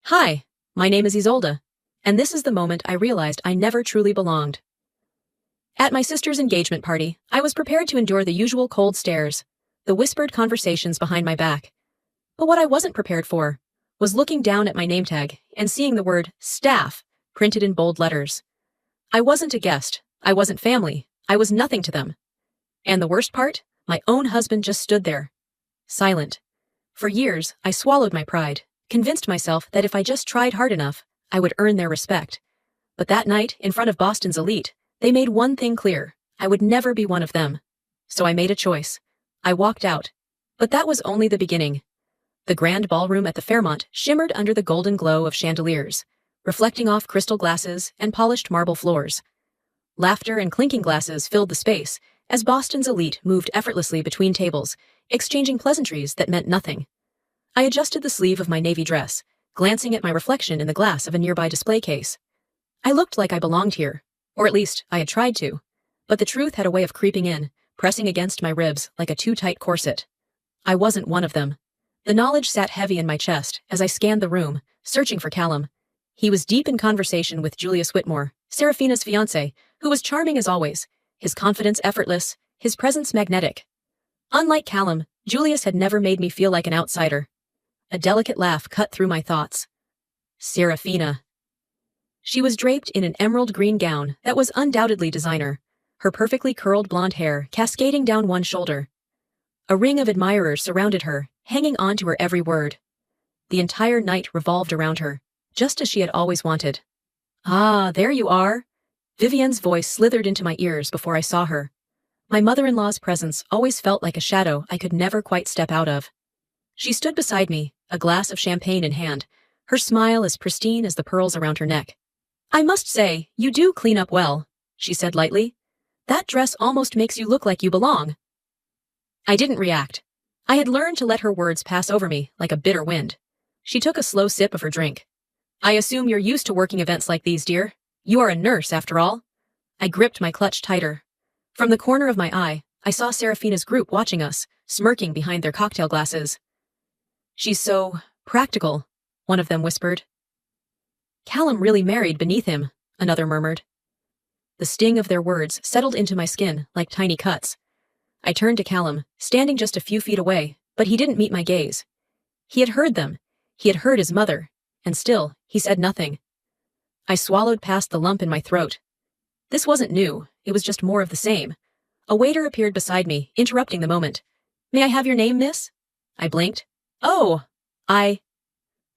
Hi, my name is Isolde, and this is the moment I realized I never truly belonged. At my sister's engagement party, I was prepared to endure the usual cold stares, the whispered conversations behind my back. But what I wasn't prepared for was looking down at my name tag and seeing the word staff printed in bold letters. I wasn't a guest, I wasn't family, I was nothing to them. And the worst part, my own husband just stood there, silent. For years, I swallowed my pride, convinced myself that if I just tried hard enough, I would earn their respect. But that night, in front of Boston's elite, they made one thing clear: I would never be one of them. So I made a choice. I walked out. But that was only the beginning. The grand ballroom at the Fairmont shimmered under the golden glow of chandeliers, reflecting off crystal glasses and polished marble floors. Laughter and clinking glasses filled the space as Boston's elite moved effortlessly between tables, exchanging pleasantries that meant nothing. I adjusted the sleeve of my navy dress, glancing at my reflection in the glass of a nearby display case. I looked like I belonged here, or at least I had tried to, but the truth had a way of creeping in, pressing against my ribs like a too-tight corset. I wasn't one of them. The knowledge sat heavy in my chest as I scanned the room, searching for Callum. He was deep in conversation with Julius Whitmore, Seraphina's fiancé, who was charming as always, his confidence effortless, his presence magnetic. Unlike Callum, Julius had never made me feel like an outsider. A delicate laugh cut through my thoughts. Seraphina. She was draped in an emerald green gown that was undoubtedly designer, her perfectly curled blonde hair cascading down one shoulder. A ring of admirers surrounded her, hanging on to her every word. The entire night revolved around her, just as she had always wanted. "Ah, there you are." Vivienne's voice slithered into my ears before I saw her. My mother-in-law's presence always felt like a shadow I could never quite step out of. She stood beside me, a glass of champagne in hand, her smile as pristine as the pearls around her neck. "I must say, you do clean up well," she said lightly. "That dress almost makes you look like you belong." I didn't react. I had learned to let her words pass over me like a bitter wind. She took a slow sip of her drink. "I assume you're used to working events like these, dear. You are a nurse, after all." I gripped my clutch tighter. From the corner of my eye, I saw Seraphina's group watching us, smirking behind their cocktail glasses. "She's so practical," one of them whispered. "Callum really married beneath him," another murmured. The sting of their words settled into my skin like tiny cuts. I turned to Callum, standing just a few feet away, but he didn't meet my gaze. He had heard them. He had heard his mother, and still, he said nothing. I swallowed past the lump in my throat. This wasn't new, it was just more of the same. A waiter appeared beside me, interrupting the moment. "May I have your name, miss?" I blinked. "Oh,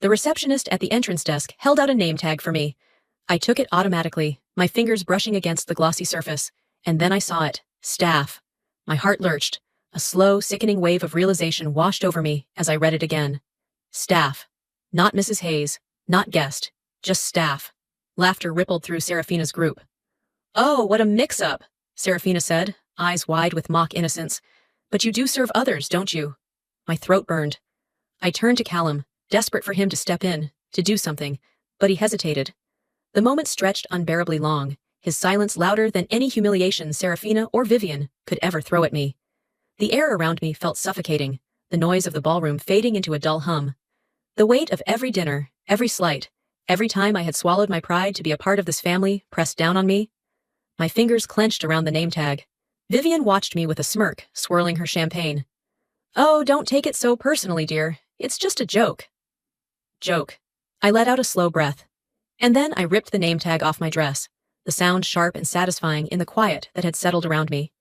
The receptionist at the entrance desk held out a name tag for me. I took it automatically, my fingers brushing against the glossy surface, and then I saw it. Staff. My heart lurched. A slow, sickening wave of realization washed over me as I read it again. Staff. Not Mrs. Hayes, not guest, just staff. Laughter rippled through Seraphina's group. "Oh, what a mix-up," Seraphina said, eyes wide with mock innocence. "But you do serve others, don't you?" My throat burned. I turned to Callum, desperate for him to step in, to do something, but he hesitated. The moment stretched unbearably long, his silence louder than any humiliation Seraphina or Vivienne could ever throw at me. The air around me felt suffocating, the noise of the ballroom fading into a dull hum. The weight of every dinner, every slight, every time I had swallowed my pride to be a part of this family pressed down on me. My fingers clenched around the name tag. Vivienne watched me with a smirk, swirling her champagne. "Oh, don't take it so personally, dear. It's just a joke." Joke. I let out a slow breath. And then I ripped the name tag off my dress, the sound sharp and satisfying in the quiet that had settled around me.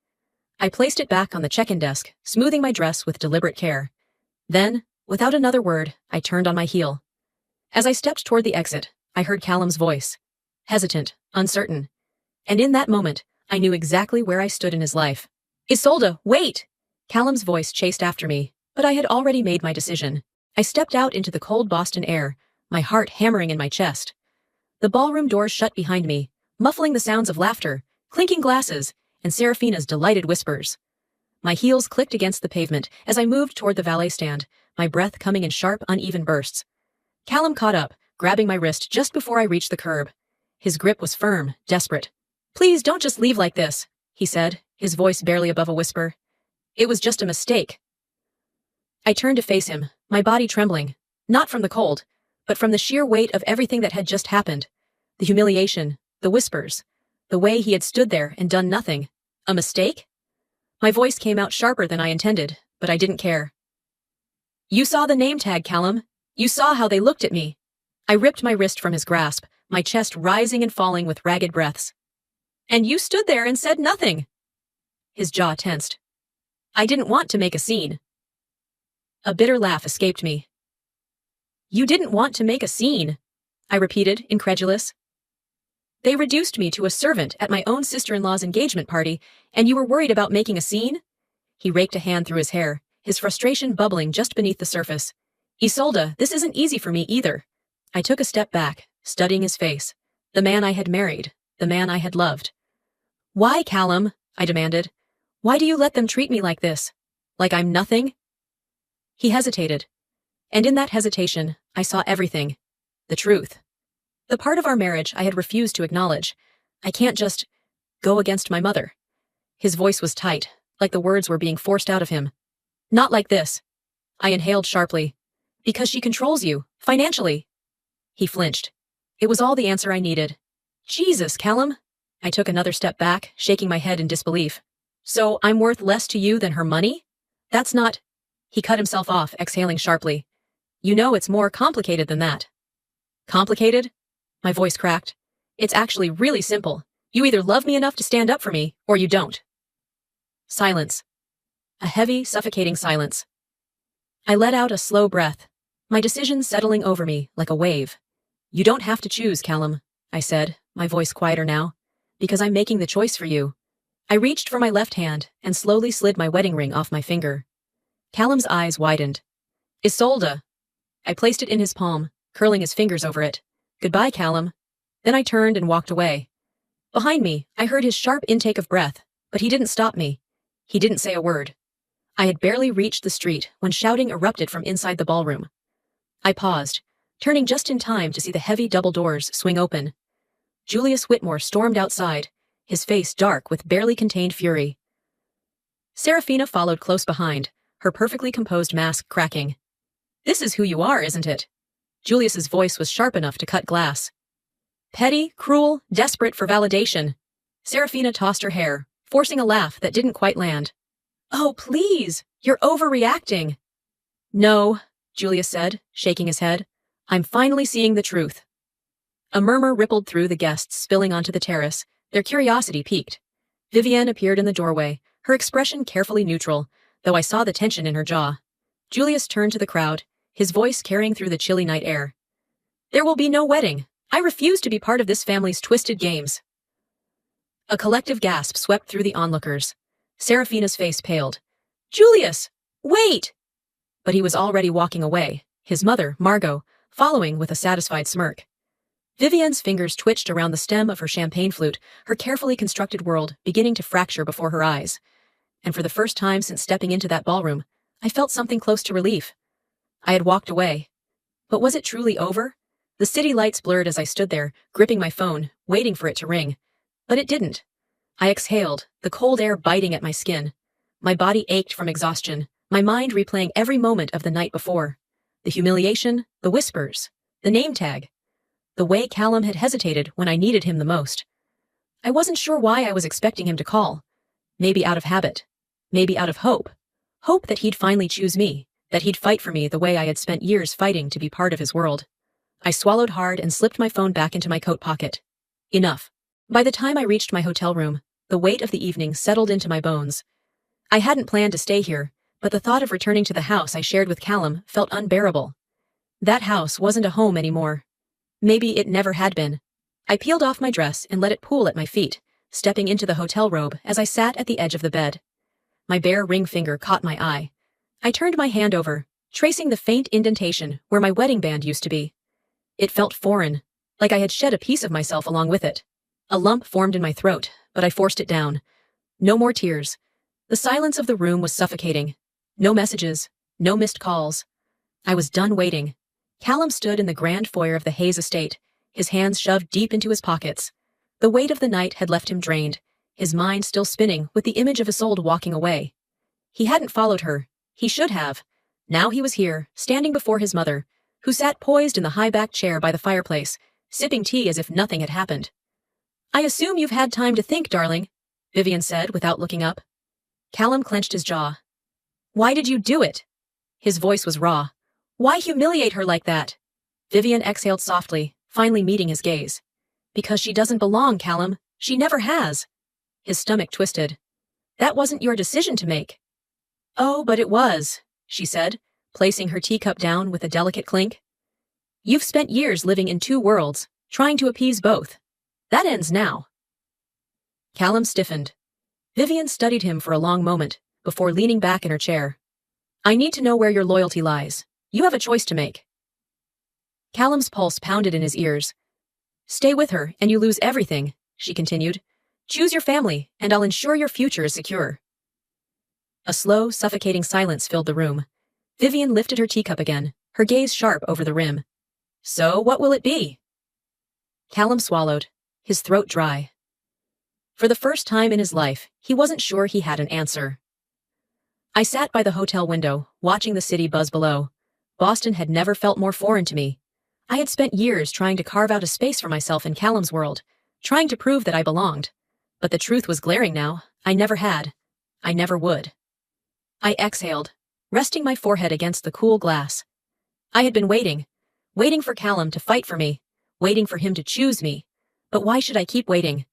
I placed it back on the check-in desk, smoothing my dress with deliberate care. Then, without another word, I turned on my heel. As I stepped toward the exit, I heard Callum's voice. Hesitant, uncertain. And in that moment, I knew exactly where I stood in his life. "Isolde, wait!" Callum's voice chased after me, but I had already made my decision. I stepped out into the cold Boston air, my heart hammering in my chest. The ballroom doors shut behind me, muffling the sounds of laughter, clinking glasses, and Seraphina's delighted whispers. My heels clicked against the pavement as I moved toward the valet stand, my breath coming in sharp, uneven bursts. Callum caught up, grabbing my wrist just before I reached the curb. His grip was firm, desperate. "Please don't just leave like this," he said, his voice barely above a whisper. "It was just a mistake." I turned to face him, my body trembling, not from the cold, but from the sheer weight of everything that had just happened. The humiliation, the whispers, the way he had stood there and done nothing. A mistake? My voice came out sharper than I intended, but I didn't care. You saw the name tag, Callum. You saw how they looked at me. I ripped my wrist from his grasp, my chest rising and falling with ragged breaths. And you stood there and said nothing. His jaw tensed. I didn't want to make a scene. A bitter laugh escaped me. You didn't want to make a scene, I repeated, incredulous. They reduced me to a servant at my own sister-in-law's engagement party, and you were worried about making a scene? He raked a hand through his hair, his frustration bubbling just beneath the surface. Isolde, this isn't easy for me either. I took a step back, studying his face. The man I had married, the man I had loved. Why, Callum? I demanded. Why do you let them treat me like this? Like I'm nothing? He hesitated. And in that hesitation, I saw everything. The truth. The part of our marriage I had refused to acknowledge. I can't just go against my mother. His voice was tight, like the words were being forced out of him. Not like this. I inhaled sharply. Because she controls you, financially. He flinched. It was all the answer I needed. Jesus, Callum. I took another step back, shaking my head in disbelief. So I'm worth less to you than her money? That's not... He cut himself off, exhaling sharply. You know it's more complicated than that. Complicated? My voice cracked. It's actually really simple. You either love me enough to stand up for me, or you don't. Silence. A heavy, suffocating silence. I let out a slow breath, my decision settling over me like a wave. You don't have to choose, Callum, I said, my voice quieter now, because I'm making the choice for you. I reached for my left hand and slowly slid my wedding ring off my finger. Callum's eyes widened. Isolde. I placed it in his palm, curling his fingers over it. Goodbye, Callum. Then I turned and walked away. Behind me, I heard his sharp intake of breath, but he didn't stop me. He didn't say a word. I had barely reached the street when shouting erupted from inside the ballroom. I paused, turning just in time to see the heavy double doors swing open. Julius Whitmore stormed outside, his face dark with barely contained fury. Serafina followed close behind, her perfectly composed mask cracking. This is who you are, isn't it? Julius's voice was sharp enough to cut glass. Petty, cruel, desperate for validation. Serafina tossed her hair, forcing a laugh that didn't quite land. Oh, please, you're overreacting. No, Julius said, shaking his head. I'm finally seeing the truth. A murmur rippled through the guests spilling onto the terrace, their curiosity piqued. Vivienne appeared in the doorway, her expression carefully neutral, though I saw the tension in her jaw. Julius turned to the crowd, his voice carrying through the chilly night air. There will be no wedding. I refuse to be part of this family's twisted games. A collective gasp swept through the onlookers. Serafina's face paled. Julius! Wait! But he was already walking away, his mother, Margot, following with a satisfied smirk. Vivienne's fingers twitched around the stem of her champagne flute, her carefully constructed world beginning to fracture before her eyes. And for the first time since stepping into that ballroom, I felt something close to relief. I had walked away. But was it truly over? The city lights blurred as I stood there, gripping my phone, waiting for it to ring. But it didn't. I exhaled, the cold air biting at my skin. My body ached from exhaustion, my mind replaying every moment of the night before. The humiliation, the whispers, the name tag. The way Callum had hesitated when I needed him the most. I wasn't sure why I was expecting him to call. Maybe out of habit. Maybe out of hope. Hope that he'd finally choose me, that he'd fight for me the way I had spent years fighting to be part of his world. I swallowed hard and slipped my phone back into my coat pocket. Enough. By the time I reached my hotel room, the weight of the evening settled into my bones. I hadn't planned to stay here, but the thought of returning to the house I shared with Callum felt unbearable. That house wasn't a home anymore. Maybe it never had been. I peeled off my dress and let it pool at my feet, stepping into the hotel robe as I sat at the edge of the bed. My bare ring finger caught my eye. I turned my hand over, tracing the faint indentation where my wedding band used to be. It felt foreign, like I had shed a piece of myself along with it. A lump formed in my throat, but I forced it down. No more tears. The silence of the room was suffocating. No messages, no missed calls. I was done waiting. Callum stood in the grand foyer of the Hayes estate, his hands shoved deep into his pockets. The weight of the night had left him drained, his mind still spinning with the image of Isolde walking away. He hadn't followed her. He should have. Now he was here, standing before his mother, who sat poised in the high-backed chair by the fireplace, sipping tea as if nothing had happened. "I assume you've had time to think, darling," Vivian said without looking up. Callum clenched his jaw. "Why did you do it?" His voice was raw. "Why humiliate her like that?" Vivian exhaled softly, finally meeting his gaze. "Because she doesn't belong, Callum. She never has." His stomach twisted. "That wasn't your decision to make." "Oh, but it was," she said, placing her teacup down with a delicate clink. "You've spent years living in two worlds, trying to appease both. That ends now." Callum stiffened. Vivian studied him for a long moment, before leaning back in her chair. "I need to know where your loyalty lies. You have a choice to make." Callum's pulse pounded in his ears. "Stay with her, and you lose everything," she continued. "Choose your family, and I'll ensure your future is secure." A slow, suffocating silence filled the room. Vivian lifted her teacup again, her gaze sharp over the rim. "So, what will it be?" Callum swallowed, his throat dry. For the first time in his life, he wasn't sure he had an answer. I sat by the hotel window, watching the city buzz below. Boston had never felt more foreign to me. I had spent years trying to carve out a space for myself in Callum's world, trying to prove that I belonged. But the truth was glaring now. I never had. I never would. I exhaled, resting my forehead against the cool glass. I had been waiting for Callum to fight for me, waiting for him to choose me. But why should I keep waiting?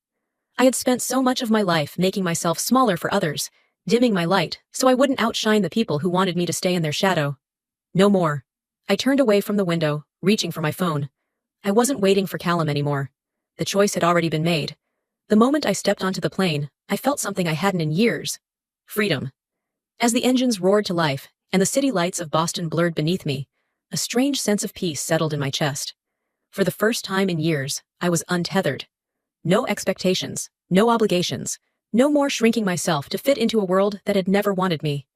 I had spent so much of my life making myself smaller for others, dimming my light so I wouldn't outshine the people who wanted me to stay in their shadow. No more. I turned away from the window, reaching for my phone. I wasn't waiting for Callum anymore. The choice had already been made. The moment I stepped onto the plane, I felt something I hadn't in years. Freedom. As the engines roared to life, and the city lights of Boston blurred beneath me, a strange sense of peace settled in my chest. For the first time in years, I was untethered. No expectations, no obligations, no more shrinking myself to fit into a world that had never wanted me.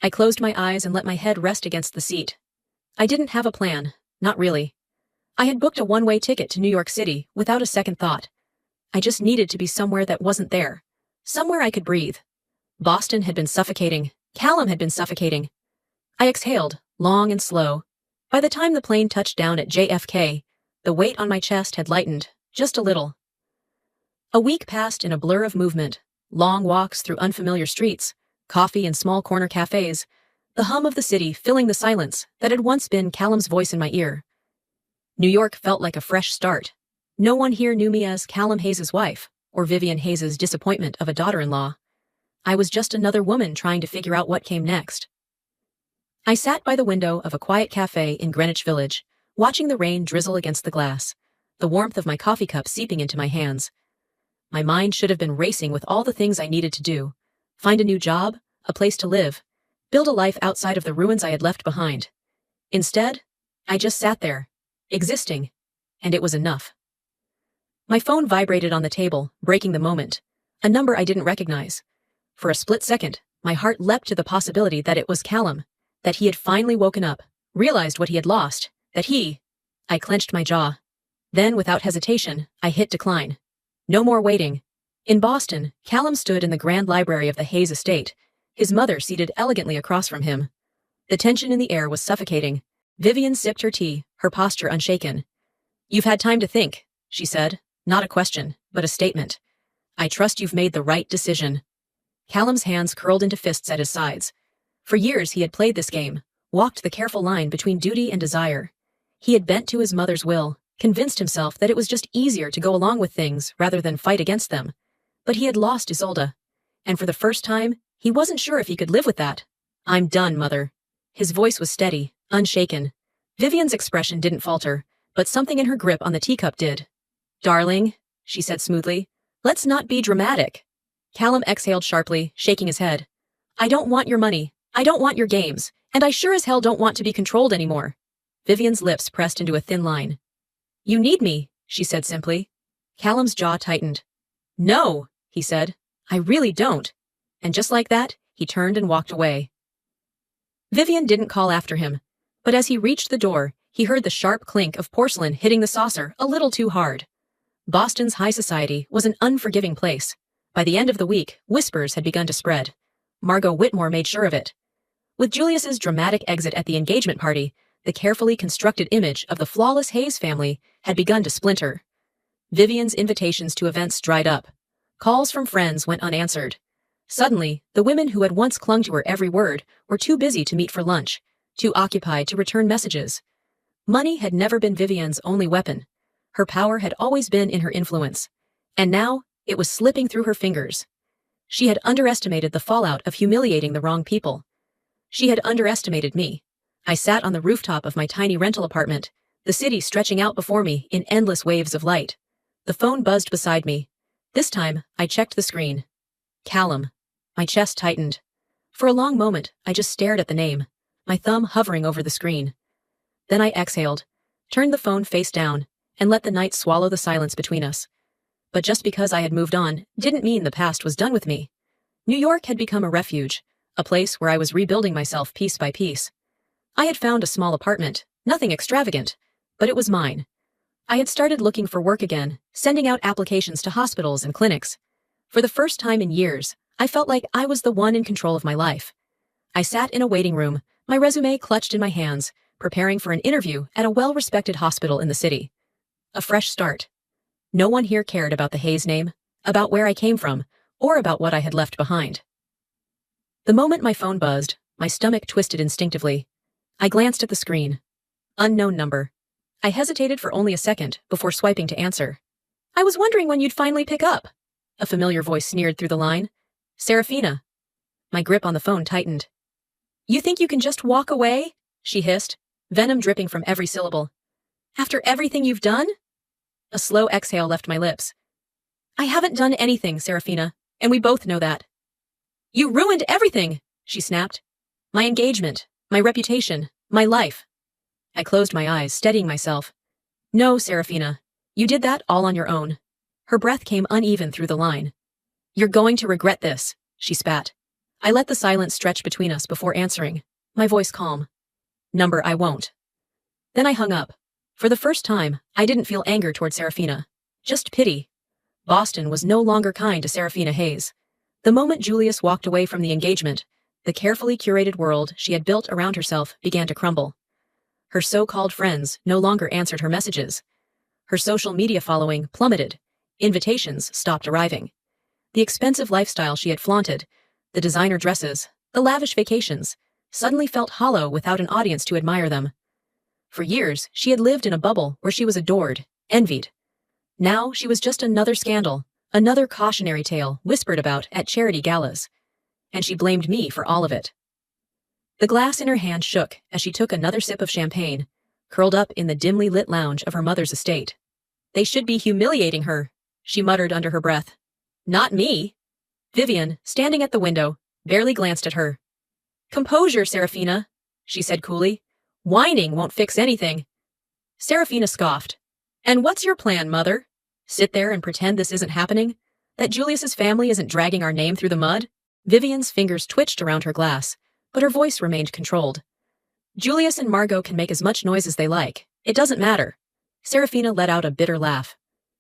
I closed my eyes and let my head rest against the seat. I didn't have a plan, not really. I had booked a one-way ticket to New York City without a second thought. I just needed to be somewhere that wasn't there, somewhere I could breathe. Boston had been suffocating. Callum had been suffocating. I exhaled, long and slow. By the time the plane touched down at JFK, the weight on my chest had lightened, just a little. A week passed in a blur of movement, long walks through unfamiliar streets, coffee in small corner cafes, the hum of the city filling the silence that had once been Callum's voice in my ear. New York felt like a fresh start. No one here knew me as Callum Hayes' wife, or Vivian Hayes' disappointment of a daughter-in-law. I was just another woman trying to figure out what came next. I sat by the window of a quiet cafe in Greenwich Village, watching the rain drizzle against the glass, the warmth of my coffee cup seeping into my hands. My mind should have been racing with all the things I needed to do. Find a new job, a place to live, build a life outside of the ruins I had left behind. Instead, I just sat there, existing, and it was enough. My phone vibrated on the table, breaking the moment. A number I didn't recognize. For a split second, my heart leapt to the possibility that it was Callum, that he had finally woken up, realized what he had lost, that he... I clenched my jaw. Then, without hesitation, I hit decline. No more waiting. In Boston, Callum stood in the grand library of the Hayes estate, his mother seated elegantly across from him. The tension in the air was suffocating. Vivian sipped her tea, her posture unshaken. "You've had time to think," she said, not a question, but a statement. "I trust you've made the right decision." Callum's hands curled into fists at his sides. For years he had played this game, walked the careful line between duty and desire. He had bent to his mother's will, convinced himself that it was just easier to go along with things rather than fight against them. But he had lost Isolde, and for the first time, he wasn't sure if he could live with that. "I'm done, Mother." His voice was steady, unshaken. Vivian's expression didn't falter, but something in her grip on the teacup did. "Darling," she said smoothly, "let's not be dramatic." Callum exhaled sharply, shaking his head. "I don't want your money. I don't want your games. And I sure as hell don't want to be controlled anymore." Vivian's lips pressed into a thin line. "You need me," she said simply. Callum's jaw tightened. "No," he said. "I really don't." And just like that, he turned and walked away. Vivian didn't call after him, but as he reached the door, he heard the sharp clink of porcelain hitting the saucer a little too hard. Boston's high society was an unforgiving place. By the end of the week, whispers had begun to spread. Margot Whitmore made sure of it. With Julius's dramatic exit at the engagement party, the carefully constructed image of the flawless Hayes family had begun to splinter. Vivian's invitations to events dried up. Calls from friends went unanswered. Suddenly, the women who had once clung to her every word were too busy to meet for lunch, too occupied to return messages. Money had never been Vivian's only weapon. Her power had always been in her influence. And now, it was slipping through her fingers. She had underestimated the fallout of humiliating the wrong people. She had underestimated me. I sat on the rooftop of my tiny rental apartment, the city stretching out before me in endless waves of light. The phone buzzed beside me. This time, I checked the screen. Callum. My chest tightened. For a long moment, I just stared at the name, my thumb hovering over the screen. Then I exhaled, turned the phone face down, and let the night swallow the silence between us. But just because I had moved on didn't mean the past was done with me. New York had become a refuge, a place where I was rebuilding myself piece by piece. I had found a small apartment, nothing extravagant, but it was mine. I had started looking for work again, sending out applications to hospitals and clinics. For the first time in years, I felt like I was the one in control of my life. I sat in a waiting room, my resume clutched in my hands, preparing for an interview at a well-respected hospital in the city. A fresh start. No one here cared about the Hayes name, about where I came from, or about what I had left behind. The moment my phone buzzed, my stomach twisted instinctively. I glanced at the screen. Unknown number. I hesitated for only a second before swiping to answer. I was wondering when you'd finally pick up. A familiar voice sneered through the line. Serafina. My grip on the phone tightened. You think you can just walk away? She hissed, venom dripping from every syllable. After everything you've done? A slow exhale left my lips. I haven't done anything, Serafina, and we both know that. You ruined everything, she snapped. My engagement, my reputation, my life. I closed my eyes, steadying myself. No, Serafina, you did that all on your own. Her breath came uneven through the line. You're going to regret this, she spat. I let the silence stretch between us before answering, my voice calm. Number, I won't. Then I hung up. For the first time, I didn't feel anger toward Serafina. Just pity. Boston was no longer kind to Serafina Hayes. The moment Julius walked away from the engagement, the carefully curated world she had built around herself began to crumble. Her so-called friends no longer answered her messages. Her social media following plummeted. Invitations stopped arriving. The expensive lifestyle she had flaunted, the designer dresses, the lavish vacations, suddenly felt hollow without an audience to admire them. For years, she had lived in a bubble where she was adored, envied. Now she was just another scandal, another cautionary tale whispered about at charity galas. And she blamed me for all of it. The glass in her hand shook as she took another sip of champagne, curled up in the dimly lit lounge of her mother's estate. They should be humiliating her, she muttered under her breath. Not me. Vivian, standing at the window, barely glanced at her. Composure, Serafina, she said coolly. Whining won't fix anything. Serafina scoffed. And what's your plan, mother? Sit there and pretend this isn't happening? That Julius's family isn't dragging our name through the mud? Vivian's fingers twitched around her glass, but her voice remained controlled. Julius and Margot can make as much noise as they like. It doesn't matter. Serafina let out a bitter laugh.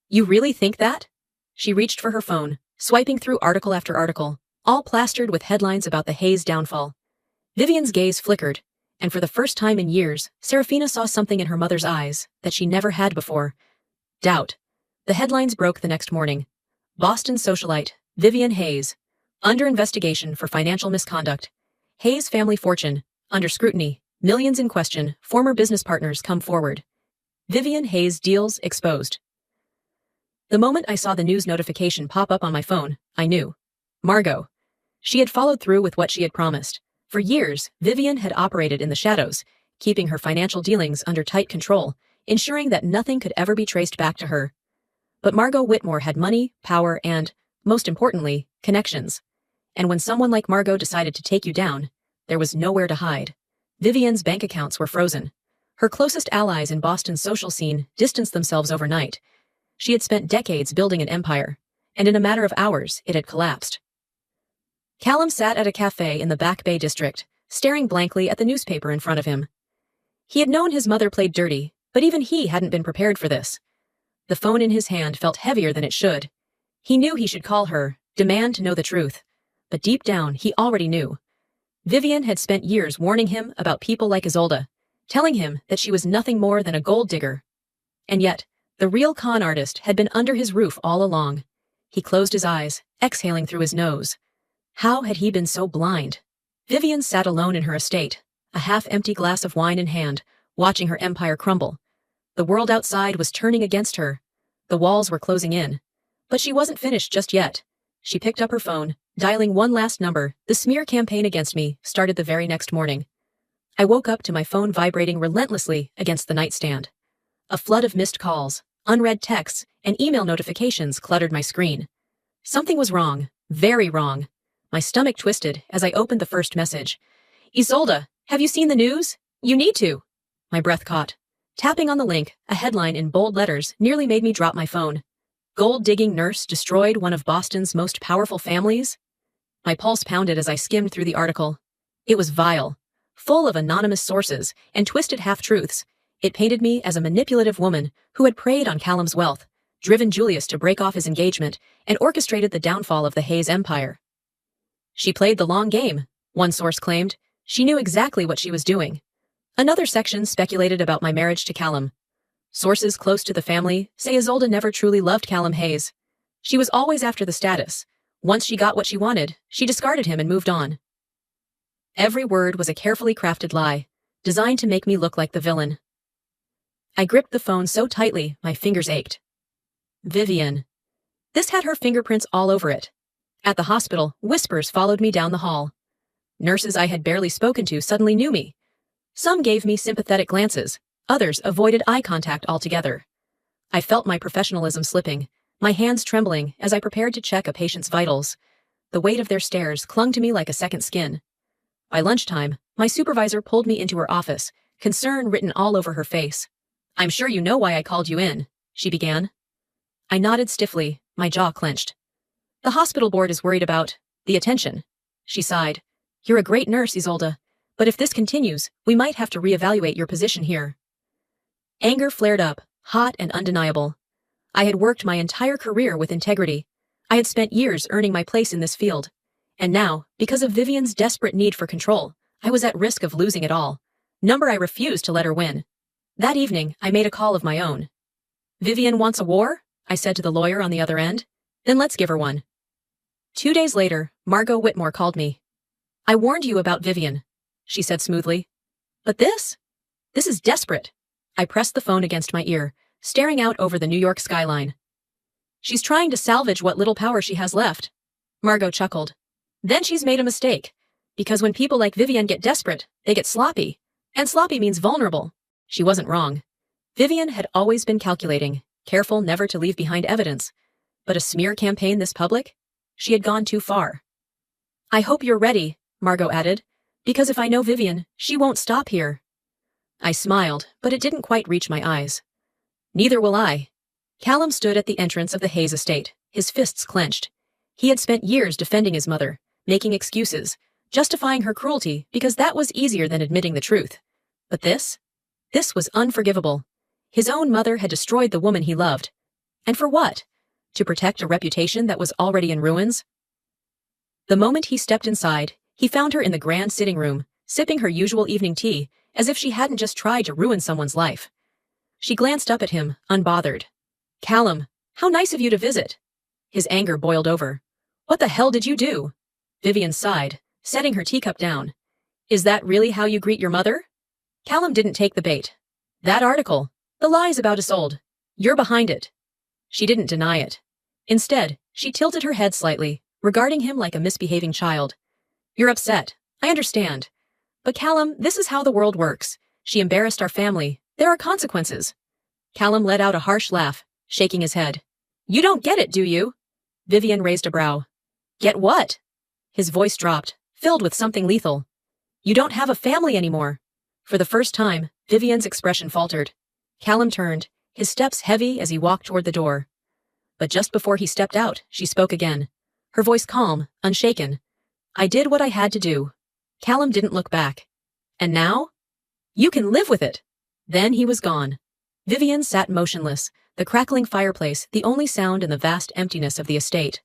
You really think that? She reached for her phone, swiping through article after article, all plastered with headlines about the Hayes downfall. Vivian's gaze flickered, and for the first time in years, Serafina saw something in her mother's eyes that she never had before. Doubt. The headlines broke the next morning. Boston socialite, Vivian Hayes, under investigation for financial misconduct. Hayes family fortune, under scrutiny, millions in question, former business partners come forward. Vivian Hayes deals exposed. The moment I saw the news notification pop up on my phone, I knew. Margot. She had followed through with what she had promised. For years, Vivian had operated in the shadows, keeping her financial dealings under tight control, ensuring that nothing could ever be traced back to her. But Margot Whitmore had money, power, and, most importantly, connections. And when someone like Margot decided to take you down, there was nowhere to hide. Vivian's bank accounts were frozen. Her closest allies in Boston's social scene distanced themselves overnight. She had spent decades building an empire, and in a matter of hours, it had collapsed. Callum sat at a cafe in the Back Bay district, staring blankly at the newspaper in front of him. He had known his mother played dirty, but even he hadn't been prepared for this. The phone in his hand felt heavier than it should. He knew he should call her, demand to know the truth. But deep down, he already knew. Vivian had spent years warning him about people like Isolde. telling him that she was nothing more than a gold digger. And yet, the real con artist had been under his roof all along. He closed his eyes, exhaling through his nose. How had he been so blind? Vivian sat alone in her estate, a half-empty glass of wine in hand, watching her empire crumble. The world outside was turning against her. The walls were closing in. But she wasn't finished just yet. She picked up her phone, dialing one last number. The smear campaign against me started the very next morning. I woke up to my phone vibrating relentlessly against the nightstand. A flood of missed calls, unread texts, and email notifications cluttered my screen. Something was wrong, very wrong. My stomach twisted as I opened the first message. Isolde, have you seen the news? You need to. My breath caught. Tapping on the link, a headline in bold letters nearly made me drop my phone. Gold-digging nurse destroyed one of Boston's most powerful families? My pulse pounded as I skimmed through the article. It was vile, full of anonymous sources and twisted half-truths. It painted me as a manipulative woman who had preyed on Callum's wealth, driven Julius to break off his engagement, and orchestrated the downfall of the Hayes empire. She played the long game, one source claimed. She knew exactly what she was doing. Another section speculated about my marriage to Callum. Sources close to the family say Isolde never truly loved Callum Hayes. She was always after the status. Once she got what she wanted, she discarded him and moved on. Every word was a carefully crafted lie, designed to make me look like the villain. I gripped the phone so tightly, my fingers ached. Vivian. This had her fingerprints all over it. At the hospital, whispers followed me down the hall. Nurses I had barely spoken to suddenly knew me. Some gave me sympathetic glances, others avoided eye contact altogether. I felt my professionalism slipping, my hands trembling as I prepared to check a patient's vitals. The weight of their stares clung to me like a second skin. By lunchtime, my supervisor pulled me into her office, concern written all over her face. "I'm sure you know why I called you in," she began. I nodded stiffly, my jaw clenched. "The hospital board is worried about the attention," she sighed. "You're a great nurse, Isolde. But if this continues, we might have to reevaluate your position here." Anger flared up, hot and undeniable. I had worked my entire career with integrity. I had spent years earning my place in this field. And now, because of Vivian's desperate need for control, I was at risk of losing it all. I refused to let her win. That evening, I made a call of my own. "Vivian wants a war?" I said to the lawyer on the other end. "Then let's give her one." 2 days later, Margot Whitmore called me. "I warned you about Vivian," she said smoothly. "But this? This is desperate." I pressed the phone against my ear, staring out over the New York skyline. "She's trying to salvage what little power she has left." Margot chuckled. "Then she's made a mistake. Because when people like Vivian get desperate, they get sloppy. And sloppy means vulnerable." She wasn't wrong. Vivian had always been calculating, careful never to leave behind evidence. But a smear campaign this public? She had gone too far. "I hope you're ready," Margot added. "Because if I know Vivian, she won't stop here." I smiled, but it didn't quite reach my eyes. "Neither will I." Callum stood at the entrance of the Hayes estate, his fists clenched. He had spent years defending his mother, making excuses, justifying her cruelty because that was easier than admitting the truth. But this was unforgivable. His own mother had destroyed the woman he loved. And for what? To protect a reputation that was already in ruins? The moment he stepped inside, he found her in the grand sitting room, sipping her usual evening tea, as if she hadn't just tried to ruin someone's life. She glanced up at him, unbothered. "Callum, how nice of you to visit." His anger boiled over. "What the hell did you do?" Vivian sighed, setting her teacup down. "Is that really how you greet your mother?" Callum didn't take the bait. "That article, the lies about Isolde, you're behind it." She didn't deny it. Instead, she tilted her head slightly, regarding him like a misbehaving child. "You're upset. I understand. But Callum, this is how the world works. She embarrassed our family. There are consequences." Callum let out a harsh laugh, shaking his head. "You don't get it, do you?" Vivian raised a brow. "Get what?" His voice dropped, filled with something lethal. "You don't have a family anymore." For the first time, Vivian's expression faltered. Callum turned, his steps heavy as he walked toward the door. But just before he stepped out, she spoke again. Her voice calm, unshaken. "I did what I had to do." Callum didn't look back. "And now? You can live with it." Then he was gone. Vivian sat motionless, the crackling fireplace the only sound in the vast emptiness of the estate.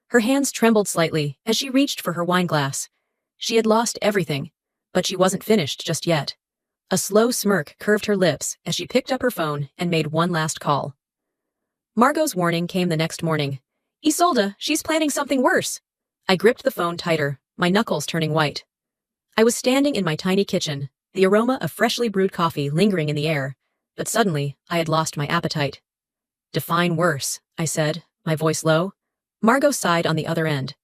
Her hands trembled slightly as she reached for her wineglass. She had lost everything, but she wasn't finished just yet. A slow smirk curved her lips as she picked up her phone and made one last call. Margot's warning came the next morning. Isolde, she's planning something worse. I gripped the phone tighter, my knuckles turning white. I was standing in my tiny kitchen, the aroma of freshly brewed coffee lingering in the air, but suddenly I had lost my appetite. Define worse, I said, my voice low. Margot sighed on the other end.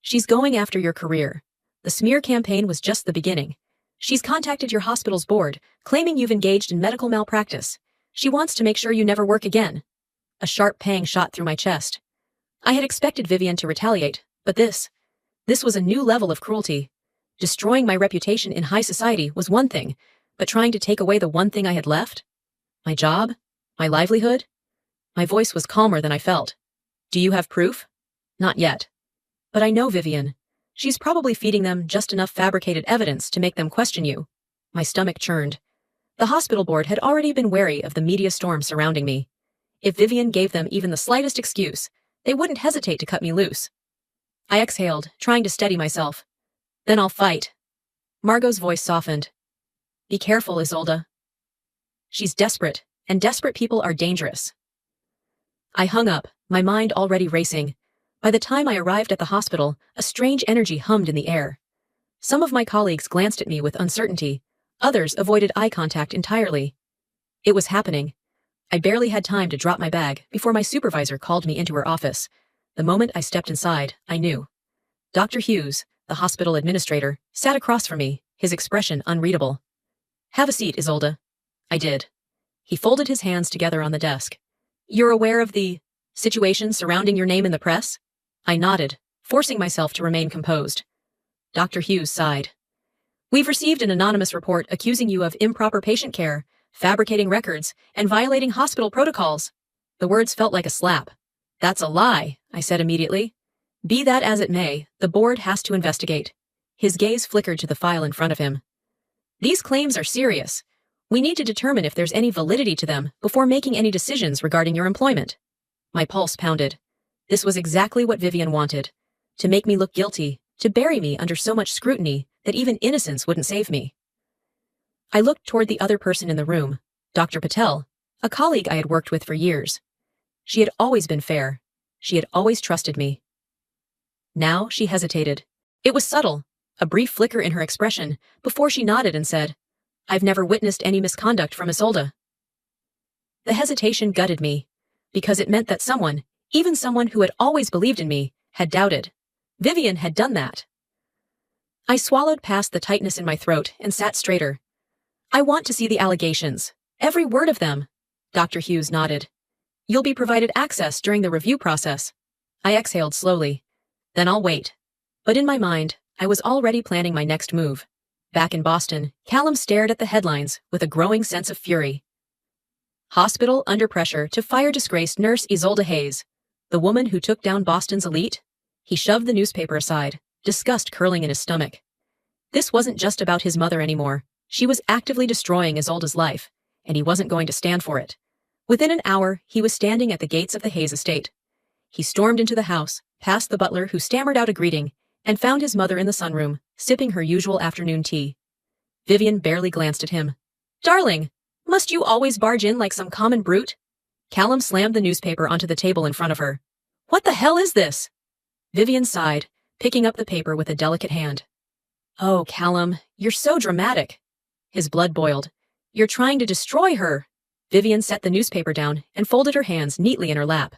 She's going after your career. The smear campaign was just the beginning. She's contacted your hospital's board, claiming you've engaged in medical malpractice. She wants to make sure you never work again. A sharp pang shot through my chest. I had expected Vivian to retaliate, but this was a new level of cruelty. Destroying my reputation in high society was one thing, but trying to take away the one thing I had left? My job? My livelihood? My voice was calmer than I felt. Do you have proof? Not yet. But I know Vivian. She's probably feeding them just enough fabricated evidence to make them question you. My stomach churned. The hospital board had already been wary of the media storm surrounding me. If Vivian gave them even the slightest excuse, they wouldn't hesitate to cut me loose. I exhaled, trying to steady myself. Then I'll fight. Margot's voice softened. Be careful, Isolde. She's desperate, and desperate people are dangerous. I hung up, my mind already racing. By the time I arrived at the hospital, a strange energy hummed in the air. Some of my colleagues glanced at me with uncertainty. Others avoided eye contact entirely. It was happening. I barely had time to drop my bag before my supervisor called me into her office. The moment I stepped inside, I knew. Dr. Hughes, the hospital administrator, sat across from me, his expression unreadable. Have a seat, Isolde. I did. He folded his hands together on the desk. You're aware of the situation surrounding your name in the press? I nodded, forcing myself to remain composed. Dr. Hughes sighed. We've received an anonymous report accusing you of improper patient care, fabricating records, and violating hospital protocols. The words felt like a slap. That's a lie, I said immediately. Be that as it may, the board has to investigate. His gaze flickered to the file in front of him. These claims are serious. We need to determine if there's any validity to them before making any decisions regarding your employment. My pulse pounded. This was exactly what Vivian wanted. To make me look guilty, to bury me under so much scrutiny that even innocence wouldn't save me. I looked toward the other person in the room, Dr. Patel, a colleague I had worked with for years. She had always been fair. She had always trusted me. Now she hesitated. It was subtle, a brief flicker in her expression, before she nodded and said, I've never witnessed any misconduct from Isolde. The hesitation gutted me, because it meant that someone, even someone who had always believed in me, had doubted. Vivian had done that. I swallowed past the tightness in my throat and sat straighter. I want to see the allegations, every word of them. Dr. Hughes nodded. You'll be provided access during the review process. I exhaled slowly. Then I'll wait. But in my mind, I was already planning my next move. Back in Boston, Callum stared at the headlines with a growing sense of fury. Hospital under pressure to fire disgraced nurse Isolde Hayes, the woman who took down Boston's elite. He shoved the newspaper aside, disgust curling in his stomach. This wasn't just about his mother anymore. She was actively destroying Isolde's life, and he wasn't going to stand for it. Within an hour, he was standing at the gates of the Hayes estate. He stormed into the house, past the butler who stammered out a greeting, and found his mother in the sunroom, sipping her usual afternoon tea. Vivian barely glanced at him. Darling, must you always barge in like some common brute? Callum slammed the newspaper onto the table in front of her. What the hell is this? Vivian sighed, picking up the paper with a delicate hand. Oh, Callum, you're so dramatic. His blood boiled. You're trying to destroy her. Vivian set the newspaper down and folded her hands neatly in her lap.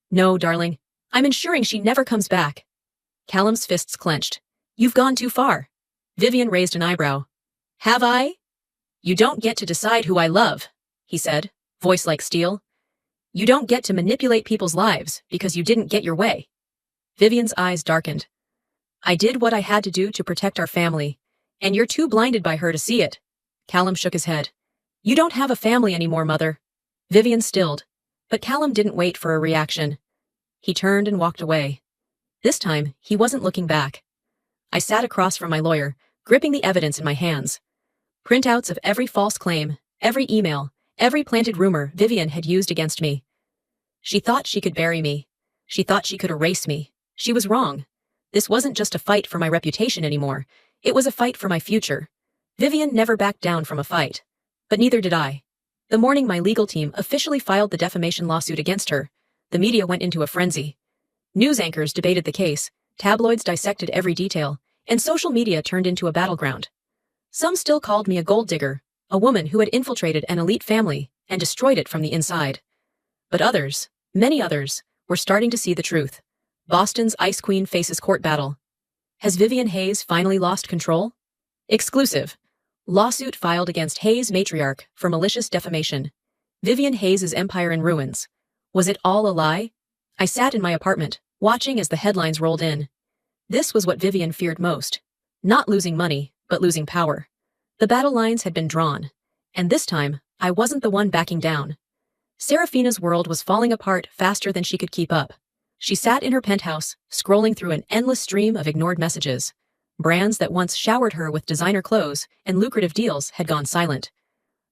No, darling. I'm ensuring she never comes back. Callum's fists clenched. You've gone too far. Vivian raised an eyebrow. Have I? You don't get to decide who I love, he said, voice like steel. You don't get to manipulate people's lives because you didn't get your way. Vivian's eyes darkened. I did what I had to do to protect our family, and you're too blinded by her to see it. Callum shook his head. You don't have a family anymore, Mother. Vivian stilled, but Callum didn't wait for a reaction. He turned and walked away. This time, he wasn't looking back. I sat across from my lawyer, gripping the evidence in my hands. Printouts of every false claim, every email, every planted rumor Vivian had used against me. She thought she could bury me. She thought she could erase me. She was wrong. This wasn't just a fight for my reputation anymore. It was a fight for my future. Vivian never backed down from a fight. But neither did I. The morning my legal team officially filed the defamation lawsuit against her, the media went into a frenzy. News anchors debated the case, tabloids dissected every detail, and social media turned into a battleground. Some still called me a gold digger, a woman who had infiltrated an elite family and destroyed it from the inside. But others, many others, were starting to see the truth. Boston's Ice Queen faces court battle. Has Vivian Hayes finally lost control? Exclusive. Lawsuit filed against Hayes matriarch for malicious defamation. Vivian Hayes' empire in ruins. Was it all a lie? I sat in my apartment, watching as the headlines rolled in. This was what Vivian feared most. Not losing money, but losing power. The battle lines had been drawn. And this time, I wasn't the one backing down. Serafina's world was falling apart faster than she could keep up. She sat in her penthouse, scrolling through an endless stream of ignored messages. Brands that once showered her with designer clothes and lucrative deals had gone silent.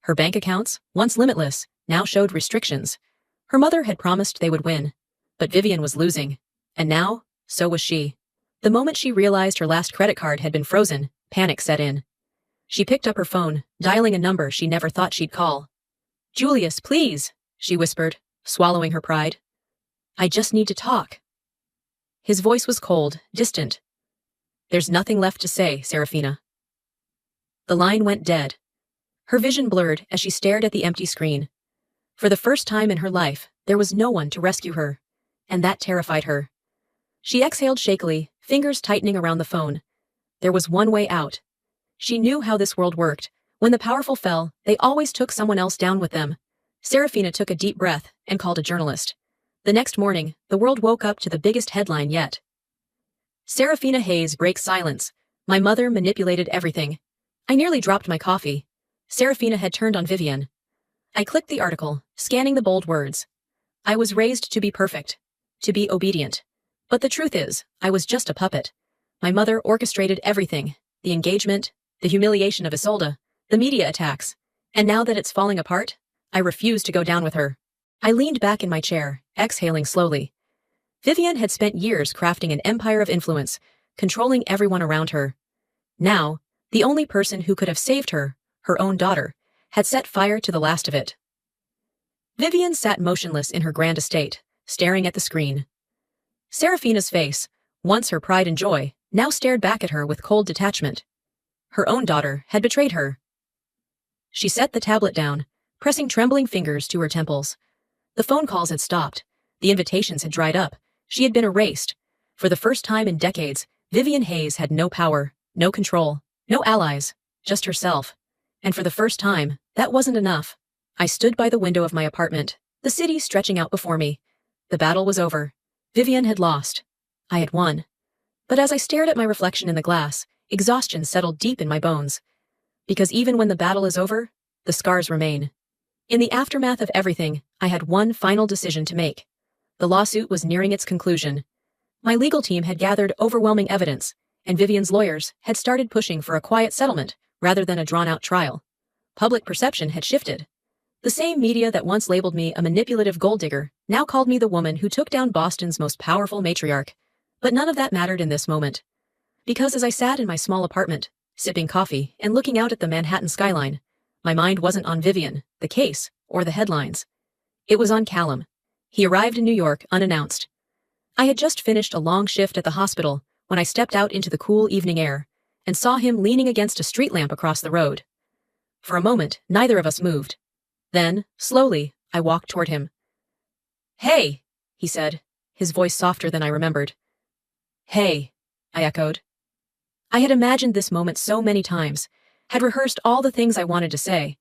Her bank accounts, once limitless, now showed restrictions. Her mother had promised they would win. But Vivian was losing. And now, so was she. The moment she realized her last credit card had been frozen, panic set in. She picked up her phone, dialing a number she never thought she'd call. "Julius, please," she whispered, swallowing her pride. "I just need to talk." His voice was cold, distant. "There's nothing left to say, Serafina." The line went dead. Her vision blurred as she stared at the empty screen. For the first time in her life, there was no one to rescue her, and that terrified her. She exhaled shakily, fingers tightening around the phone. There was one way out. She knew how this world worked. When the powerful fell, they always took someone else down with them. Serafina took a deep breath and called a journalist. The next morning, the world woke up to the biggest headline yet. Serafina Hayes breaks silence. My mother manipulated everything. I nearly dropped my coffee. Serafina had turned on Vivian. I clicked the article, scanning the bold words. I was raised to be perfect, to be obedient. But the truth is, I was just a puppet. My mother orchestrated everything, the engagement, the humiliation of Isolde, the media attacks. And now that it's falling apart, I refuse to go down with her. I leaned back in my chair, exhaling slowly. Vivian had spent years crafting an empire of influence, controlling everyone around her. Now, the only person who could have saved her, her own daughter, had set fire to the last of it. Vivian sat motionless in her grand estate, staring at the screen. Serafina's face, once her pride and joy, now stared back at her with cold detachment. Her own daughter had betrayed her. She set the tablet down, pressing trembling fingers to her temples. The phone calls had stopped. The invitations had dried up. She had been erased. For the first time in decades, Vivian Hayes had no power, no control, no allies, just herself. And for the first time, that wasn't enough. I stood by the window of my apartment, the city stretching out before me. The battle was over. Vivian had lost. I had won. But as I stared at my reflection in the glass, exhaustion settled deep in my bones. Because even when the battle is over, the scars remain. In the aftermath of everything, I had one final decision to make. The lawsuit was nearing its conclusion. My legal team had gathered overwhelming evidence, and Vivian's lawyers had started pushing for a quiet settlement rather than a drawn-out trial. Public perception had shifted. The same media that once labeled me a manipulative gold digger now called me the woman who took down Boston's most powerful matriarch. But none of that mattered in this moment. Because as I sat in my small apartment, sipping coffee and looking out at the Manhattan skyline, my mind wasn't on Vivian, the case, or the headlines. It was on Callum. He arrived in New York unannounced. I had just finished a long shift at the hospital when I stepped out into the cool evening air and saw him leaning against a street lamp across the road. For a moment, neither of us moved. Then, slowly, I walked toward him. "Hey," he said, his voice softer than I remembered. "Hey," I echoed. I had imagined this moment so many times, had rehearsed all the things I wanted to say,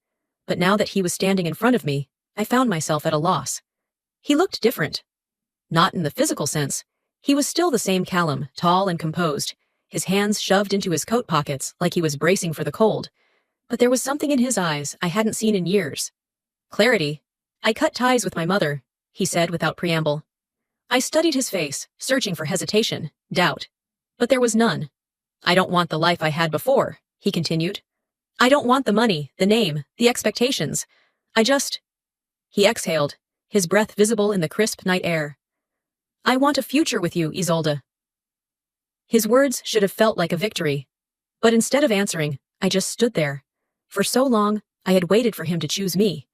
but now that he was standing in front of me, I found myself at a loss. He looked different. Not in the physical sense. He was still the same Callum, tall and composed, his hands shoved into his coat pockets like he was bracing for the cold. But there was something in his eyes I hadn't seen in years. Clarity. "I cut ties with my mother," he said without preamble. I studied his face, searching for hesitation, doubt. But there was none. "I don't want the life I had before," he continued. "I don't want the money, the name, the expectations. I just—" He exhaled, his breath visible in the crisp night air. "I want a future with you, Isolde." His words should have felt like a victory. But instead of answering, I just stood there. For so long, I had waited for him to choose me.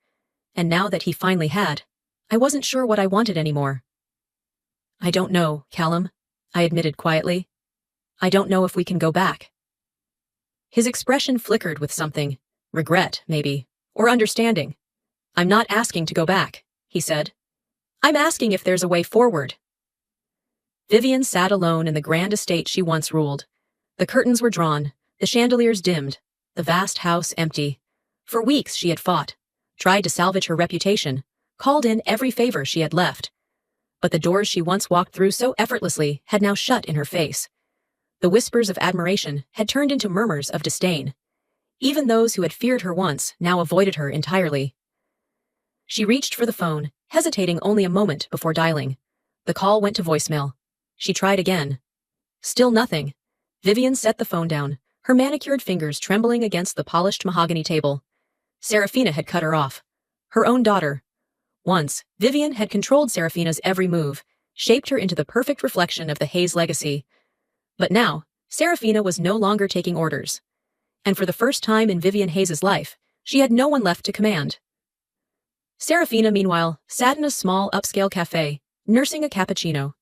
And now that he finally had, I wasn't sure what I wanted anymore. I don't know, Callum, I admitted quietly. I don't know if we can go back. His expression flickered with something. Regret, maybe. Or understanding. I'm not asking to go back, he said. I'm asking if there's a way forward. Vivian sat alone in the grand estate she once ruled. The curtains were drawn, the chandeliers dimmed, the vast house empty. For weeks she had fought, tried to salvage her reputation, called in every favor she had left. But the doors she once walked through so effortlessly had now shut in her face. The whispers of admiration had turned into murmurs of disdain. Even those who had feared her once now avoided her entirely. She reached for the phone, hesitating only a moment before dialing. The call went to voicemail. She tried again. Still nothing. Vivian set the phone down, her manicured fingers trembling against the polished mahogany table. Serafina had cut her off. Her own daughter. Once, Vivian had controlled Serafina's every move, shaped her into the perfect reflection of the Hayes legacy. But now, Serafina was no longer taking orders. And for the first time in Vivian Hayes's life, she had no one left to command. Serafina, meanwhile, sat in a small upscale cafe, nursing a cappuccino.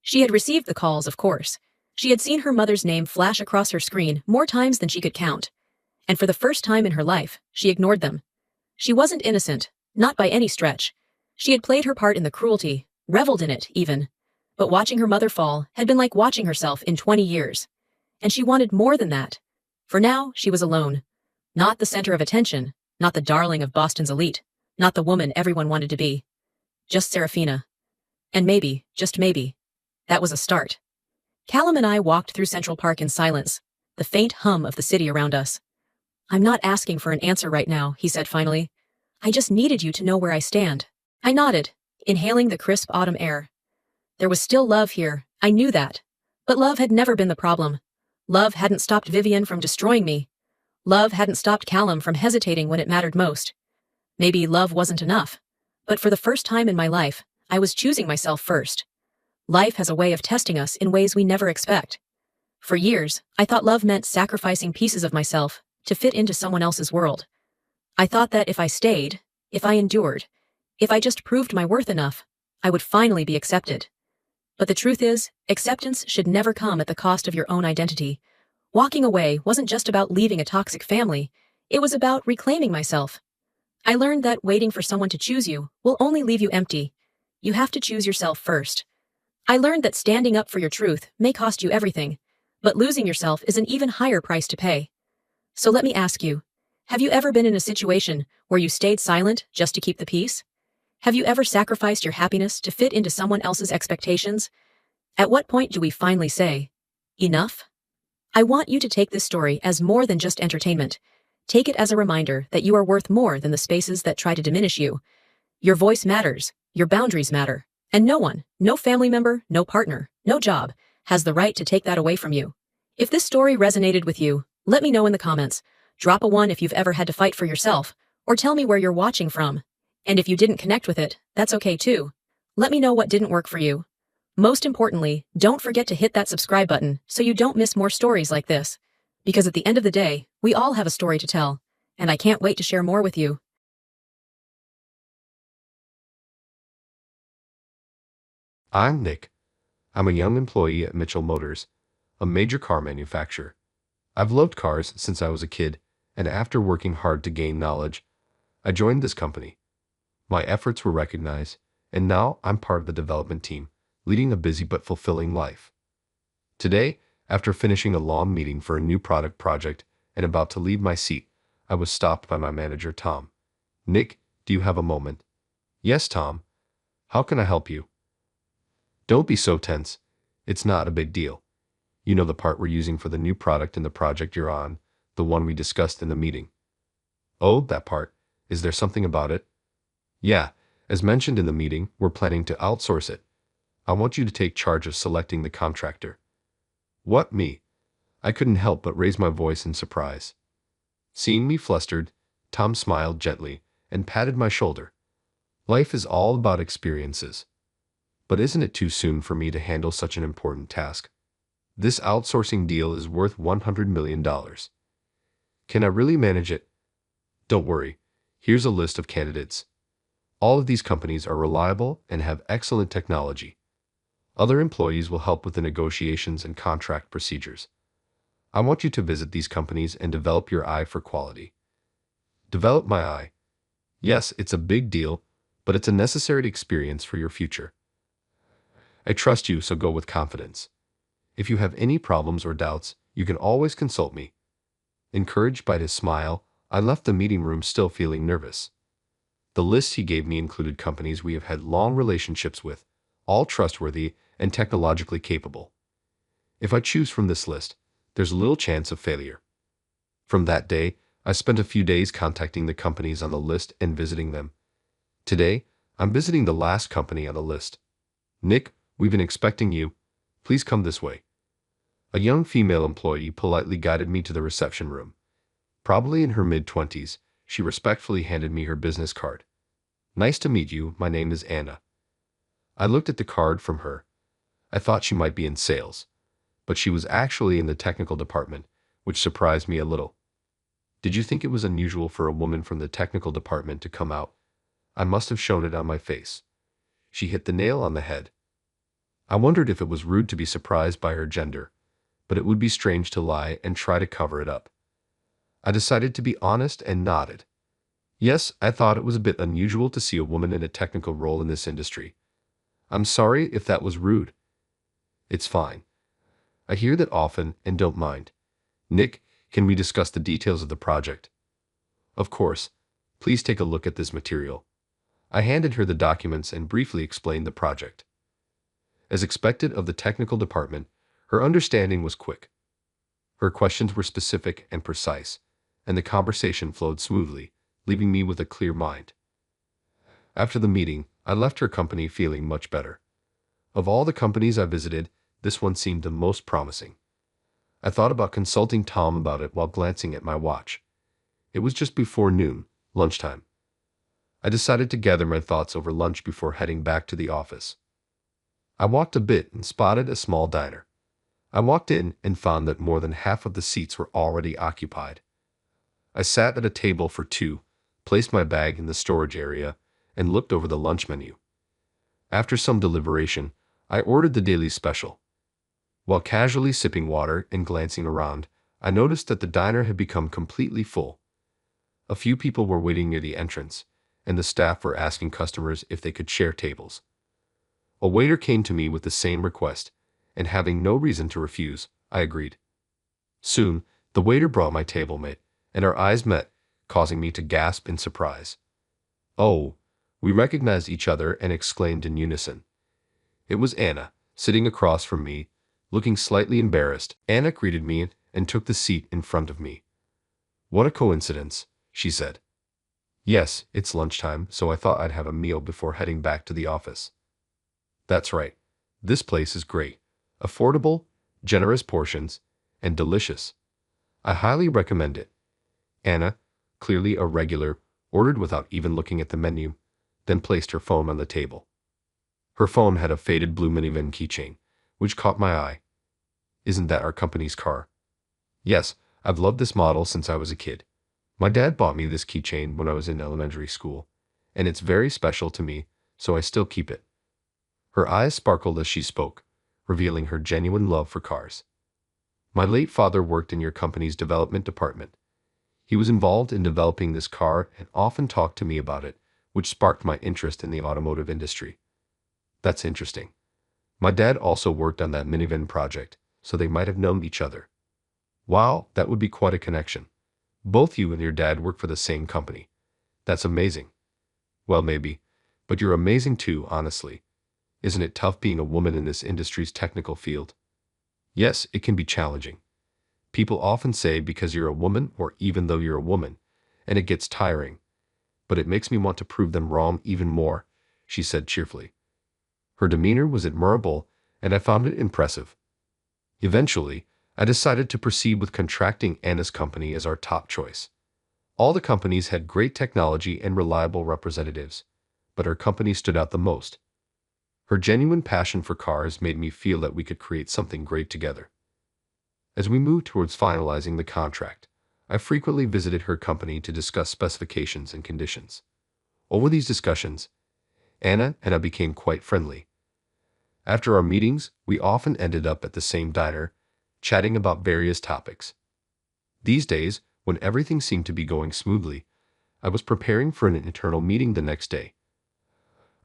She had received the calls, of course. She had seen her mother's name flash across her screen more times than she could count. And for the first time in her life, she ignored them. She wasn't innocent, not by any stretch. She had played her part in the cruelty, reveled in it, even. But watching her mother fall had been like watching herself in 20 years. And she wanted more than that. For now, she was alone. Not the center of attention, not the darling of Boston's elite, not the woman everyone wanted to be. Just Serafina. And maybe, just maybe, that was a start. Callum and I walked through Central Park in silence, the faint hum of the city around us. I'm not asking for an answer right now, he said finally. I just needed you to know where I stand. I nodded, inhaling the crisp autumn air. There was still love here, I knew that. But love had never been the problem. Love hadn't stopped Vivian from destroying me. Love hadn't stopped Callum from hesitating when it mattered most. Maybe love wasn't enough. But for the first time in my life, I was choosing myself first. Life has a way of testing us in ways we never expect. For years, I thought love meant sacrificing pieces of myself to fit into someone else's world. I thought that if I stayed, if I endured, if I just proved my worth enough, I would finally be accepted. But the truth is, acceptance should never come at the cost of your own identity. Walking away wasn't just about leaving a toxic family, it was about reclaiming myself. I learned that waiting for someone to choose you will only leave you empty. You have to choose yourself first. I learned that standing up for your truth may cost you everything, but losing yourself is an even higher price to pay. So let me ask you, have you ever been in a situation where you stayed silent just to keep the peace? Have you ever sacrificed your happiness to fit into someone else's expectations? At what point do we finally say, enough? I want you to take this story as more than just entertainment. Take it as a reminder that you are worth more than the spaces that try to diminish you. Your voice matters, your boundaries matter, and no one, no family member, no partner, no job, has the right to take that away from you. If this story resonated with you, let me know in the comments. Drop a 1 if you've ever had to fight for yourself, or tell me where you're watching from. And if you didn't connect with it, that's okay too. Let me know what didn't work for you. Most importantly, don't forget to hit that subscribe button so you don't miss more stories like this. Because at the end of the day, we all have a story to tell, and I can't wait to share more with you. I'm Nick. I'm a young employee at Mitchell Motors, a major car manufacturer. I've loved cars since I was a kid, and after working hard to gain knowledge, I joined this company. My efforts were recognized, and now I'm part of the development team, leading a busy but fulfilling life. Today, after finishing a long meeting for a new product project and about to leave my seat, I was stopped by my manager, Tom. Nick, do you have a moment? Yes, Tom. How can I help you? Don't be so tense. It's not a big deal. You know the part we're using for the new product in the project you're on, the one we discussed in the meeting. Oh, that part. Is there something about it? Yeah, as mentioned in the meeting, we're planning to outsource it. I want you to take charge of selecting the contractor. What, me? I couldn't help but raise my voice in surprise. Seeing me flustered, Tom smiled gently and patted my shoulder. Life is all about experiences. But isn't it too soon for me to handle such an important task? This outsourcing deal is worth $100 million. Can I really manage it? Don't worry. Here's a list of candidates. All of these companies are reliable and have excellent technology. Other employees will help with the negotiations and contract procedures. I want you to visit these companies and develop your eye for quality. Develop my eye. Yes, it's a big deal, but it's a necessary experience for your future. I trust you, so go with confidence. If you have any problems or doubts, you can always consult me. Encouraged by his smile, I left the meeting room still feeling nervous. The list he gave me included companies we have had long relationships with, all trustworthy and technologically capable. If I choose from this list, there's little chance of failure. From that day, I spent a few days contacting the companies on the list and visiting them. Today, I'm visiting the last company on the list. Nick, we've been expecting you. Please come this way. A young female employee politely guided me to the reception room. Probably in her mid-20s, she respectfully handed me her business card. Nice to meet you, my name is Anna. I looked at the card from her. I thought she might be in sales, but she was actually in the technical department, which surprised me a little. Did you think it was unusual for a woman from the technical department to come out? I must have shown it on my face. She hit the nail on the head. I wondered if it was rude to be surprised by her gender, but it would be strange to lie and try to cover it up. I decided to be honest and nodded. Yes, I thought it was a bit unusual to see a woman in a technical role in this industry. I'm sorry if that was rude. It's fine. I hear that often and don't mind. Nick, can we discuss the details of the project? Of course. Please take a look at this material. I handed her the documents and briefly explained the project. As expected of the technical department, her understanding was quick. Her questions were specific and precise, and the conversation flowed smoothly, leaving me with a clear mind. After the meeting, I left her company feeling much better. Of all the companies I visited, this one seemed the most promising. I thought about consulting Tom about it while glancing at my watch. It was just before noon, lunchtime. I decided to gather my thoughts over lunch before heading back to the office. I walked a bit and spotted a small diner. I walked in and found that more than half of the seats were already occupied. I sat at a table for two, placed my bag in the storage area, and looked over the lunch menu. After some deliberation, I ordered the daily special. While casually sipping water and glancing around, I noticed that the diner had become completely full. A few people were waiting near the entrance, and the staff were asking customers if they could share tables. A waiter came to me with the same request, and having no reason to refuse, I agreed. Soon, the waiter brought my table mate, and our eyes met, causing me to gasp in surprise. Oh, we recognized each other and exclaimed in unison. It was Anna, sitting across from me, looking slightly embarrassed. Anna greeted me and took the seat in front of me. What a coincidence, she said. Yes, it's lunchtime, so I thought I'd have a meal before heading back to the office. That's right. This place is great. Affordable, generous portions, and delicious. I highly recommend it. Anna, clearly a regular, ordered without even looking at the menu, then placed her phone on the table. Her phone had a faded blue minivan keychain, which caught my eye. Isn't that our company's car? Yes, I've loved this model since I was a kid. My dad bought me this keychain when I was in elementary school, and it's very special to me, so I still keep it. Her eyes sparkled as she spoke, revealing her genuine love for cars. My late father worked in your company's development department. He was involved in developing this car and often talked to me about it, which sparked my interest in the automotive industry. That's interesting. My dad also worked on that minivan project, so they might have known each other. Wow, that would be quite a connection. Both you and your dad work for the same company. That's amazing. Well, maybe, but you're amazing too, honestly. Isn't it tough being a woman in this industry's technical field? Yes, it can be challenging. People often say because you're a woman or even though you're a woman, and it gets tiring. But it makes me want to prove them wrong even more, she said cheerfully. Her demeanor was admirable, and I found it impressive. Eventually, I decided to proceed with contracting Anna's company as our top choice. All the companies had great technology and reliable representatives, but her company stood out the most. Her genuine passion for cars made me feel that we could create something great together. As we moved towards finalizing the contract, I frequently visited her company to discuss specifications and conditions. Over these discussions, Anna and I became quite friendly. After our meetings, we often ended up at the same diner, chatting about various topics. These days, when everything seemed to be going smoothly, I was preparing for an internal meeting the next day.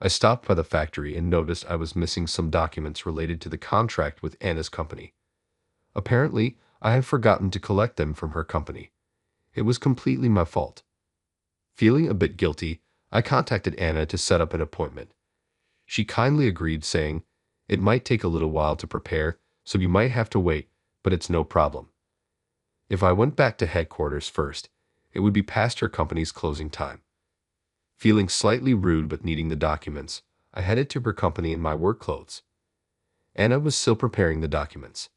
I stopped by the factory and noticed I was missing some documents related to the contract with Anna's company. Apparently, I had forgotten to collect them from her company. It was completely my fault. Feeling a bit guilty, I contacted Anna to set up an appointment. She kindly agreed, saying, "It might take a little while to prepare, so you might have to wait, but it's no problem." If I went back to headquarters first, it would be past her company's closing time. Feeling slightly rude but needing the documents, I headed to her company in my work clothes. Anna was still preparing the documents.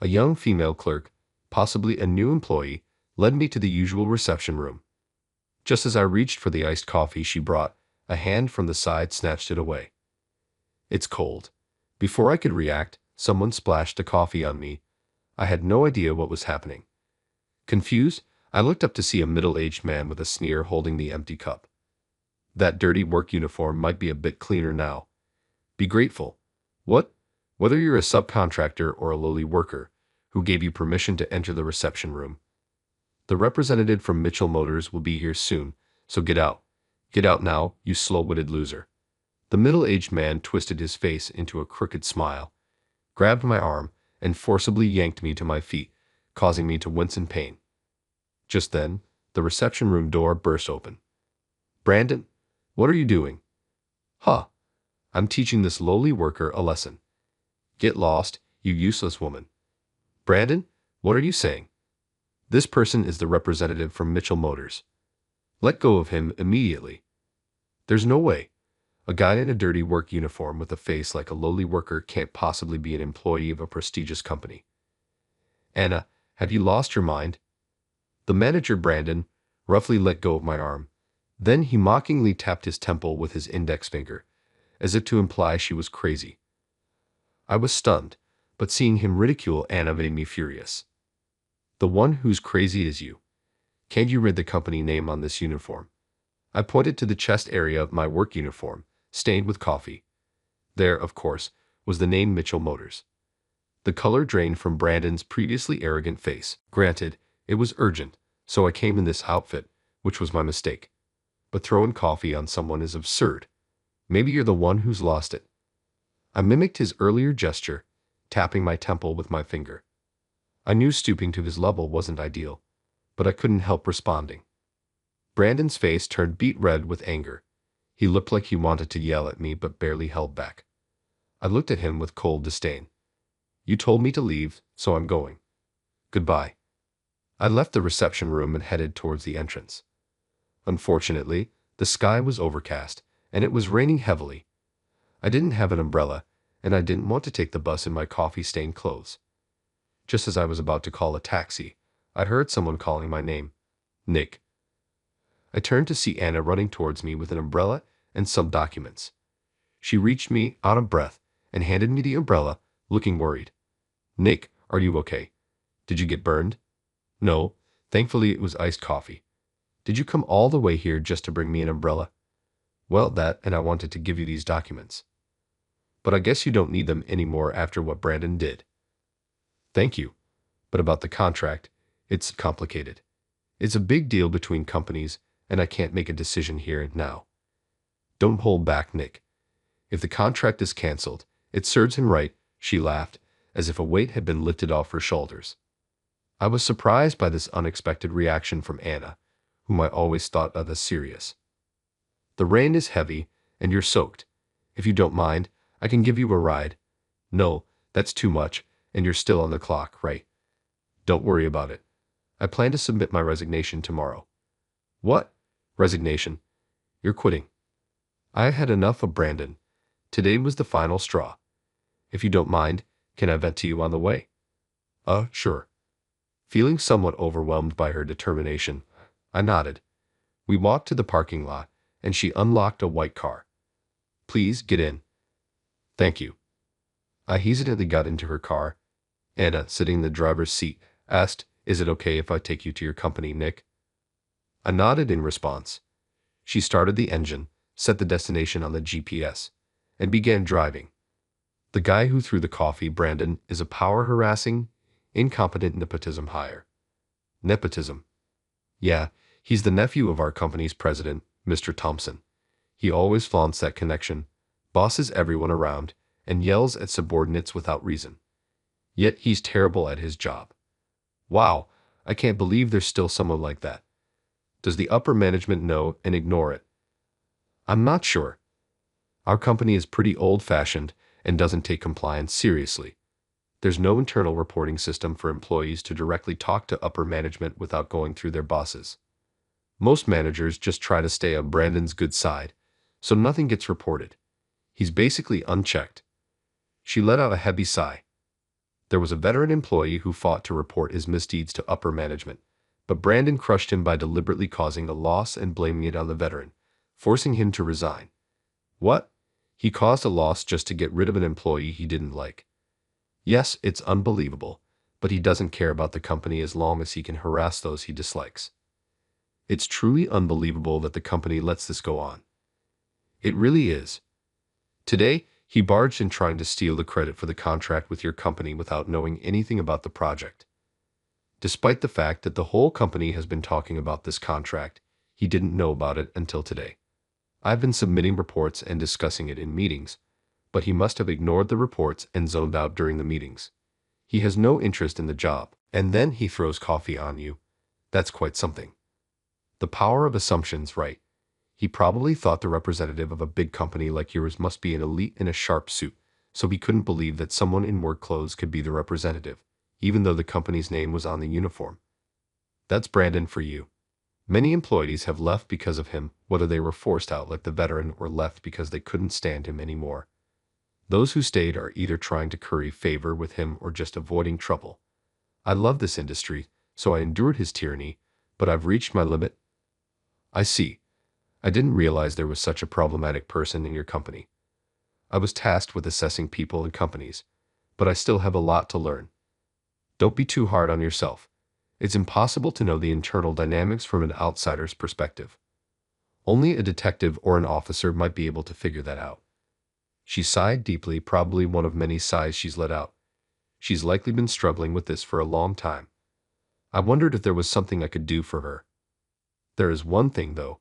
A young female clerk, possibly a new employee, led me to the usual reception room. Just as I reached for the iced coffee she brought, a hand from the side snatched it away. "It's cold." Before I could react, someone splashed the coffee on me. I had no idea what was happening. Confused, I looked up to see a middle-aged man with a sneer holding the empty cup. "That dirty work uniform might be a bit cleaner now. Be grateful." "What? Whether you're a subcontractor or a lowly worker, who gave you permission to enter the reception room? The representative from Mitchell Motors will be here soon, so get out. Get out now, you slow-witted loser." The middle-aged man twisted his face into a crooked smile, grabbed my arm, and forcibly yanked me to my feet, causing me to wince in pain. Just then, the reception room door burst open. "Brandon, what are you doing?" "Huh. I'm teaching this lowly worker a lesson." "Get lost, you useless woman." "Brandon, what are you saying?" "This person is the representative from Mitchell Motors. Let go of him immediately." "There's no way. A guy in a dirty work uniform with a face like a lowly worker can't possibly be an employee of a prestigious company." "Anna, have you lost your mind?" The manager, Brandon, roughly let go of my arm. Then he mockingly tapped his temple with his index finger, as if to imply she was crazy. I was stunned, but seeing him ridicule Anna made me furious. "The one who's crazy is you. Can't you read the company name on this uniform?" I pointed to the chest area of my work uniform, stained with coffee. There, of course, was the name Mitchell Motors. The color drained from Brandon's previously arrogant face. Granted, it was urgent, so I came in this outfit, which was my mistake. But throwing coffee on someone is absurd. Maybe you're the one who's lost it. I mimicked his earlier gesture, tapping my temple with my finger. I knew stooping to his level wasn't ideal, but I couldn't help responding. Brandon's face turned beet red with anger. He looked like he wanted to yell at me but barely held back. I looked at him with cold disdain. "You told me to leave, so I'm going. Goodbye." I left the reception room and headed towards the entrance. Unfortunately, the sky was overcast, and it was raining heavily. I didn't have an umbrella, and I didn't want to take the bus in my coffee-stained clothes. Just as I was about to call a taxi, I heard someone calling my name. "Nick." I turned to see Anna running towards me with an umbrella and some documents. She reached me, out of breath, and handed me the umbrella, looking worried. "Nick, are you okay? Did you get burned?" "No, thankfully it was iced coffee." "Did you come all the way here just to bring me an umbrella?" "Well, that, and I wanted to give you these documents." "But I guess you don't need them anymore after what Brandon did." "Thank you. But about the contract, it's complicated. It's a big deal between companies, and I can't make a decision here and now." "Don't hold back, Nick. If the contract is canceled, it serves him right," she laughed, as if a weight had been lifted off her shoulders. I was surprised by this unexpected reaction from Anna, whom I always thought of as serious. "The rain is heavy, and you're soaked. If you don't mind, I can give you a ride." "No, that's too much, and you're still on the clock, right?" "Don't worry about it. I plan to submit my resignation tomorrow." "What? Resignation? You're quitting?" I had enough of Brandon. Today was the final straw. "If you don't mind, can I vent to you on the way?" Sure." Feeling somewhat overwhelmed by her determination, I nodded. We walked to the parking lot, and she unlocked a white car. "Please get in." "Thank you." I hesitantly got into her car. Anna, sitting in the driver's seat, asked, Is it okay if I take you to your company, Nick? I nodded in response. She started the engine, set the destination on the GPS, and began driving. The guy who threw the coffee, Brandon, is a power-harassing, incompetent nepotism hire. Nepotism. Yeah, he's the nephew of our company's president, Mr. Thompson. He always flaunts that connection, bosses everyone around, and yells at subordinates without reason. Yet he's terrible at his job. Wow, I can't believe there's still someone like that. Does the upper management know and ignore it? I'm not sure. Our company is pretty old-fashioned and doesn't take compliance seriously. There's no internal reporting system for employees to directly talk to upper management without going through their bosses. Most managers just try to stay on Brandon's good side, so nothing gets reported. He's basically unchecked. She let out a heavy sigh. There was a veteran employee who fought to report his misdeeds to upper management, but Brandon crushed him by deliberately causing a loss and blaming it on the veteran, forcing him to resign. What? He caused a loss just to get rid of an employee he didn't like. Yes, it's unbelievable, but he doesn't care about the company as long as he can harass those he dislikes. It's truly unbelievable that the company lets this go on. It really is. Today, he barged in trying to steal the credit for the contract with your company without knowing anything about the project. Despite the fact that the whole company has been talking about this contract, he didn't know about it until today. I've been submitting reports and discussing it in meetings, but he must have ignored the reports and zoned out during the meetings. He has no interest in the job, and then he throws coffee on you. That's quite something. The power of assumptions, right? He probably thought the representative of a big company like yours must be an elite in a sharp suit, so he couldn't believe that someone in work clothes could be the representative, even though the company's name was on the uniform. That's Brandon for you. Many employees have left because of him, whether they were forced out like the veteran or left because they couldn't stand him anymore. Those who stayed are either trying to curry favor with him or just avoiding trouble. I love this industry, so I endured his tyranny, but I've reached my limit. I see. I didn't realize there was such a problematic person in your company. I was tasked with assessing people and companies, but I still have a lot to learn. Don't be too hard on yourself. It's impossible to know the internal dynamics from an outsider's perspective. Only a detective or an officer might be able to figure that out. She sighed deeply, probably one of many sighs she's let out. She's likely been struggling with this for a long time. I wondered if there was something I could do for her. There is one thing, though.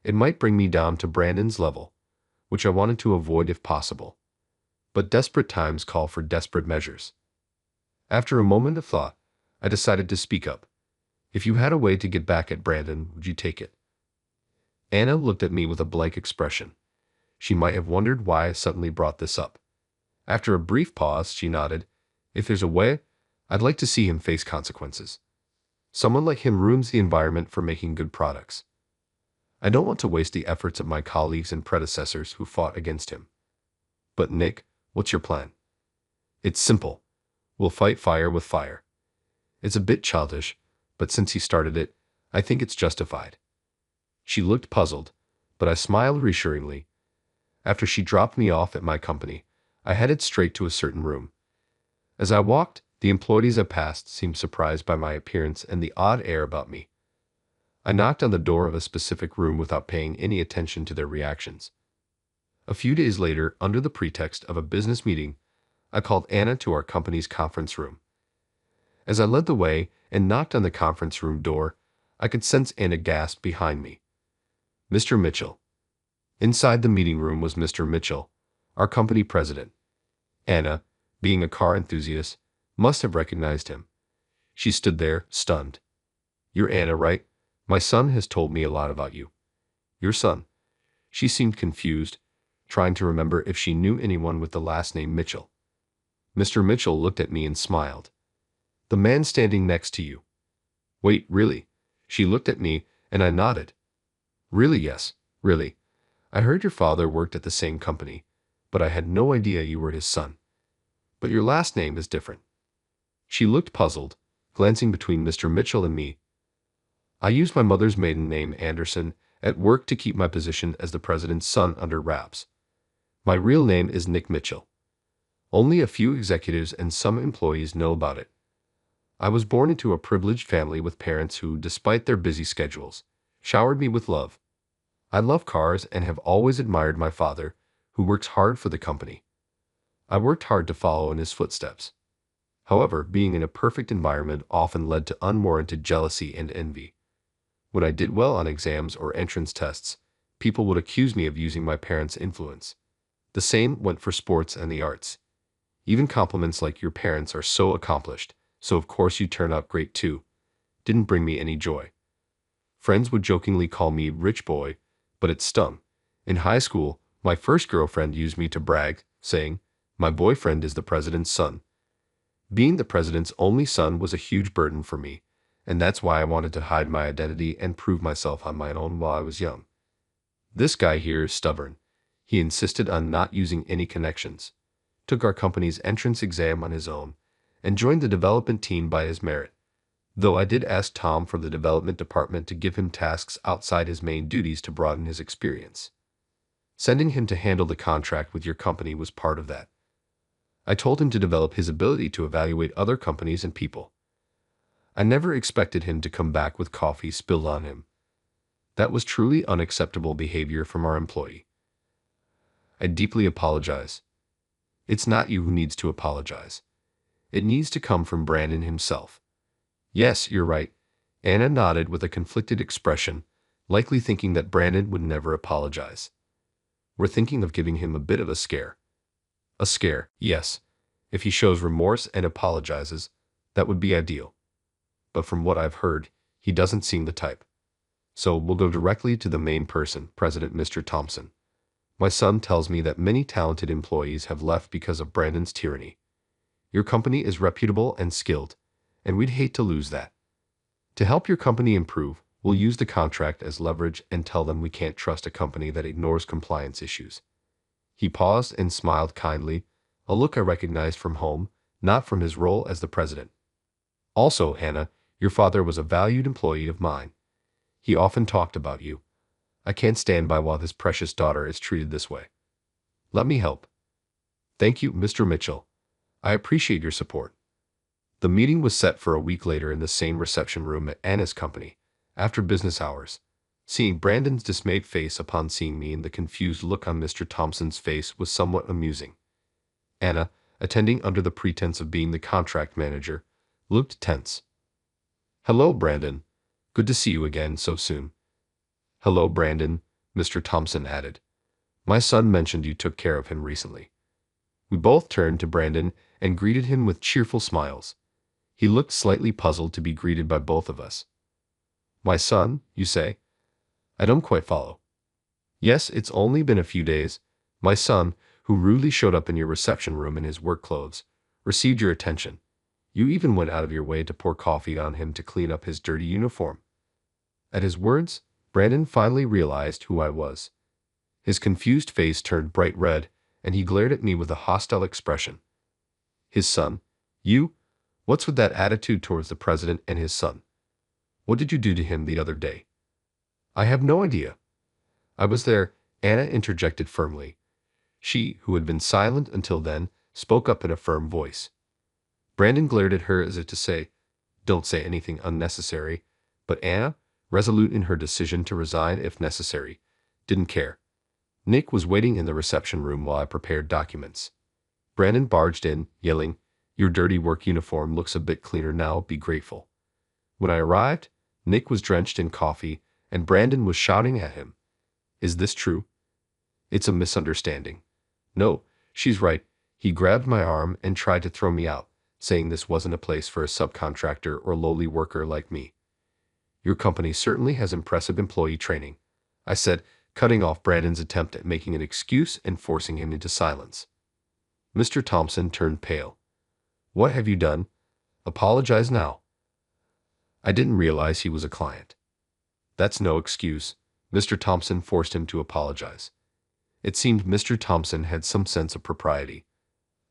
It might bring me down to Brandon's level, which I wanted to avoid if possible. But desperate times call for desperate measures. After a moment of thought, I decided to speak up. If you had a way to get back at Brandon, would you take it? Anna looked at me with a blank expression. She might have wondered why I suddenly brought this up. After a brief pause, she nodded. If there's a way, I'd like to see him face consequences. Someone like him ruins the environment for making good products. I don't want to waste the efforts of my colleagues and predecessors who fought against him. But Nick, what's your plan? It's simple. We'll fight fire with fire. It's a bit childish, but since he started it, I think it's justified. She looked puzzled, but I smiled reassuringly. After she dropped me off at my company, I headed straight to a certain room. As I walked, the employees I passed seemed surprised by my appearance and the odd air about me. I knocked on the door of a specific room without paying any attention to their reactions. A few days later, under the pretext of a business meeting, I called Anna to our company's conference room. As I led the way and knocked on the conference room door, I could sense Anna gasp behind me. Mr. Mitchell. Inside the meeting room was Mr. Mitchell, our company president. Anna, being a car enthusiast, must have recognized him. She stood there, stunned. You're Anna, right? My son has told me a lot about you. Your son? She seemed confused, trying to remember if she knew anyone with the last name Mitchell. Mr. Mitchell looked at me and smiled. The man standing next to you. Wait, really? She looked at me, and I nodded. Really, yes, really. I heard your father worked at the same company, but I had no idea you were his son. But your last name is different. She looked puzzled, glancing between Mr. Mitchell and me. I used my mother's maiden name, Anderson, at work to keep my position as the president's son under wraps. My real name is Nick Mitchell. Only a few executives and some employees know about it. I was born into a privileged family with parents who, despite their busy schedules, showered me with love. I love cars and have always admired my father, who works hard for the company. I worked hard to follow in his footsteps. However, being in a perfect environment often led to unwarranted jealousy and envy. When I did well on exams or entrance tests, people would accuse me of using my parents' influence. The same went for sports and the arts. Even compliments like "your parents are so accomplished, so of course you turn out great too," didn't bring me any joy. Friends would jokingly call me rich boy, but it stung. In high school, my first girlfriend used me to brag, saying, "My boyfriend is the president's son." Being the president's only son was a huge burden for me, and that's why I wanted to hide my identity and prove myself on my own while I was young. This guy here is stubborn. He insisted on not using any connections, took our company's entrance exam on his own, and joined the development team by his merit. Though I did ask Tom from the development department to give him tasks outside his main duties to broaden his experience. Sending him to handle the contract with your company was part of that. I told him to develop his ability to evaluate other companies and people. I never expected him to come back with coffee spilled on him. That was truly unacceptable behavior from our employee. I deeply apologize. It's not you who needs to apologize. It needs to come from Brandon himself. Yes, you're right. Anna nodded with a conflicted expression, likely thinking that Brandon would never apologize. We're thinking of giving him a bit of a scare. A scare, yes. If he shows remorse and apologizes, that would be ideal. But from what I've heard, he doesn't seem the type. So we'll go directly to the main person, President Mr. Thompson. My son tells me that many talented employees have left because of Brandon's tyranny. Your company is reputable and skilled, and we'd hate to lose that. To help your company improve, we'll use the contract as leverage and tell them we can't trust a company that ignores compliance issues. He paused and smiled kindly, a look I recognized from home, not from his role as the president. Also, Hannah, your father was a valued employee of mine. He often talked about you. I can't stand by while his precious daughter is treated this way. Let me help. Thank you, Mr. Mitchell. I appreciate your support. The meeting was set for a week later in the same reception room at Anna's company, after business hours. Seeing Brandon's dismayed face upon seeing me and the confused look on Mr. Thompson's face was somewhat amusing. Anna, attending under the pretense of being the contract manager, looked tense. Hello, Brandon. Good to see you again so soon. Hello, Brandon, Mr. Thompson added. My son mentioned you took care of him recently. We both turned to Brandon and greeted him with cheerful smiles. He looked slightly puzzled to be greeted by both of us. My son, you say? I don't quite follow. Yes, it's only been a few days. My son, who rudely showed up in your reception room in his work clothes, received your attention. You even went out of your way to pour coffee on him to clean up his dirty uniform. At his words, Brandon finally realized who I was. His confused face turned bright red, and he glared at me with a hostile expression. His son? You? What's with that attitude towards the president and his son? What did you do to him the other day? I have no idea. I was there, Anna interjected firmly. She, who had been silent until then, spoke up in a firm voice. Brandon glared at her as if to say, "Don't say anything unnecessary," but Anna, resolute in her decision to resign if necessary, didn't care. Nick was waiting in the reception room while I prepared documents. Brandon barged in, yelling, "Your dirty work uniform looks a bit cleaner now, be grateful." When I arrived, Nick was drenched in coffee, and Brandon was shouting at him. Is this true? It's a misunderstanding. No, she's right. He grabbed my arm and tried to throw me out, saying this wasn't a place for a subcontractor or lowly worker like me. Your company certainly has impressive employee training, I said, cutting off Brandon's attempt at making an excuse and forcing him into silence. Mr. Thompson turned pale. What have you done? Apologize now. I didn't realize he was a client. That's no excuse. Mr. Thompson forced him to apologize. It seemed Mr. Thompson had some sense of propriety.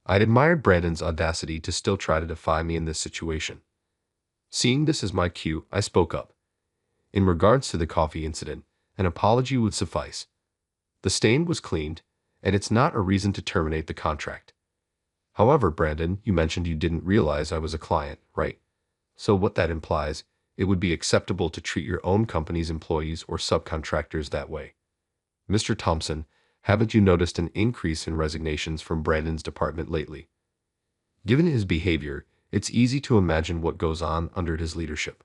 I'd admired Brandon's audacity to still try to defy me in this situation. Seeing this as my cue, I spoke up. In regards to the coffee incident, an apology would suffice. The stain was cleaned, and it's not a reason to terminate the contract. However, Brandon, you mentioned you didn't realize I was a client, right? So what that implies, it would be acceptable to treat your own company's employees or subcontractors that way. Mr. Thompson, haven't you noticed an increase in resignations from Brandon's department lately? Given his behavior, it's easy to imagine what goes on under his leadership.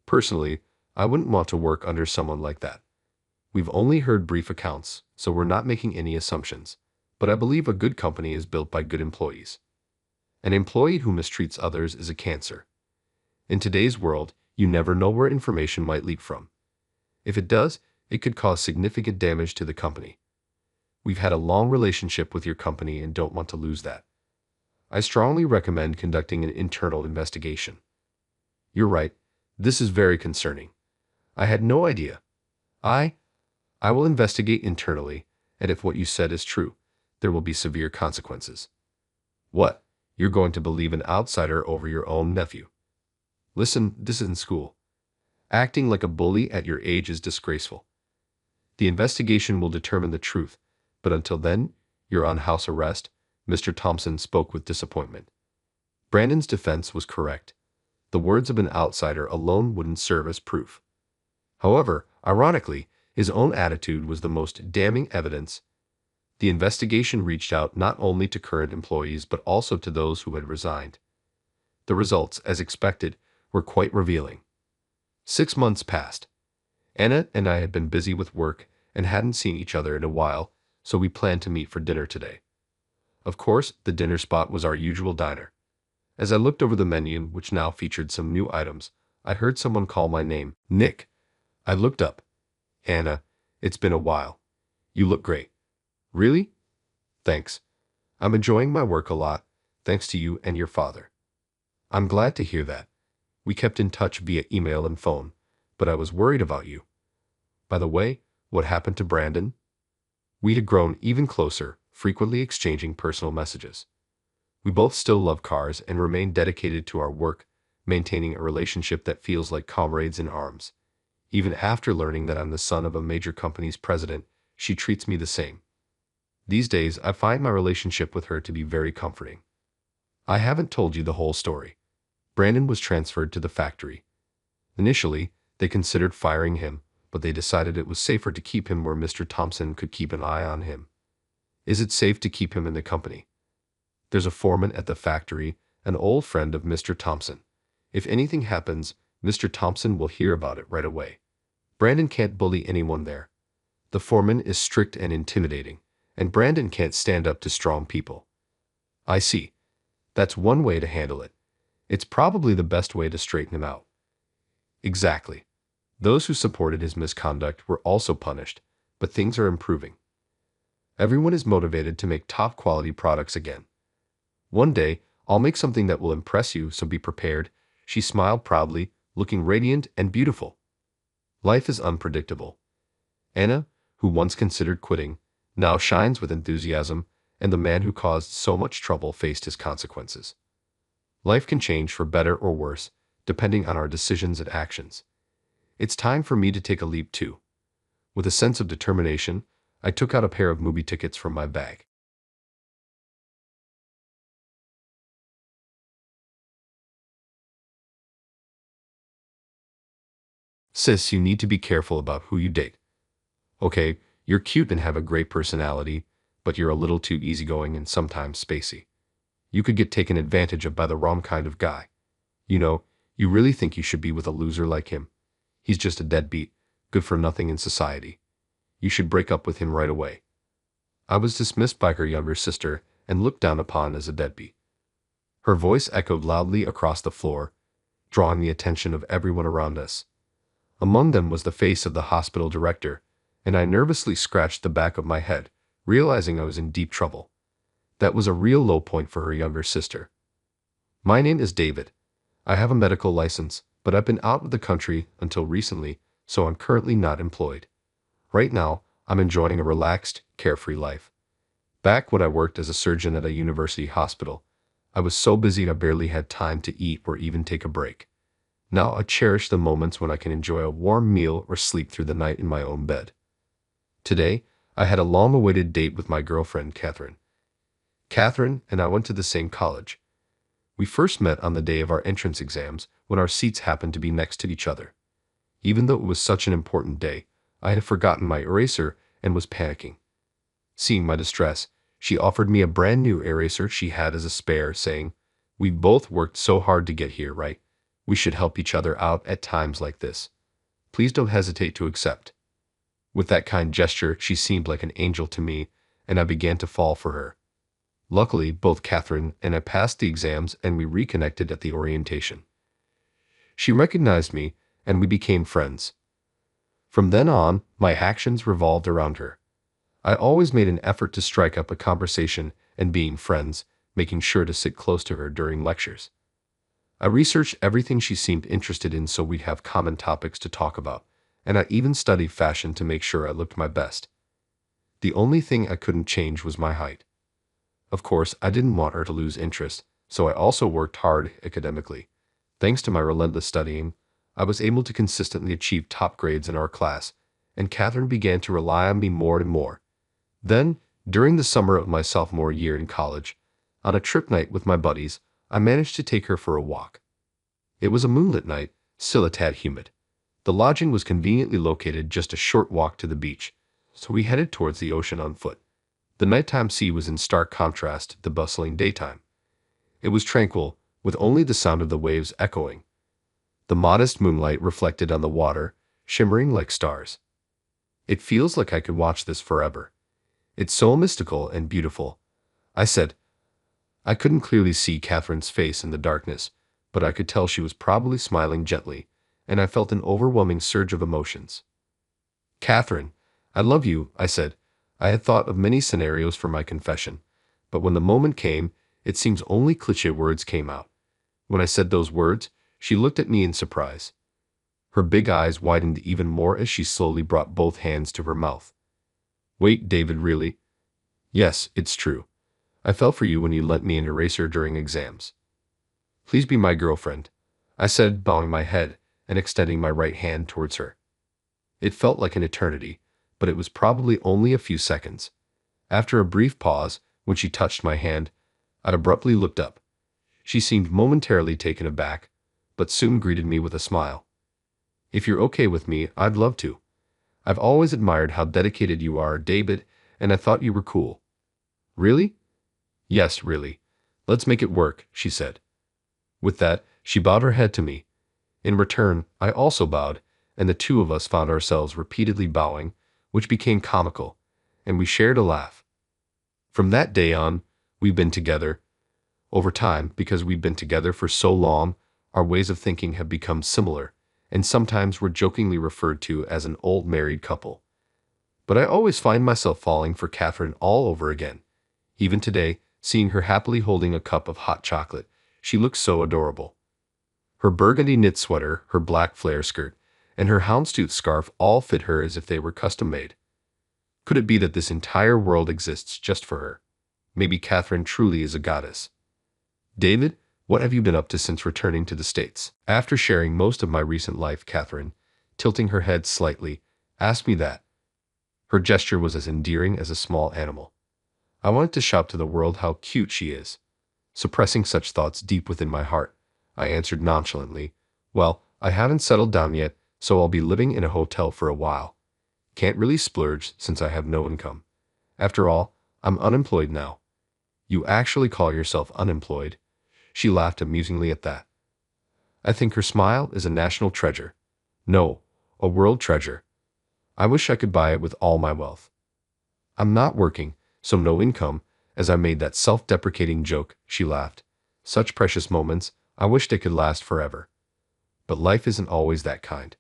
Personally, I wouldn't want to work under someone like that. We've only heard brief accounts, so we're not making any assumptions. But I believe a good company is built by good employees. An employee who mistreats others is a cancer. In today's world, you never know where information might leak from. If it does, it could cause significant damage to the company. We've had a long relationship with your company and don't want to lose that. I strongly recommend conducting an internal investigation. You're right, this is very concerning. I had no idea. I will investigate internally, and if what you said is true, there will be severe consequences. What? You're going to believe an outsider over your own nephew? Listen, this isn't school. Acting like a bully at your age is disgraceful. The investigation will determine the truth, but until then, you're on house arrest. Mr. Thompson spoke with disappointment. Brandon's defense was correct. The words of an outsider alone wouldn't serve as proof. However, ironically, his own attitude was the most damning evidence. The investigation reached out not only to current employees but also to those who had resigned. The results, as expected, were quite revealing. 6 months passed. Anna and I had been busy with work and hadn't seen each other in a while, so we planned to meet for dinner today. Of course, the dinner spot was our usual diner. As I looked over the menu, which now featured some new items, I heard someone call my name, Nick. I looked up. Anna, it's been a while. You look great. Really? Thanks. I'm enjoying my work a lot, thanks to you and your father. I'm glad to hear that. We kept in touch via email and phone, but I was worried about you. By the way, what happened to Brandon? We had grown even closer, frequently exchanging personal messages. We both still love cars and remain dedicated to our work, maintaining a relationship that feels like comrades in arms. Even after learning that I'm the son of a major company's president, she treats me the same. These days, I find my relationship with her to be very comforting. I haven't told you the whole story. Brandon was transferred to the factory. Initially, they considered firing him, but they decided it was safer to keep him where Mr. Thompson could keep an eye on him. Is it safe to keep him in the company? There's a foreman at the factory, an old friend of Mr. Thompson. If anything happens, Mr. Thompson will hear about it right away. Brandon can't bully anyone there. The foreman is strict and intimidating, and Brandon can't stand up to strong people. I see. That's one way to handle it. It's probably the best way to straighten him out. Exactly. Those who supported his misconduct were also punished, but things are improving. Everyone is motivated to make top-quality products again. One day, I'll make something that will impress you, so be prepared. She smiled proudly, looking radiant and beautiful. Life is unpredictable. Anna, who once considered quitting, now shines with enthusiasm, and the man who caused so much trouble faced his consequences. Life can change for better or worse, depending on our decisions and actions. It's time for me to take a leap too. With a sense of determination, I took out a pair of movie tickets from my bag. Sis, you need to be careful about who you date. Okay, you're cute and have a great personality, but you're a little too easygoing and sometimes spacey. You could get taken advantage of by the wrong kind of guy. You know, you really think you should be with a loser like him. He's just a deadbeat, good for nothing in society. You should break up with him right away. I was dismissed by her younger sister and looked down upon as a deadbeat. Her voice echoed loudly across the floor, drawing the attention of everyone around us. Among them was the face of the hospital director, and I nervously scratched the back of my head, realizing I was in deep trouble. That was a real low point for her younger sister. My name is David. I have a medical license, but I've been out of the country until recently, so I'm currently not employed. Right now, I'm enjoying a relaxed, carefree life. Back when I worked as a surgeon at a university hospital, I was so busy I barely had time to eat or even take a break. Now I cherish the moments when I can enjoy a warm meal or sleep through the night in my own bed. Today, I had a long-awaited date with my girlfriend, Catherine. Catherine and I went to the same college. We first met on the day of our entrance exams when our seats happened to be next to each other. Even though it was such an important day, I had forgotten my eraser and was panicking. Seeing my distress, she offered me a brand new eraser she had as a spare, saying, "We've both worked so hard to get here, right? We should help each other out at times like this. Please don't hesitate to accept." With that kind gesture, she seemed like an angel to me, and I began to fall for her. Luckily, both Catherine and I passed the exams and we reconnected at the orientation. She recognized me, and we became friends. From then on, my actions revolved around her. I always made an effort to strike up a conversation and being friends, making sure to sit close to her during lectures. I researched everything she seemed interested in so we'd have common topics to talk about, and I even studied fashion to make sure I looked my best. The only thing I couldn't change was my height. Of course, I didn't want her to lose interest, so I also worked hard academically. Thanks to my relentless studying, I was able to consistently achieve top grades in our class, and Catherine began to rely on me more and more. Then, during the summer of my sophomore year in college, on a trip night with my buddies, I managed to take her for a walk. It was a moonlit night, still a tad humid. The lodging was conveniently located just a short walk to the beach, so we headed towards the ocean on foot. The nighttime sea was in stark contrast to the bustling daytime. It was tranquil, with only the sound of the waves echoing. The modest moonlight reflected on the water, shimmering like stars. "It feels like I could watch this forever. It's so mystical and beautiful," I said. I couldn't clearly see Catherine's face in the darkness, but I could tell she was probably smiling gently, and I felt an overwhelming surge of emotions. "Catherine, I love you," I said. I had thought of many scenarios for my confession, but when the moment came, it seems only cliché words came out. When I said those words, she looked at me in surprise. Her big eyes widened even more as she slowly brought both hands to her mouth. "Wait, David, really?" "Yes, it's true. I fell for you when you lent me an eraser during exams." "Please be my girlfriend," I said, bowing my head and extending my right hand towards her. It felt like an eternity, but it was probably only a few seconds. After a brief pause, when she touched my hand, I abruptly looked up. She seemed momentarily taken aback, but soon greeted me with a smile. "If you're okay with me, I'd love to. I've always admired how dedicated you are, David, and I thought you were cool." "Really?" "Yes, really. Let's make it work," she said. With that, she bowed her head to me. In return, I also bowed, and the two of us found ourselves repeatedly bowing, which became comical, and we shared a laugh. From that day on, we've been together. Over time, because we've been together for so long, our ways of thinking have become similar, and sometimes we're jokingly referred to as an old married couple. But I always find myself falling for Catherine all over again. Even today, seeing her happily holding a cup of hot chocolate, she looks so adorable. Her burgundy knit sweater, her black flare skirt, and her houndstooth scarf all fit her as if they were custom-made. Could it be that this entire world exists just for her? Maybe Catherine truly is a goddess. "David, what have you been up to since returning to the States?" After sharing most of my recent life, Catherine, tilting her head slightly, asked me that. Her gesture was as endearing as a small animal. I wanted to shout to the world how cute she is. Suppressing such thoughts deep within my heart, I answered nonchalantly, "Well, I haven't settled down yet, so I'll be living in a hotel for a while. Can't really splurge since I have no income. After all, I'm unemployed now." "You actually call yourself unemployed?" She laughed amusingly at that. I think her smile is a national treasure. No, a world treasure. I wish I could buy it with all my wealth. "I'm not working, so no income," as I made that self-deprecating joke, she laughed. Such precious moments, I wished they could last forever. But life isn't always that kind.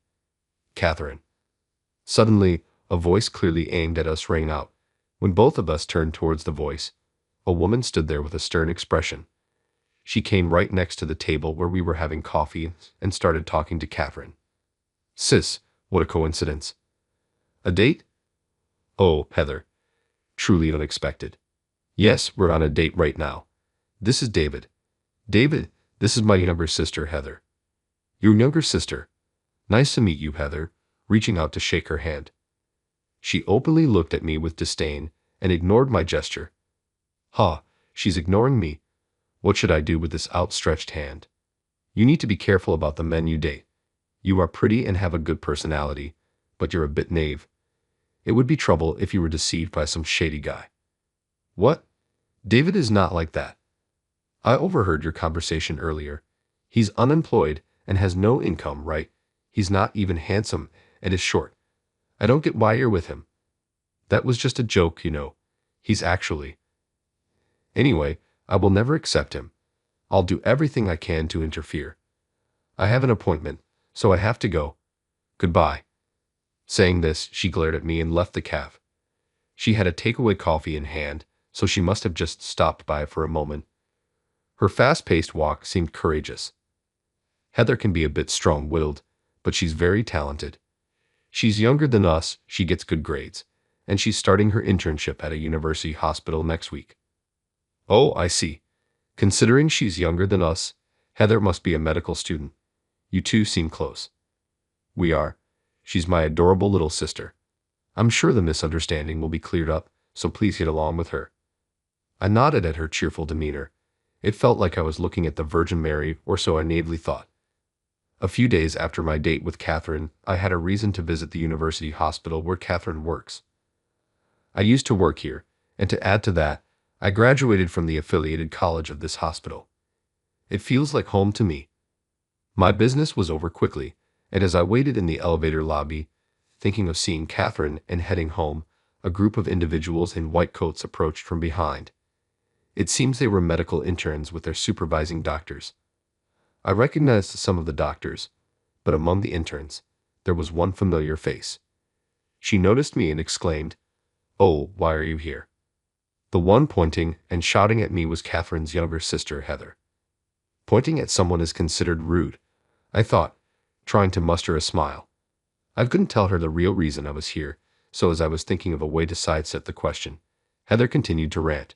"Catherine." Suddenly, a voice clearly aimed at us rang out. When both of us turned towards the voice, a woman stood there with a stern expression. She came right next to the table where we were having coffee and started talking to Catherine. "Sis, what a coincidence. A date?" "Oh, Heather. Truly unexpected. Yes, we're on a date right now. This is David. David, this is my younger sister, Heather." "Your younger sister. Nice to meet you, Heather," reaching out to shake her hand. She openly looked at me with disdain and ignored my gesture. "Ha, she's ignoring me. What should I do with this outstretched hand? You need to be careful about the men you date. You are pretty and have a good personality, but you're a bit naive. It would be trouble if you were deceived by some shady guy. What? David is not like that. I overheard your conversation earlier. He's unemployed and has no income, right? He's not even handsome and is short. I don't get why you're with him. That was just a joke, you know. He's actually. Anyway, I will never accept him. I'll do everything I can to interfere. I have an appointment, so I have to go. Goodbye. Saying this, she glared at me and left the cafe. She had a takeaway coffee in hand, so she must have just stopped by for a moment. Her fast-paced walk seemed courageous. Heather can be a bit strong-willed, but she's very talented. She's younger than us, she gets good grades, and she's starting her internship at a university hospital next week. Oh, I see. Considering she's younger than us, Heather must be a medical student. You two seem close. We are. She's my adorable little sister. I'm sure the misunderstanding will be cleared up, so please get along with her. I nodded at her cheerful demeanor. It felt like I was looking at the Virgin Mary, or so I naively thought. A few days after my date with Catherine, I had a reason to visit the university hospital where Catherine works. I used to work here, and to add to that, I graduated from the affiliated college of this hospital. It feels like home to me. My business was over quickly, and as I waited in the elevator lobby, thinking of seeing Catherine and heading home, a group of individuals in white coats approached from behind. It seems they were medical interns with their supervising doctors. I recognized some of the doctors, but among the interns, there was one familiar face. She noticed me and exclaimed, "Oh, why are you here?" The one pointing and shouting at me was Catherine's younger sister, Heather. Pointing at someone is considered rude, I thought, trying to muster a smile. I couldn't tell her the real reason I was here, so as I was thinking of a way to sidestep the question, Heather continued to rant.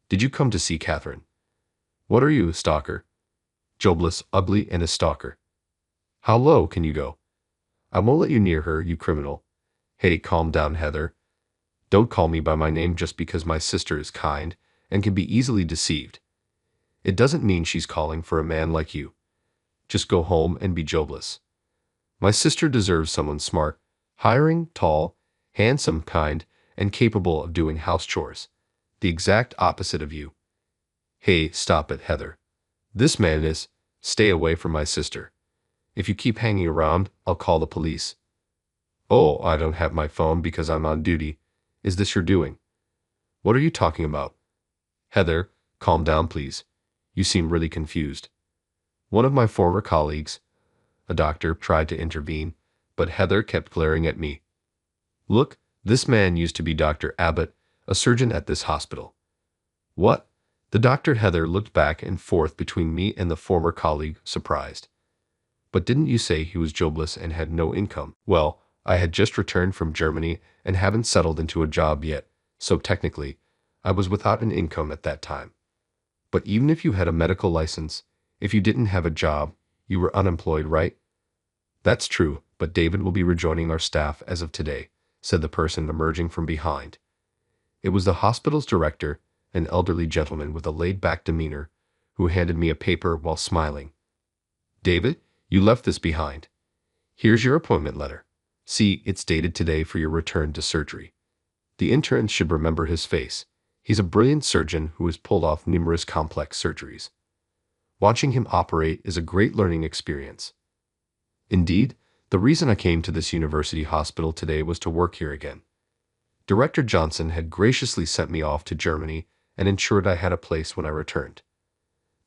"Did you come to see Catherine? What are you, a stalker? Jobless, ugly, and a stalker. How low can you go? I won't let you near her, you criminal." Hey, calm down, Heather. Don't call me by my name just because my sister is kind and can be easily deceived. It doesn't mean she's calling for a man like you. Just go home and be jobless. My sister deserves someone smart, hiring, tall, handsome, kind, and capable of doing house chores. The exact opposite of you. Hey, stop it, Heather. This man is. Stay away from my sister. If you keep hanging around, I'll call the police. Oh, I don't have my phone because I'm on duty. Is this your doing? What are you talking about? Heather, calm down, please. You seem really confused. One of my former colleagues, a doctor, tried to intervene, but Heather kept glaring at me. Look, this man used to be Dr. Abbott, a surgeon at this hospital. What? The doctor. Heather looked back and forth between me and the former colleague, surprised. But didn't you say he was jobless and had no income? Well, I had just returned from Germany and haven't settled into a job yet, so technically, I was without an income at that time. But even if you had a medical license, if you didn't have a job, you were unemployed, right? That's true, but David will be rejoining our staff as of today, said the person emerging from behind. It was the hospital's director, an elderly gentleman with a laid-back demeanor, who handed me a paper while smiling. David, you left this behind. Here's your appointment letter. See, it's dated today for your return to surgery. The intern should remember his face. He's a brilliant surgeon who has pulled off numerous complex surgeries. Watching him operate is a great learning experience. Indeed, the reason I came to this university hospital today was to work here again. Director Johnson had graciously sent me off to Germany and ensured I had a place when I returned.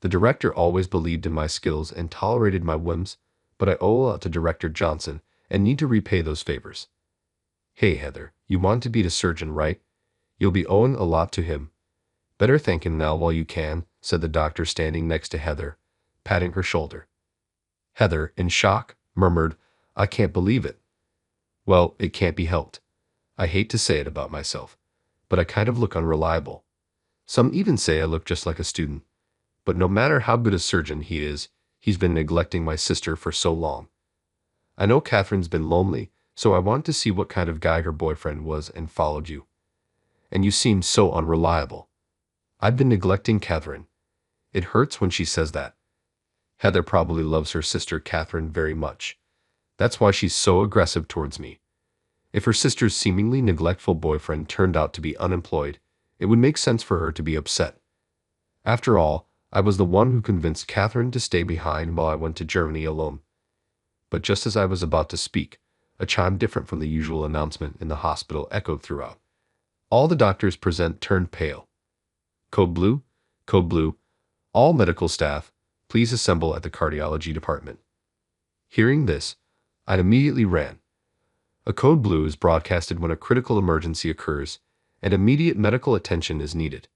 The director always believed in my skills and tolerated my whims, but I owe a lot to Director Johnson and need to repay those favors. Hey, Heather, you want to be a surgeon, right? You'll be owing a lot to him. Better thank him now while you can, said the doctor standing next to Heather, patting her shoulder. Heather, in shock, murmured, I can't believe it. Well, it can't be helped. I hate to say it about myself, but I kind of look unreliable. Some even say I look just like a student. But no matter how good a surgeon he is, he's been neglecting my sister for so long. I know Catherine's been lonely, so I wanted to see what kind of guy her boyfriend was and followed you. And you seem so unreliable. I've been neglecting Catherine. It hurts when she says that. Heather probably loves her sister Catherine very much. That's why she's so aggressive towards me. If her sister's seemingly neglectful boyfriend turned out to be unemployed, it would make sense for her to be upset. After all, I was the one who convinced Catherine to stay behind while I went to Germany alone. But just as I was about to speak, a chime different from the usual announcement in the hospital echoed throughout. All the doctors present turned pale. Code blue, code blue. All medical staff, please assemble at the cardiology department. Hearing this, I immediately ran. A code blue is broadcasted when a critical emergency occurs and immediate medical attention is needed.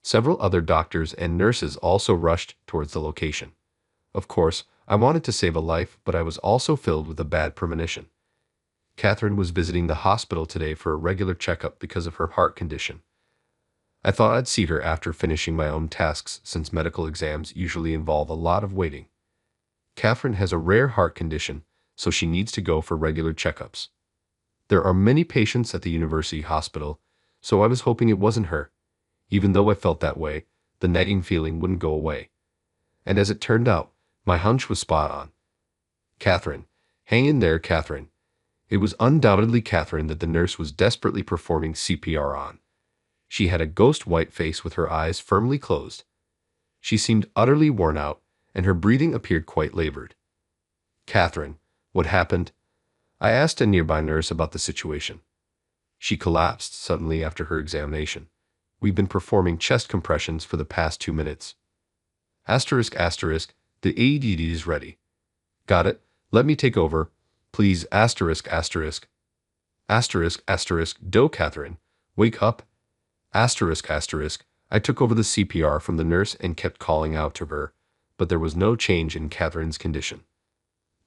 Several other doctors and nurses also rushed towards the location. Of course, I wanted to save a life, but I was also filled with a bad premonition. Catherine was visiting the hospital today for a regular checkup because of her heart condition. I thought I'd see her after finishing my own tasks since medical exams usually involve a lot of waiting. Catherine has a rare heart condition, so she needs to go for regular checkups. There are many patients at the university hospital, so I was hoping it wasn't her. Even though I felt that way, the nagging feeling wouldn't go away. And as it turned out, my hunch was spot on. Catherine. Hang in there, Catherine. It was undoubtedly Catherine that the nurse was desperately performing CPR on. She had a ghost white face with her eyes firmly closed. She seemed utterly worn out, and her breathing appeared quite labored. Catherine, what happened? I asked a nearby nurse about the situation. She collapsed suddenly after her examination. We've been performing chest compressions for the past 2 minutes. Asterisk asterisk, the AED is ready. Got it, let me take over. Please asterisk asterisk. Asterisk asterisk, do Catherine, wake up. Asterisk asterisk, I took over the CPR from the nurse and kept calling out to her, but there was no change in Catherine's condition.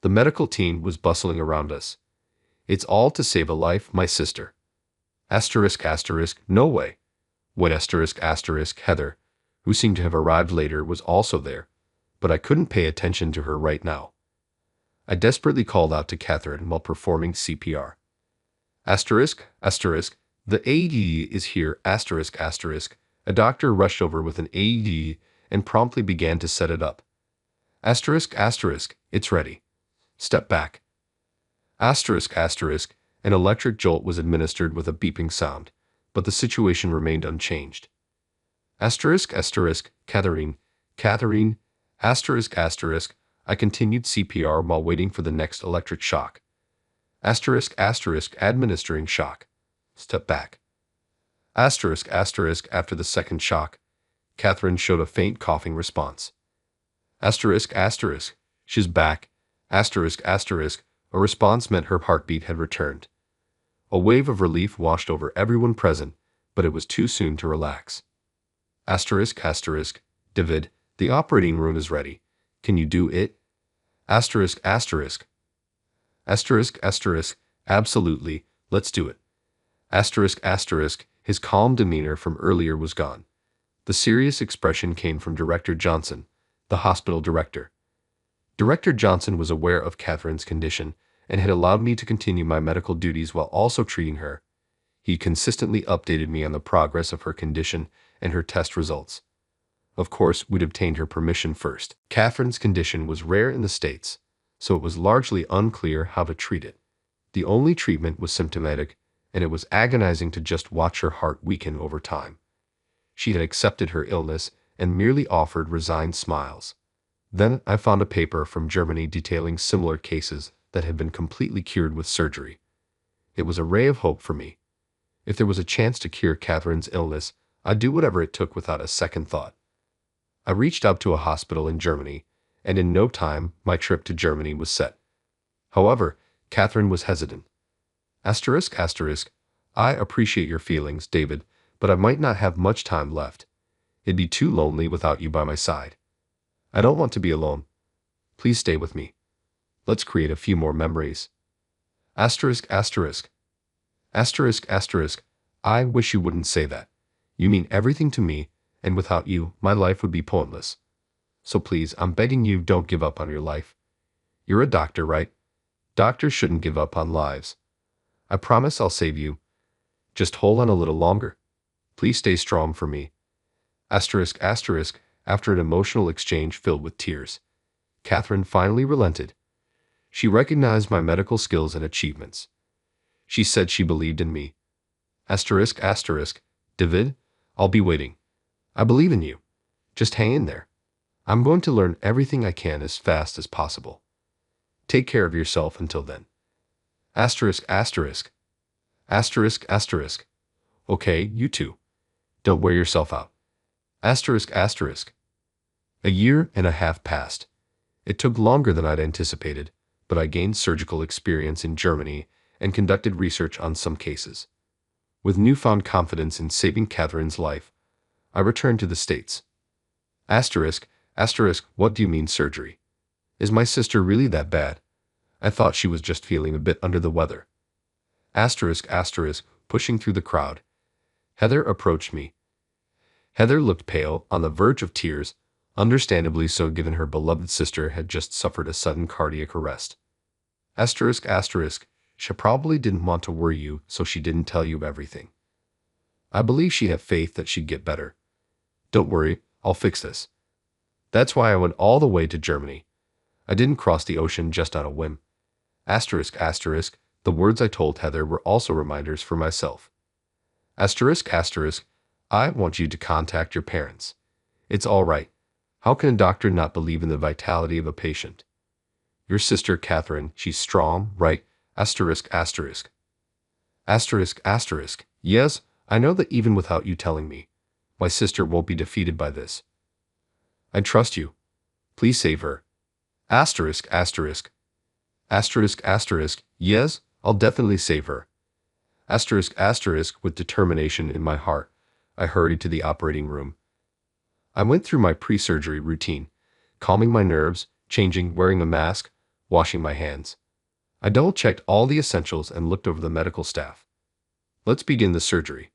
The medical team was bustling around us. It's all to save a life, my sister. Asterisk asterisk, no way. When asterisk asterisk, Heather, who seemed to have arrived later, was also there, but I couldn't pay attention to her right now. I desperately called out to Catherine while performing CPR. Asterisk, asterisk, the AED is here, asterisk, asterisk. A doctor rushed over with an AED and promptly began to set it up. Asterisk, asterisk, it's ready. Step back. Asterisk, asterisk, an electric jolt was administered with a beeping sound, but the situation remained unchanged. Asterisk, asterisk, Catherine, asterisk, asterisk, I continued CPR while waiting for the next electric shock. Asterisk, asterisk, administering shock. Step back. Asterisk, asterisk, after the second shock, Catherine showed a faint coughing response. Asterisk, asterisk, she's back. Asterisk, asterisk, a response meant her heartbeat had returned. A wave of relief washed over everyone present, but it was too soon to relax. Asterisk, asterisk, David, the operating room is ready. Can you do it? Asterisk, asterisk. Asterisk, asterisk, absolutely, let's do it. Asterisk, asterisk, his calm demeanor from earlier was gone. The serious expression came from Director Johnson, the hospital director. Director Johnson was aware of Catherine's condition and had allowed me to continue my medical duties while also treating her. He consistently updated me on the progress of her condition and her test results. Of course, we'd obtained her permission first. Catherine's condition was rare in the States, so it was largely unclear how to treat it. The only treatment was symptomatic, and it was agonizing to just watch her heart weaken over time. She had accepted her illness and merely offered resigned smiles. Then I found a paper from Germany detailing similar cases that had been completely cured with surgery. It was a ray of hope for me. If there was a chance to cure Catherine's illness, I'd do whatever it took without a second thought. I reached out to a hospital in Germany, and in no time my trip to Germany was set. However, Catherine was hesitant. Asterisk, asterisk, I appreciate your feelings, David, but I might not have much time left. It'd be too lonely without you by my side. I don't want to be alone. Please stay with me. Let's create a few more memories. Asterisk, asterisk. Asterisk, asterisk, I wish you wouldn't say that. You mean everything to me, and without you, my life would be pointless. So please, I'm begging you, don't give up on your life. You're a doctor, right? Doctors shouldn't give up on lives. I promise I'll save you. Just hold on a little longer. Please stay strong for me. Asterisk, asterisk, After an emotional exchange filled with tears, Catherine finally relented. She recognized my medical skills and achievements. She said she believed in me. Asterisk, asterisk. David, I'll be waiting. I believe in you. Just hang in there. I'm going to learn everything I can as fast as possible. Take care of yourself until then. Asterisk, asterisk. Asterisk, asterisk. Okay, you two. Don't wear yourself out. Asterisk, asterisk. A year and a half passed. It took longer than I'd anticipated, but I gained surgical experience in Germany and conducted research on some cases. With newfound confidence in saving Catherine's life, I returned to the States. Asterisk, asterisk, what do you mean surgery? Is my sister really that bad? I thought she was just feeling a bit under the weather. Asterisk, asterisk, pushing through the crowd. Heather approached me. Heather looked pale, on the verge of tears, understandably so given her beloved sister had just suffered a sudden cardiac arrest. Asterisk, asterisk, she probably didn't want to worry you, so she didn't tell you everything. I believe she had faith that she'd get better. Don't worry, I'll fix this. That's why I went all the way to Germany. I didn't cross the ocean just on a whim. Asterisk, asterisk, the words I told Heather were also reminders for myself. Asterisk, asterisk, I want you to contact your parents. It's all right. How can a doctor not believe in the vitality of a patient? Your sister Catherine, she's strong, right? Asterisk, asterisk. Asterisk, asterisk. Yes, I know that even without you telling me, my sister won't be defeated by this. I trust you. Please save her. Asterisk, asterisk. Asterisk, asterisk. Yes, I'll definitely save her. Asterisk, asterisk. With determination in my heart, I hurried to the operating room. I went through my pre-surgery routine, calming my nerves, changing, wearing a mask, washing my hands. I double-checked all the essentials and looked over the medical staff. Let's begin the surgery.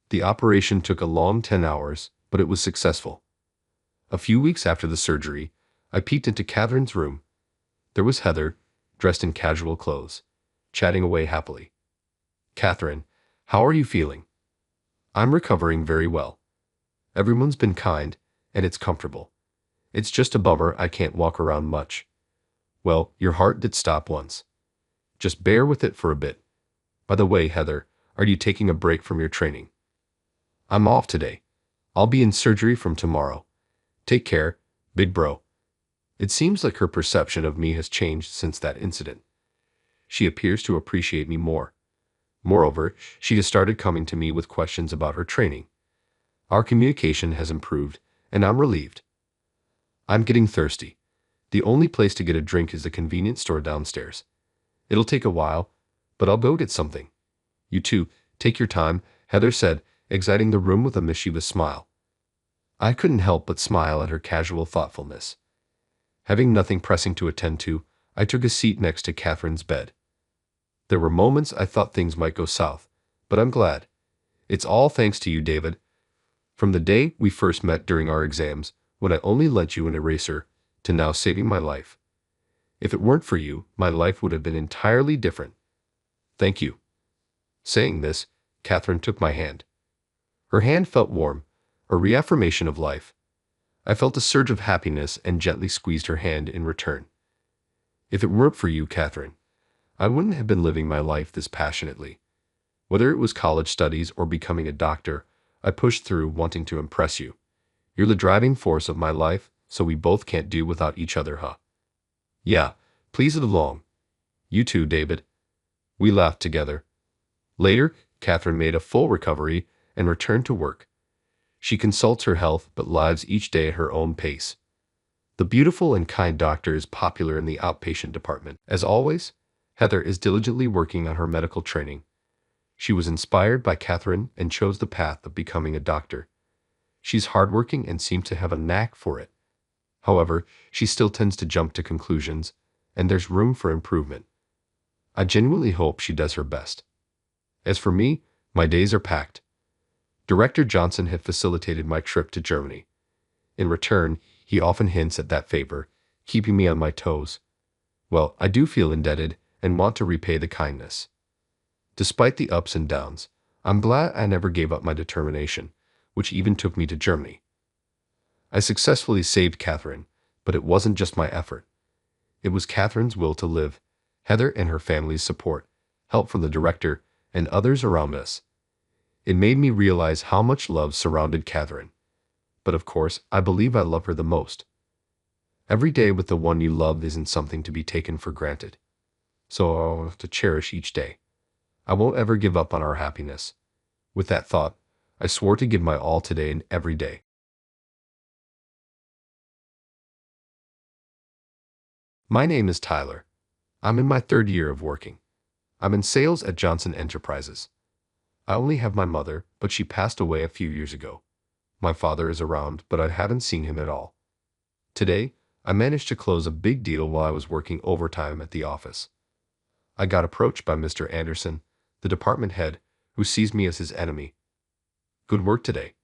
The operation took a long 10 hours, but it was successful. A few weeks after the surgery, I peeked into Catherine's room. There was Heather, dressed in casual clothes, chatting away happily. Catherine, how are you feeling? I'm recovering very well. Everyone's been kind, and it's comfortable. It's just a bummer I can't walk around much. Well, your heart did stop once. Just bear with it for a bit. By the way, Heather, are you taking a break from your training? I'm off today. I'll be in surgery from tomorrow. Take care, big bro. It seems like her perception of me has changed since that incident. She appears to appreciate me more. Moreover, she has started coming to me with questions about her training. Our communication has improved, and I'm relieved. I'm getting thirsty. The only place to get a drink is the convenience store downstairs. It'll take a while, but I'll go get something. You two, take your time, Heather said, exiting the room with a mischievous smile. I couldn't help but smile at her casual thoughtfulness. Having nothing pressing to attend to, I took a seat next to Catherine's bed. There were moments I thought things might go south, but I'm glad. It's all thanks to you, David. From the day we first met during our exams, when I only lent you an eraser, to now saving my life. If it weren't for you, my life would have been entirely different. Thank you. Saying this, Catherine took my hand. Her hand felt warm, a reaffirmation of life. I felt a surge of happiness and gently squeezed her hand in return. If it weren't for you, Catherine, I wouldn't have been living my life this passionately. Whether it was college studies or becoming a doctor, I pushed through wanting to impress you. You're the driving force of my life, so we both can't do without each other, huh? Yeah, please it along. You too, David. We laughed together. Later, Catherine made a full recovery and returned to work. She consults her health but lives each day at her own pace. The beautiful and kind doctor is popular in the outpatient department. As always, Heather is diligently working on her medical training. She was inspired by Catherine and chose the path of becoming a doctor. She's hardworking and seems to have a knack for it. However, she still tends to jump to conclusions, and there's room for improvement. I genuinely hope she does her best. As for me, my days are packed. Director Johnson had facilitated my trip to Germany. In return, he often hints at that favor, keeping me on my toes. Well, I do feel indebted and want to repay the kindness. Despite the ups and downs, I'm glad I never gave up my determination, which even took me to Germany. I successfully saved Catherine, but it wasn't just my effort. It was Catherine's will to live, Heather and her family's support, help from the director, and others around us. It made me realize how much love surrounded Catherine. But of course, I believe I love her the most. Every day with the one you love isn't something to be taken for granted. So I'll have to cherish each day. I won't ever give up on our happiness. With that thought, I swore to give my all today and every day. My name is Tyler. I'm in my third year of working. I'm in sales at Johnson Enterprises. I only have my mother, but she passed away a few years ago. My father is around, but I haven't seen him at all. Today, I managed to close a big deal while I was working overtime at the office. I got approached by Mr. Anderson, the department head, who sees me as his enemy. Good work today.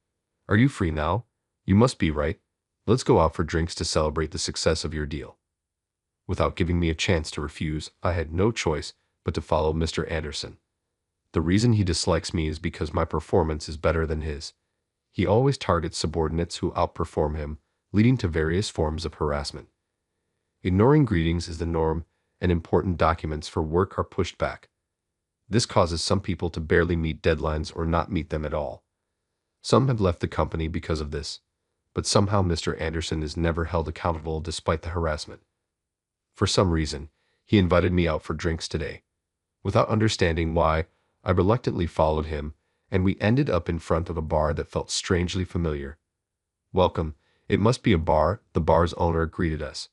Are you free now? You must be, right? Let's go out for drinks to celebrate the success of your deal. Without giving me a chance to refuse, I had no choice but to follow Mr. Anderson. The reason he dislikes me is because my performance is better than his. He always targets subordinates who outperform him, leading to various forms of harassment. Ignoring greetings is the norm, and important documents for work are pushed back. This causes some people to barely meet deadlines or not meet them at all. Some have left the company because of this, but somehow Mr. Anderson is never held accountable despite the harassment. For some reason, he invited me out for drinks today. Without understanding why, I reluctantly followed him, and we ended up in front of a bar that felt strangely familiar. Welcome, it must be a bar, the bar's owner greeted us.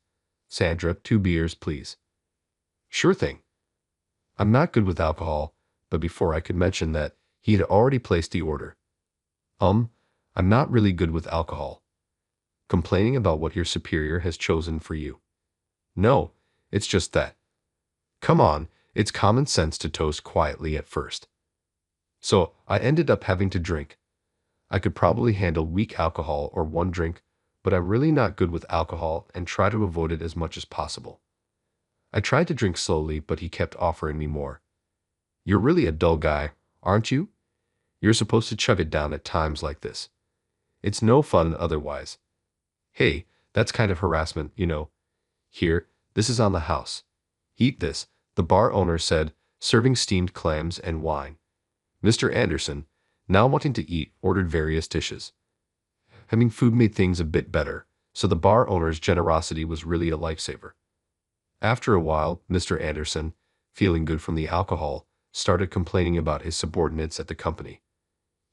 Sandra, 2 beers, please. Sure thing. I'm not good with alcohol, but before I could mention that, he had already placed the order. I'm not really good with alcohol. Complaining about what your superior has chosen for you. No, it's just that. Come on, it's common sense to toast quietly at first. So, I ended up having to drink. I could probably handle weak alcohol or one drink, but I'm really not good with alcohol and try to avoid it as much as possible. I tried to drink slowly, but he kept offering me more. You're really a dull guy, aren't you? You're supposed to chug it down at times like this. It's no fun otherwise. Hey, that's kind of harassment, you know. Here, this is on the house. Eat this, the bar owner said, serving steamed clams and wine. Mr. Anderson, now wanting to eat, ordered various dishes. Having food made things a bit better, so the bar owner's generosity was really a lifesaver. After a while, Mr. Anderson, feeling good from the alcohol, started complaining about his subordinates at the company.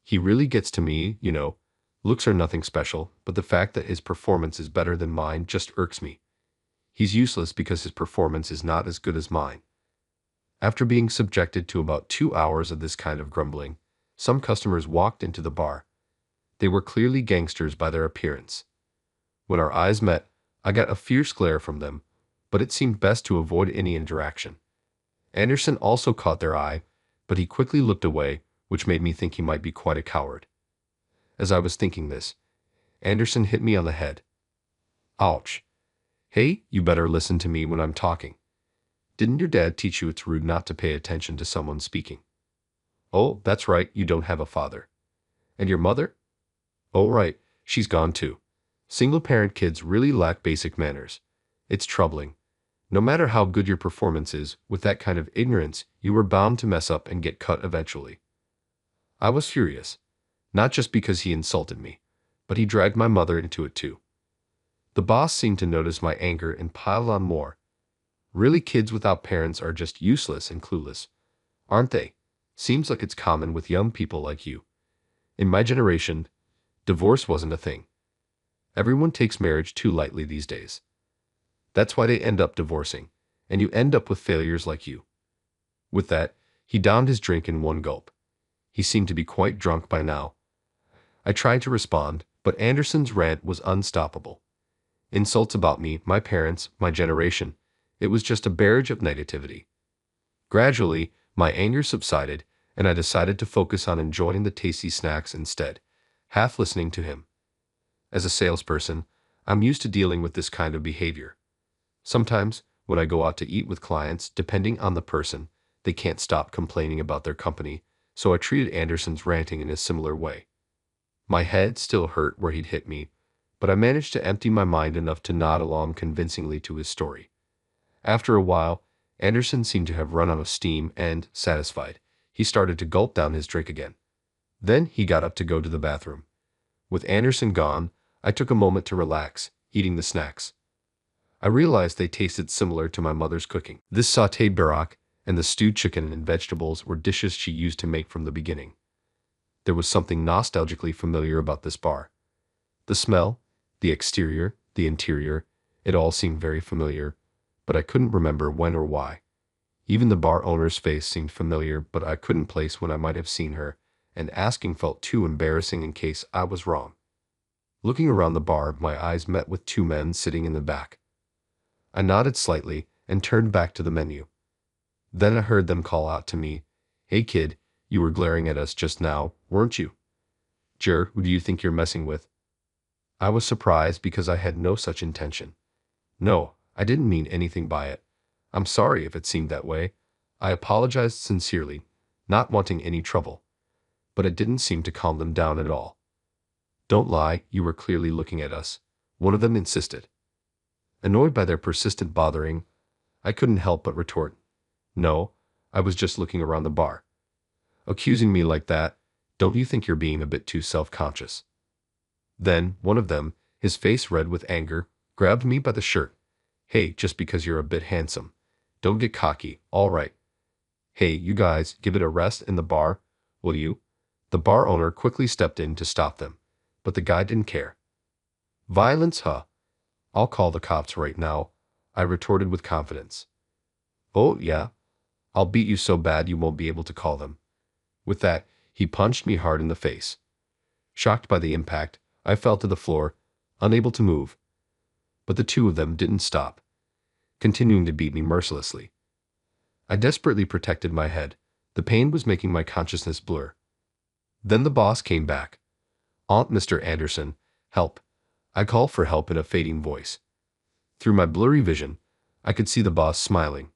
He really gets to me, you know. Looks are nothing special, but the fact that his performance is better than mine just irks me. He's useless because his performance is not as good as mine. After being subjected to about 2 hours of this kind of grumbling, some customers walked into the bar. They were clearly gangsters by their appearance. When our eyes met, I got a fierce glare from them, but it seemed best to avoid any interaction. Anderson also caught their eye, but he quickly looked away, which made me think he might be quite a coward. As I was thinking this, Anderson hit me on the head. Ouch. Hey, you better listen to me when I'm talking. Didn't your dad teach you it's rude not to pay attention to someone speaking? Oh, that's right, you don't have a father. And your mother? Oh, right, she's gone too. Single-parent kids really lack basic manners. It's troubling. No matter how good your performance is, with that kind of ignorance, you are bound to mess up and get cut eventually. I was furious. Not just because he insulted me, but he dragged my mother into it too. The boss seemed to notice my anger and piled on more. Really, kids without parents are just useless and clueless, aren't they? Seems like it's common with young people like you. In my generation, divorce wasn't a thing. Everyone takes marriage too lightly these days. That's why they end up divorcing, and you end up with failures like you. With that, he downed his drink in one gulp. He seemed to be quite drunk by now. I tried to respond, but Anderson's rant was unstoppable. Insults about me, my parents, my generation. It was just a barrage of negativity. Gradually, my anger subsided, and I decided to focus on enjoying the tasty snacks instead, half listening to him. As a salesperson, I'm used to dealing with this kind of behavior. Sometimes, when I go out to eat with clients, depending on the person, they can't stop complaining about their company, so I treated Anderson's ranting in a similar way. My head still hurt where he'd hit me, but I managed to empty my mind enough to nod along convincingly to his story. After a while, Anderson seemed to have run out of steam and, satisfied, he started to gulp down his drink again. Then he got up to go to the bathroom. With Anderson gone, I took a moment to relax, eating the snacks. I realized they tasted similar to my mother's cooking. This sautéed barak and the stewed chicken and vegetables were dishes she used to make from the beginning. There was something nostalgically familiar about this bar. The smell, the exterior, the interior, it all seemed very familiar, but I couldn't remember when or why. Even the bar owner's face seemed familiar, but I couldn't place when I might have seen her, and asking felt too embarrassing in case I was wrong. Looking around the bar, my eyes met with two men sitting in the back. I nodded slightly and turned back to the menu. Then I heard them call out to me, "Hey kid, you were glaring at us just now, weren't you? Who do you think you're messing with?" I was surprised because I had no such intention. No, I didn't mean anything by it. I'm sorry if it seemed that way. I apologized sincerely, not wanting any trouble. But it didn't seem to calm them down at all. "Don't lie, you were clearly looking at us," one of them insisted. Annoyed by their persistent bothering, I couldn't help but retort, "No, I was just looking around the bar." "Accusing me like that, don't you think you're being a bit too self-conscious?" Then one of them, his face red with anger, grabbed me by the shirt. "Hey, just because you're a bit handsome, don't get cocky, all right? Hey, you guys, give it a rest in the bar, will you?" The bar owner quickly stepped in to stop them, but the guy didn't care. "Violence, huh? I'll call the cops right now," I retorted with confidence. "Oh, yeah? I'll beat you so bad you won't be able to call them." With that, he punched me hard in the face. Shocked by the impact, I fell to the floor, unable to move. But the two of them didn't stop, continuing to beat me mercilessly. I desperately protected my head. The pain was making my consciousness blur. Then the boss came back. "Aunt Mr. Anderson, help." I called for help in a fading voice. Through my blurry vision, I could see the boss smiling.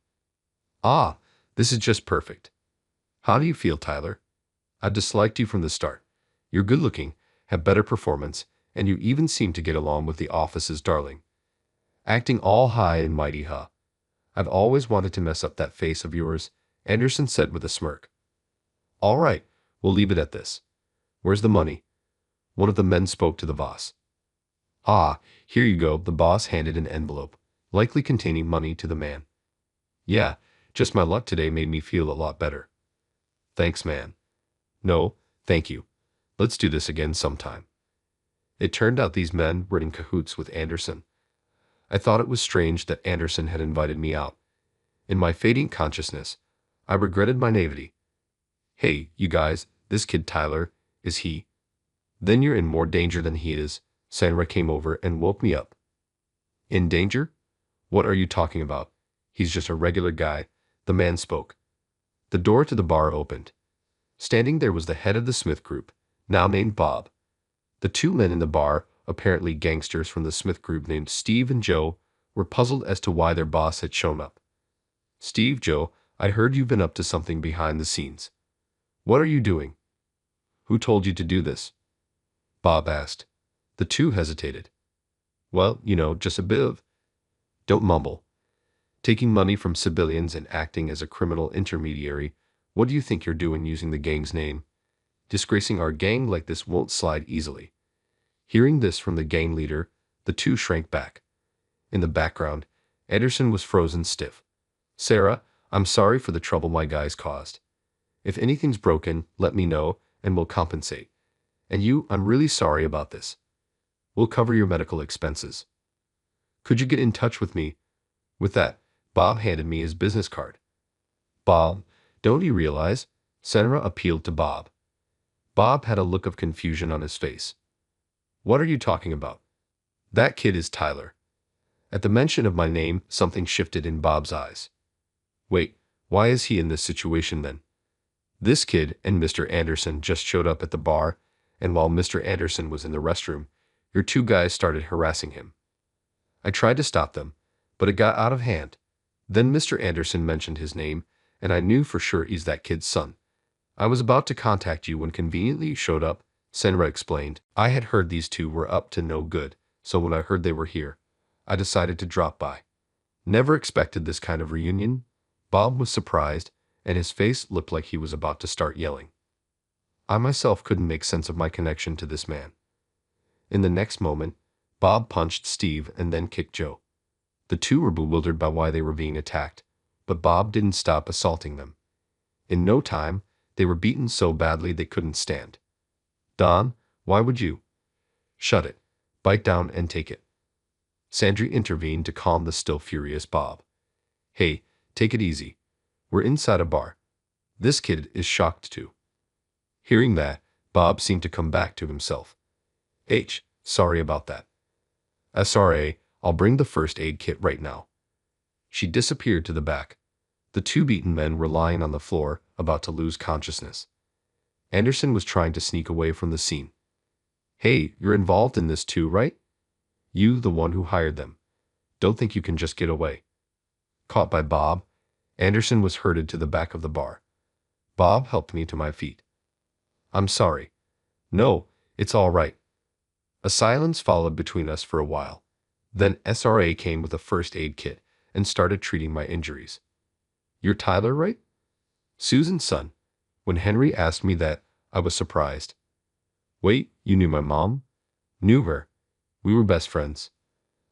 "Ah, this is just perfect. How do you feel, Tyler? I've disliked you from the start. You're good-looking, have better performance, and you even seem to get along with the office's darling. Acting all high and mighty, huh? I've always wanted to mess up that face of yours," Anderson said with a smirk. "All right, we'll leave it at this. Where's the money?" One of the men spoke to the boss. "Ah, here you go." The boss handed an envelope, likely containing money, to the man. "Yeah, just my luck today made me feel a lot better." "Thanks, man." "No, thank you. Let's do this again sometime." It turned out these men were in cahoots with Anderson. I thought it was strange that Anderson had invited me out. In my fading consciousness, I regretted my naivety. "Hey, you guys, this kid Tyler, is he?" "Then you're in more danger than he is." Sandra came over and woke me up. "In danger? What are you talking about? He's just a regular guy," the man spoke. The door to the bar opened. Standing there was the head of the Smith Group, now named Bob. The two men in the bar, apparently gangsters from the Smith Group named Steve and Joe, were puzzled as to why their boss had shown up. "Steve, Joe, I heard you've been up to something behind the scenes. What are you doing?" "Who told you to do this?" Bob asked. The two hesitated. "Well, just a bit of—" "Don't mumble. Taking money from civilians and acting as a criminal intermediary. What do you think you're doing using the gang's name? Disgracing our gang like this won't slide easily." Hearing this from the gang leader, the two shrank back. In the background, Anderson was frozen stiff. "Sarah, I'm sorry for the trouble my guys caused. If anything's broken, let me know, and we'll compensate. And you, I'm really sorry about this. We'll cover your medical expenses. Could you get in touch with me?" With that, Bob handed me his business card. "Bob, don't you realize?" Sarah appealed to Bob. Bob had a look of confusion on his face. "What are you talking about?" "That kid is Tyler." At the mention of my name, something shifted in Bob's eyes. "Wait, why is he in this situation then?" "This kid and Mr. Anderson just showed up at the bar, and while Mr. Anderson was in the restroom, your two guys started harassing him. I tried to stop them, but it got out of hand. Then Mr. Anderson mentioned his name, and I knew for sure he's that kid's son. I was about to contact you when conveniently you showed up," Senra explained. I had heard these two were up to no good, so when I heard they were here, I decided to drop by. Never expected this kind of reunion. Bob was surprised, and his face looked like he was about to start yelling. I myself couldn't make sense of my connection to this man. In the next moment, Bob punched Steve and then kicked Joe. The two were bewildered by why they were being attacked, but Bob didn't stop assaulting them. In no time, they were beaten so badly they couldn't stand. Don, why would you? Shut it. Bite down and take it. Sandry intervened to calm the still furious Bob. Hey, take it easy. We're inside a bar. This kid is shocked too. Hearing that, Bob seemed to come back to himself. Sorry about that. SRA, I'll bring the first aid kit right now. She disappeared to the back. The two beaten men were lying on the floor, about to lose consciousness. Anderson was trying to sneak away from the scene. Hey, you're involved in this too, right? You, the one who hired them. Don't think you can just get away. Caught by Bob, Anderson was herded to the back of the bar. Bob helped me to my feet. I'm sorry. No, it's all right. A silence followed between us for a while. Then SRA came with a first aid kit and started treating my injuries. You're Tyler, right? Susan's son. When Henry asked me that, I was surprised. Wait, you knew my mom? Knew her. We were best friends.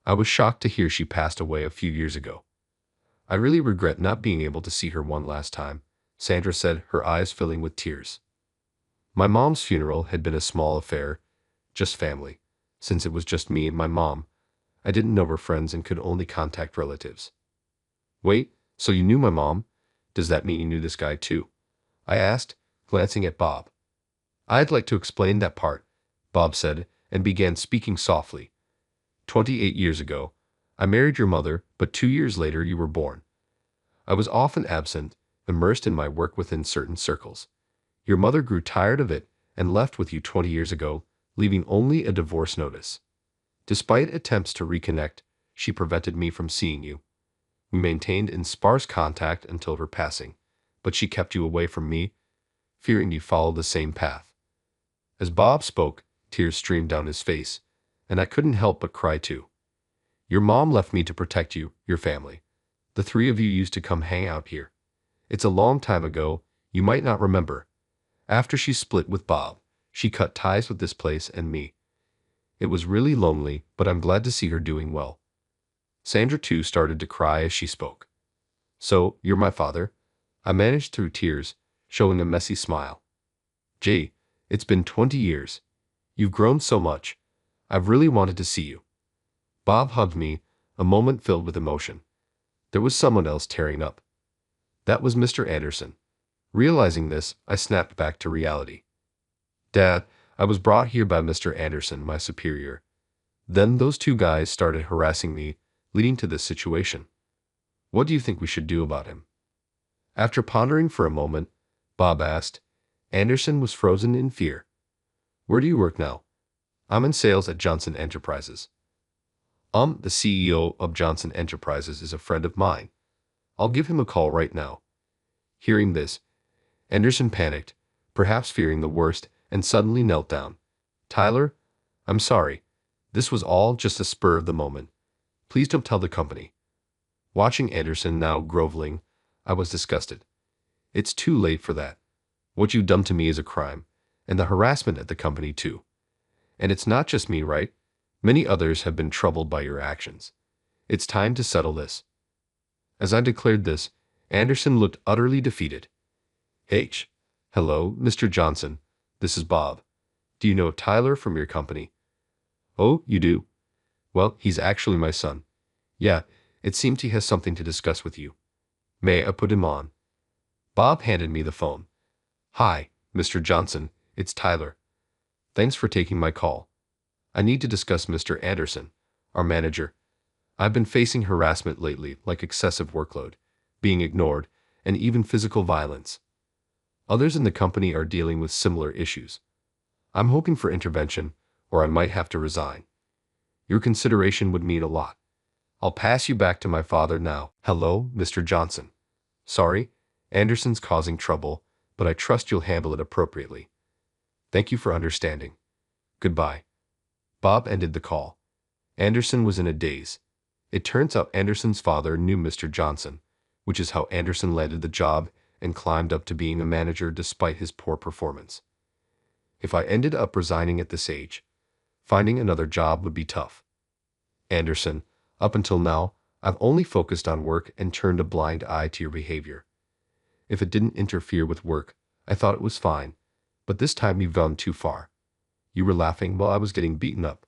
I was shocked to hear she passed away a few years ago. I really regret not being able to see her one last time, Sandra said, her eyes filling with tears. My mom's funeral had been a small affair, just family. Since it was just me and my mom, I didn't know her friends and could only contact relatives. Wait, so you knew my mom? Does that mean you knew this guy too? I asked, glancing at Bob. I'd like to explain that part, Bob said, and began speaking softly. 28 years ago, I married your mother, but 2 years later you were born. I was often absent, immersed in my work within certain circles. Your mother grew tired of it and left with you 20 years ago, leaving only a divorce notice. Despite attempts to reconnect, she prevented me from seeing you. We maintained in sparse contact until her passing, but she kept you away from me, fearing you followed the same path. As Bob spoke, tears streamed down his face, and I couldn't help but cry too. Your mom left me to protect you, your family. The three of you used to come hang out here. It's a long time ago, you might not remember. After she split with Bob, she cut ties with this place and me. It was really lonely, but I'm glad to see her doing well. Sandra too started to cry as she spoke. So, you're my father? I managed through tears, showing a messy smile. Jay, it's been 20 years. You've grown so much. I've really wanted to see you. Bob hugged me, a moment filled with emotion. There was someone else tearing up. That was Mr. Anderson. Realizing this, I snapped back to reality. Dad, I was brought here by Mr. Anderson, my superior. Then those two guys started harassing me, leading to this situation. What do you think we should do about him? After pondering for a moment, Bob asked. Anderson was frozen in fear. Where do you work now? I'm in sales at Johnson Enterprises. The CEO of Johnson Enterprises is a friend of mine. I'll give him a call right now. Hearing this, Anderson panicked, perhaps fearing the worst, and suddenly knelt down. Tyler, I'm sorry. This was all just a spur of the moment. Please don't tell the company. Watching Anderson now groveling, I was disgusted. It's too late for that. What you've done to me is a crime, and the harassment at the company too. And it's not just me, right? Many others have been troubled by your actions. It's time to settle this. As I declared this, Anderson looked utterly defeated. Hello, Mr. Johnson. This is Bob. Do you know Tyler from your company? Oh, you do? Well, he's actually my son. Yeah, it seems he has something to discuss with you. May I put him on? Bob handed me the phone. Hi, Mr. Johnson, it's Tyler. Thanks for taking my call. I need to discuss Mr. Anderson, our manager. I've been facing harassment lately, like excessive workload, being ignored, and even physical violence. Others in the company are dealing with similar issues. I'm hoping for intervention, or I might have to resign. Your consideration would mean a lot. I'll pass you back to my father now. Hello, Mr. Johnson. Sorry, Anderson's causing trouble, but I trust you'll handle it appropriately. Thank you for understanding. Goodbye. Bob ended the call. Anderson was in a daze. It turns out Anderson's father knew Mr. Johnson, which is how Anderson landed the job and climbed up to being a manager despite his poor performance. If I ended up resigning at this age, finding another job would be tough. Anderson, up until now, I've only focused on work and turned a blind eye to your behavior. If it didn't interfere with work, I thought it was fine, but this time you've gone too far. You were laughing while I was getting beaten up.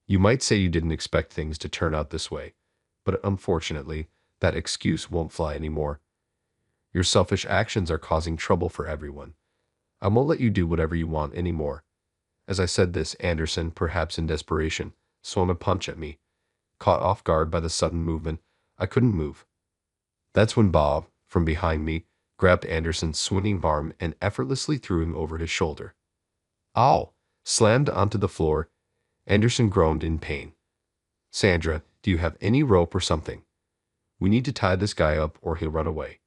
You might say you didn't expect things to turn out this way, but unfortunately, that excuse won't fly anymore. Your selfish actions are causing trouble for everyone. I won't let you do whatever you want anymore. As I said this, Anderson, perhaps in desperation, swung a punch at me. Caught off guard by the sudden movement, I couldn't move. That's when Bob, from behind me, grabbed Anderson's swinging arm and effortlessly threw him over his shoulder. Ow! Slammed onto the floor, Anderson groaned in pain. Sandra, do you have any rope or something? We need to tie this guy up or he'll run away.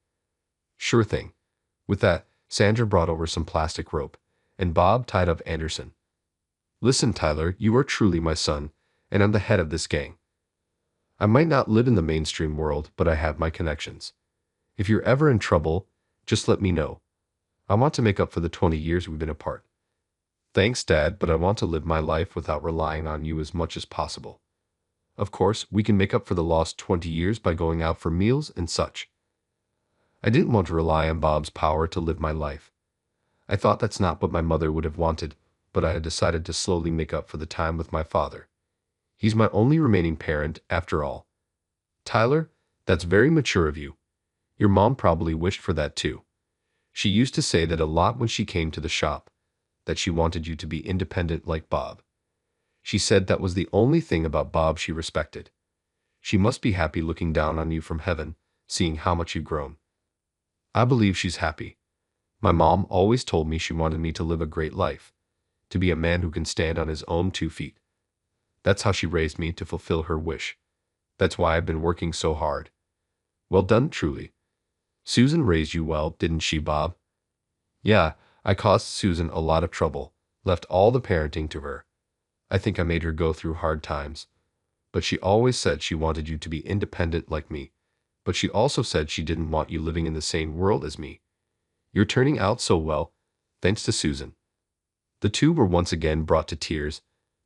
Sure thing. With that, Sandra brought over some plastic rope, and Bob tied up Anderson. Listen, Tyler, you are truly my son, and I'm the head of this gang. I might not live in the mainstream world, but I have my connections. If you're ever in trouble, just let me know. I want to make up for the 20 years we've been apart. Thanks, Dad, but I want to live my life without relying on you as much as possible. Of course, we can make up for the lost 20 years by going out for meals and such. I didn't want to rely on Bob's power to live my life. I thought that's not what my mother would have wanted, but I had decided to slowly make up for the time with my father. He's my only remaining parent, after all. Tyler, that's very mature of you. Your mom probably wished for that too. She used to say that a lot when she came to the shop, that she wanted you to be independent like Bob. She said that was the only thing about Bob she respected. She must be happy looking down on you from heaven, seeing how much you've grown. I believe she's happy. My mom always told me she wanted me to live a great life, to be a man who can stand on his own 2 feet. That's how she raised me to fulfill her wish. That's why I've been working so hard. Well done, truly. Susan raised you well, didn't she, Bob? Yeah, I caused Susan a lot of trouble, left all the parenting to her. I think I made her go through hard times. But she always said she wanted you to be independent like me. But she also said she didn't want you living in the same world as me. You're turning out so well, thanks to Susan. The two were once again brought to tears,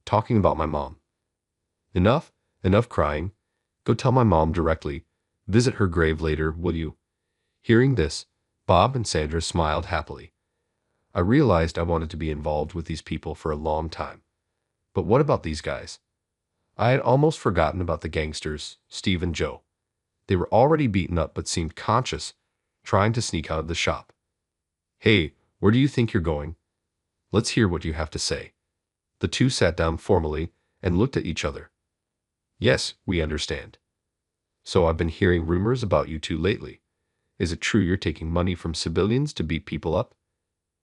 talking about my mom. Enough crying. Go tell my mom directly. Visit her grave later, will you? Hearing this, Bob and Sandra smiled happily. I realized I wanted to be involved with these people for a long time. But what about these guys? I had almost forgotten about the gangsters, Steve and Joe. They were already beaten up but seemed conscious, trying to sneak out of the shop. Hey, where do you think you're going? Let's hear what you have to say. The two sat down formally and looked at each other. Yes, we understand. So I've been hearing rumors about you two lately. Is it true you're taking money from civilians to beat people up?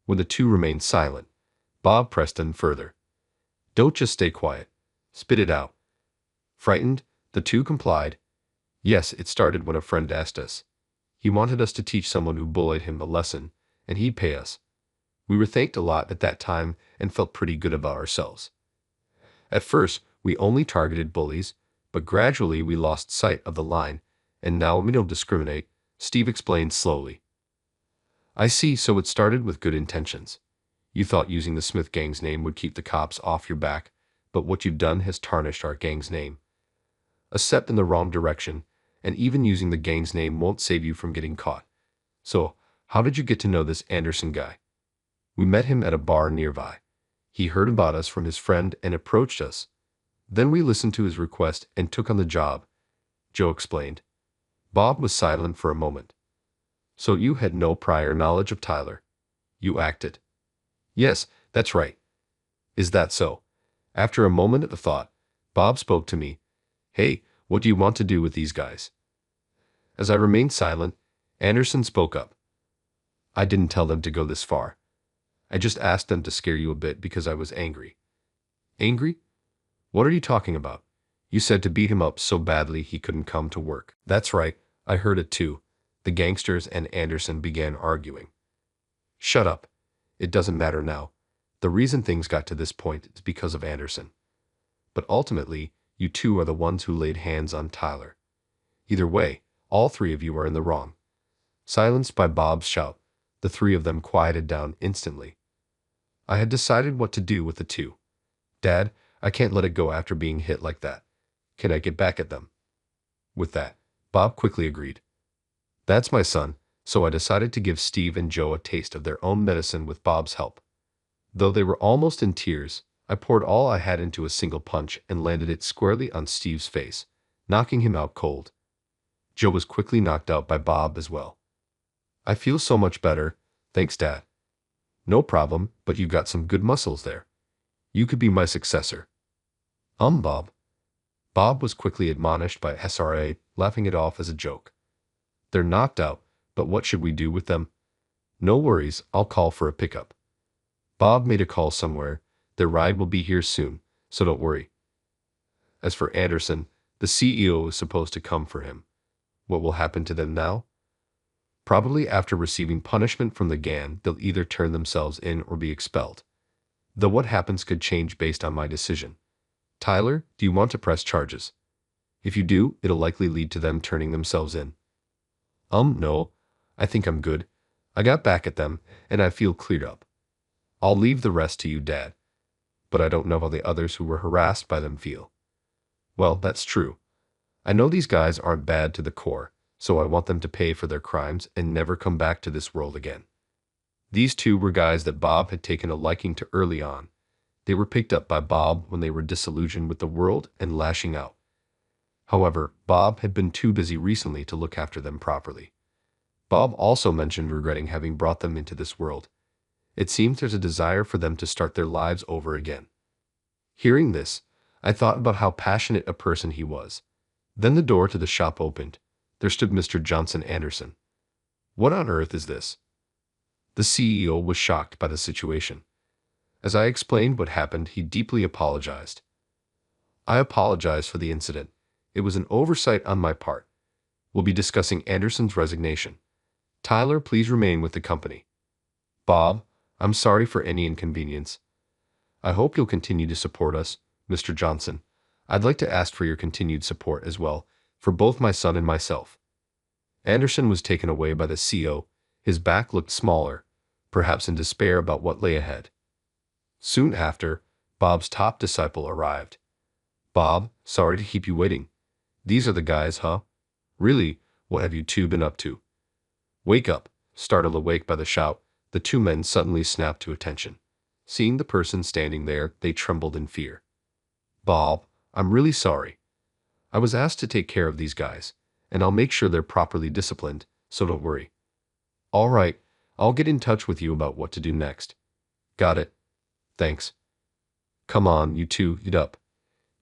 When the two remained silent, Bob pressed on further. Don't just stay quiet. Spit it out. Frightened, the two complied. Yes, it started when a friend asked us. He wanted us to teach someone who bullied him a lesson, and he'd pay us. We were thanked a lot at that time and felt pretty good about ourselves. At first, we only targeted bullies, but gradually we lost sight of the line, and now we don't discriminate, Steve explained slowly. I see, so it started with good intentions. You thought using the Smith gang's name would keep the cops off your back, but what you've done has tarnished our gang's name. A step in the wrong direction, and even using the gang's name won't save you from getting caught. So, how did you get to know this Anderson guy? We met him at a bar nearby. He heard about us from his friend and approached us. Then we listened to his request and took on the job, Joe explained. Bob was silent for a moment. So you had no prior knowledge of Tyler? You acted. Yes, that's right. Is that so? After a moment of thought, Bob spoke to me. Hey, what do you want to do with these guys? As I remained silent, Anderson spoke up. I didn't tell them to go this far. I just asked them to scare you a bit because I was angry. Angry? What are you talking about? You said to beat him up so badly he couldn't come to work. That's right, I heard it too. The gangsters and Anderson began arguing. Shut up. It doesn't matter now. The reason things got to this point is because of Anderson. But ultimately, You two are the ones who laid hands on Tyler. Either way, all three of you are in the wrong. Silenced by Bob's shout, the three of them quieted down instantly. I had decided what to do with the two. Dad, I can't let it go after being hit like that. Can I get back at them? With that, Bob quickly agreed. That's my son, so I decided to give Steve and Joe a taste of their own medicine with Bob's help. Though they were almost in tears, I poured all I had into a single punch and landed it squarely on Steve's face, knocking him out cold. Joe was quickly knocked out by Bob as well. I feel so much better, thanks Dad. No problem, but you've got some good muscles there. You could be my successor. Bob. Bob was quickly admonished by SRA, laughing it off as a joke. They're knocked out, but what should we do with them? No worries, I'll call for a pickup. Bob made a call somewhere. Their ride will be here soon, so don't worry. As for Anderson, the CEO is supposed to come for him. What will happen to them now? Probably after receiving punishment from the gang, they'll either turn themselves in or be expelled. Though what happens could change based on my decision. Tyler, do you want to press charges? If you do, it'll likely lead to them turning themselves in. No, I think I'm good. I got back at them, and I feel cleared up. I'll leave the rest to you, Dad. But I don't know how the others who were harassed by them feel. Well, that's true. I know these guys aren't bad to the core, so I want them to pay for their crimes and never come back to this world again. These two were guys that Bob had taken a liking to early on. They were picked up by Bob when they were disillusioned with the world and lashing out. However, Bob had been too busy recently to look after them properly. Bob also mentioned regretting having brought them into this world. It seems there's a desire for them to start their lives over again. Hearing this, I thought about how passionate a person he was. Then the door to the shop opened. There stood Mr. Johnson Anderson. What on earth is this? The CEO was shocked by the situation. As I explained what happened, he deeply apologized. I apologize for the incident. It was an oversight on my part. We'll be discussing Anderson's resignation. Tyler, please remain with the company. Bob, I'm sorry for any inconvenience. I hope you'll continue to support us, Mr. Johnson. I'd like to ask for your continued support as well, for both my son and myself. Anderson was taken away by the CEO. His back looked smaller, perhaps in despair about what lay ahead. Soon after, Bob's top disciple arrived. Bob, sorry to keep you waiting. These are the guys, huh? Really, what have you two been up to? Wake up. Startled awake by the shout, the two men suddenly snapped to attention. Seeing the person standing there, they trembled in fear. Bob, I'm really sorry. I was asked to take care of these guys, and I'll make sure they're properly disciplined, so don't worry. All right, I'll get in touch with you about what to do next. Got it. Thanks. Come on, you two, get up.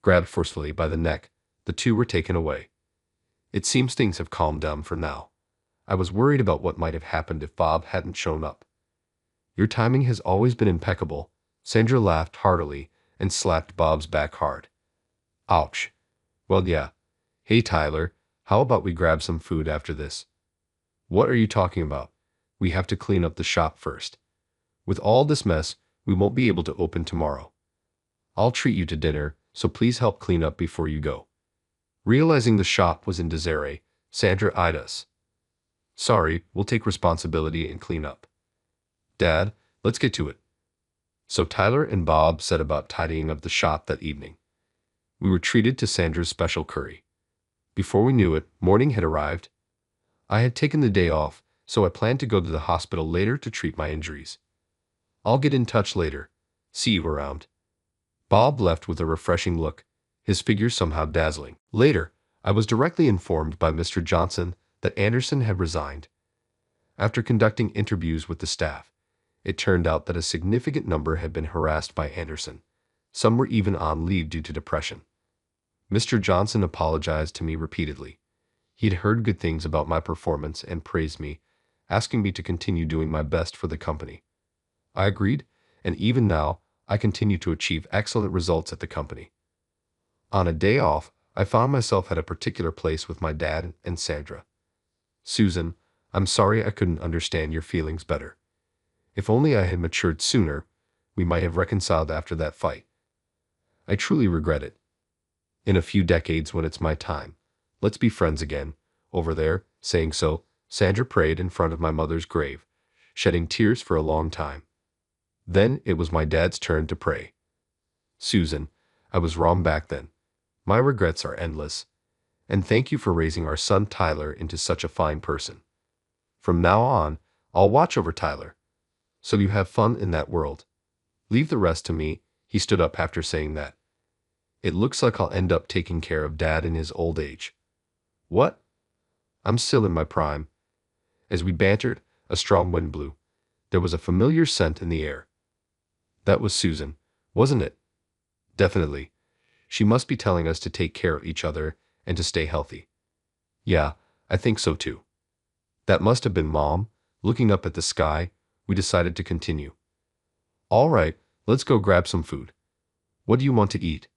Grabbed forcefully by the neck, the two were taken away. It seems things have calmed down for now. I was worried about what might have happened if Bob hadn't shown up. Your timing has always been impeccable. Sandra laughed heartily and slapped Bob's back hard. Ouch. Well, yeah. Hey, Tyler, how about we grab some food after this? What are you talking about? We have to clean up the shop first. With all this mess, we won't be able to open tomorrow. I'll treat you to dinner, so please help clean up before you go. Realizing the shop was in disarray, Sandra eyed us. Sorry, we'll take responsibility and clean up. Dad, let's get to it. So Tyler and Bob set about tidying up the shop that evening. We were treated to Sandra's special curry. Before we knew it, morning had arrived. I had taken the day off, so I planned to go to the hospital later to treat my injuries. I'll get in touch later. See you around. Bob left with a refreshing look, his figure somehow dazzling. Later, I was directly informed by Mr. Johnson that Anderson had resigned. After conducting interviews with the staff, it turned out that a significant number had been harassed by Anderson. Some were even on leave due to depression. Mr. Johnson apologized to me repeatedly. He'd heard good things about my performance and praised me, asking me to continue doing my best for the company. I agreed, and even now, I continue to achieve excellent results at the company. On a day off, I found myself at a particular place with my dad and Sandra. Susan, I'm sorry I couldn't understand your feelings better. If only I had matured sooner, we might have reconciled after that fight. I truly regret it. In a few decades when it's my time. Let's be friends again. Over there, saying so, Sandra prayed in front of my mother's grave, shedding tears for a long time. Then it was my dad's turn to pray. Susan, I was wrong back then. My regrets are endless. And thank you for raising our son Tyler into such a fine person. From now on, I'll watch over Tyler. So you have fun in that world. Leave the rest to me. He stood up after saying that. It looks like I'll end up taking care of Dad in his old age. What? I'm still in my prime. As we bantered, a strong wind blew. There was a familiar scent in the air. That was Susan, wasn't it? Definitely. She must be telling us to take care of each other and to stay healthy. Yeah, I think so too. That must have been Mom. Looking up at the sky, we decided to continue. All right, let's go grab some food. What do you want to eat?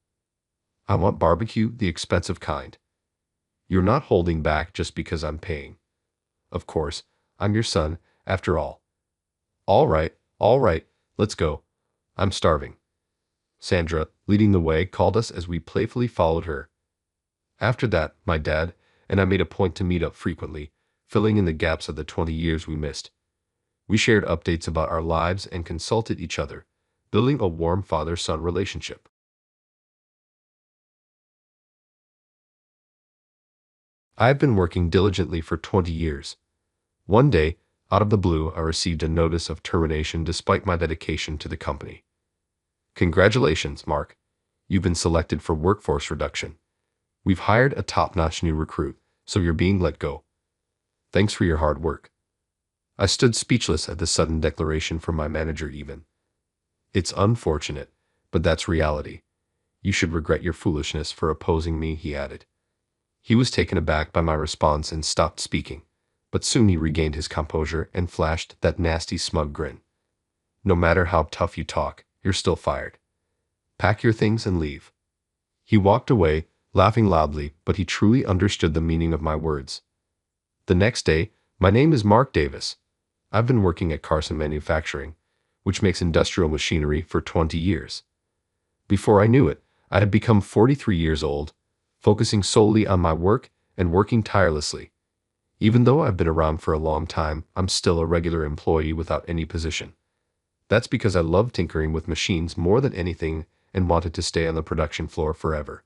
I want barbecue, the expensive kind. You're not holding back just because I'm paying. Of course, I'm your son, after all. All right, let's go. I'm starving. Sandra, leading the way, called us as we playfully followed her. After that, my dad and I made a point to meet up frequently, filling in the gaps of the 20 years we missed. We shared updates about our lives and consulted each other, building a warm father-son relationship. I've been working diligently for 20 years. One day, out of the blue, I received a notice of termination despite my dedication to the company. Congratulations, Mark. You've been selected for workforce reduction. We've hired a top-notch new recruit, so you're being let go. Thanks for your hard work. I stood speechless at the sudden declaration from my manager even. It's unfortunate, but that's reality. You should regret your foolishness for opposing me, he added. He was taken aback by my response and stopped speaking, but soon he regained his composure and flashed that nasty smug grin. No matter how tough you talk, you're still fired. Pack your things and leave. He walked away, laughing loudly, but he truly understood the meaning of my words. The next day, my name is Mark Davis. I've been working at Carson Manufacturing, which makes industrial machinery, for 20 years. Before I knew it, I had become 43 years old, focusing solely on my work and working tirelessly. Even though I've been around for a long time, I'm still a regular employee without any position. That's because I love tinkering with machines more than anything and wanted to stay on the production floor forever.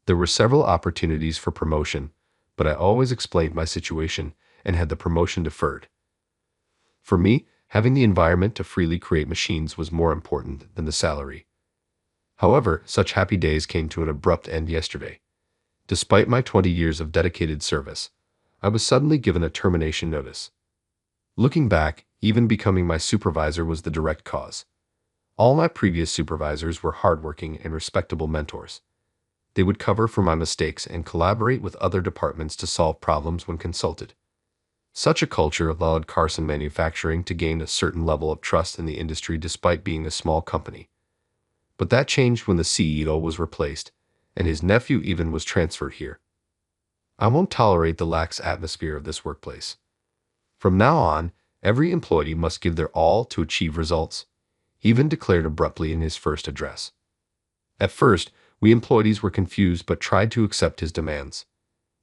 There were several opportunities for promotion, but I always explained my situation and had the promotion deferred. For me, having the environment to freely create machines was more important than the salary. However, such happy days came to an abrupt end yesterday. Despite my 20 years of dedicated service, I was suddenly given a termination notice. Looking back, even becoming my supervisor was the direct cause. All my previous supervisors were hardworking and respectable mentors. They would cover for my mistakes and collaborate with other departments to solve problems when consulted. Such a culture allowed Carson Manufacturing to gain a certain level of trust in the industry despite being a small company. But that changed when the CEO was replaced, and his nephew even was transferred here. I won't tolerate the lax atmosphere of this workplace. From now on, every employee must give their all to achieve results, he even declared abruptly in his first address. At first, we employees were confused but tried to accept his demands.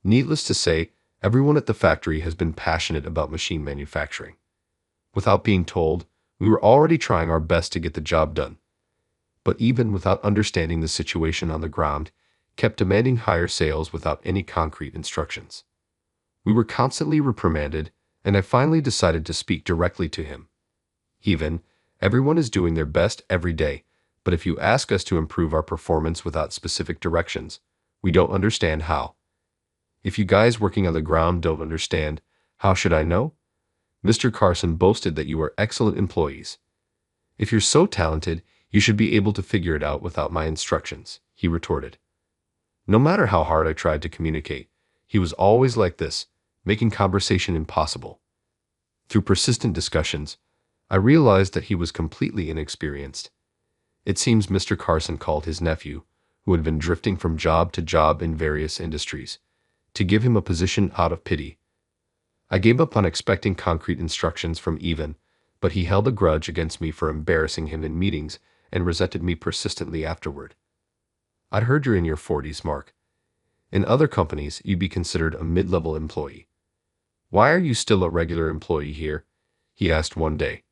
Needless to say, everyone at the factory has been passionate about machine manufacturing. Without being told, we were already trying our best to get the job done. But even without understanding the situation on the ground, kept demanding higher sales without any concrete instructions. We were constantly reprimanded, and I finally decided to speak directly to him. Even, everyone is doing their best every day, but if you ask us to improve our performance without specific directions, we don't understand how. If you guys working on the ground don't understand, how should I know? Mr. Carson boasted that you are excellent employees. If you're so talented, you should be able to figure it out without my instructions, he retorted. No matter how hard I tried to communicate, he was always like this, making conversation impossible. Through persistent discussions, I realized that he was completely inexperienced. It seems Mr. Carson called his nephew, who had been drifting from job to job in various industries, to give him a position out of pity. I gave up on expecting concrete instructions from Even, but he held a grudge against me for embarrassing him in meetings and resented me persistently afterward. I'd heard you're in your 40s, Mark. In other companies, you'd be considered a mid-level employee. Why are you still a regular employee here? He asked one day.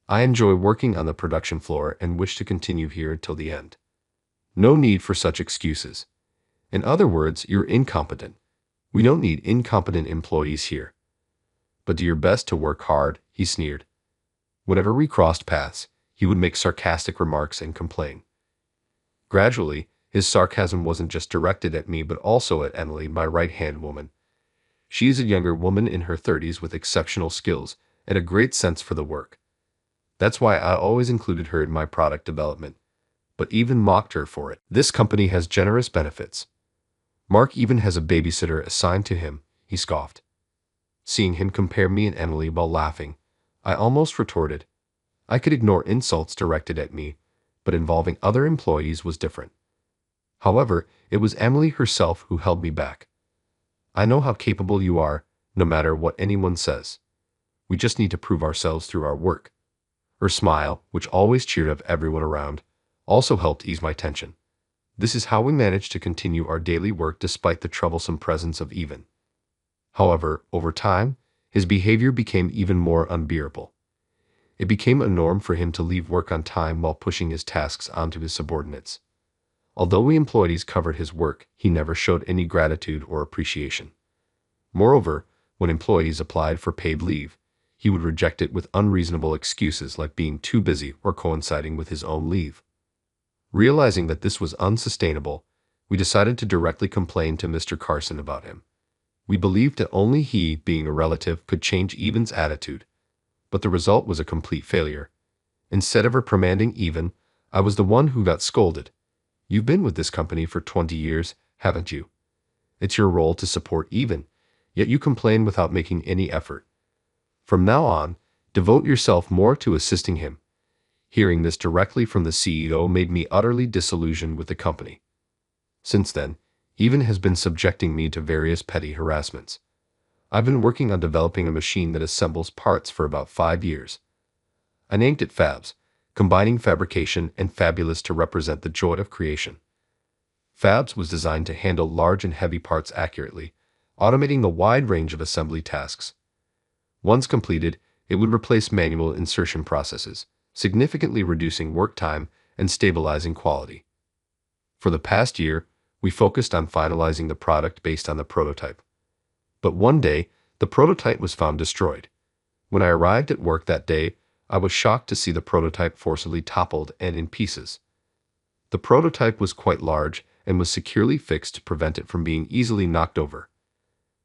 I enjoy working on the production floor and wish to continue here until the end. No need for such excuses. In other words, you're incompetent. We don't need incompetent employees here. But do your best to work hard, he sneered. Whenever we crossed paths, he would make sarcastic remarks and complain. Gradually, his sarcasm wasn't just directed at me but also at Emily, my right-hand woman. She is a younger woman in her 30s with exceptional skills and a great sense for the work. That's why I always included her in my product development, but even mocked her for it. This company has generous benefits. Mark even has a babysitter assigned to him, he scoffed. Seeing him compare me and Emily while laughing, I almost retorted. I could ignore insults directed at me, but involving other employees was different. However, it was Emily herself who held me back. I know how capable you are, no matter what anyone says. We just need to prove ourselves through our work. Her smile, which always cheered up everyone around, also helped ease my tension. This is how we managed to continue our daily work despite the troublesome presence of Evan. However, over time, his behavior became even more unbearable. It became a norm for him to leave work on time while pushing his tasks onto his subordinates. Although we employees covered his work, he never showed any gratitude or appreciation. Moreover, when employees applied for paid leave, he would reject it with unreasonable excuses like being too busy or coinciding with his own leave. Realizing that this was unsustainable, we decided to directly complain to Mr. Carson about him. We believed that only he, being a relative, could change Evan's attitude, but the result was a complete failure. Instead of reprimanding Evan, I was the one who got scolded. You've been with this company for 20 years, haven't you? It's your role to support Evan, yet you complain without making any effort. From now on, devote yourself more to assisting him. Hearing this directly from the CEO made me utterly disillusioned with the company. Since then, Evan has been subjecting me to various petty harassments. I've been working on developing a machine that assembles parts for about 5 years. I named it Fabs, combining fabrication and fabulous to represent the joy of creation. Fabs was designed to handle large and heavy parts accurately, automating a wide range of assembly tasks. Once completed, it would replace manual insertion processes, significantly reducing work time and stabilizing quality. For the past year, we focused on finalizing the product based on the prototype. But one day, the prototype was found destroyed. When I arrived at work that day, I was shocked to see the prototype forcibly toppled and in pieces. The prototype was quite large and was securely fixed to prevent it from being easily knocked over.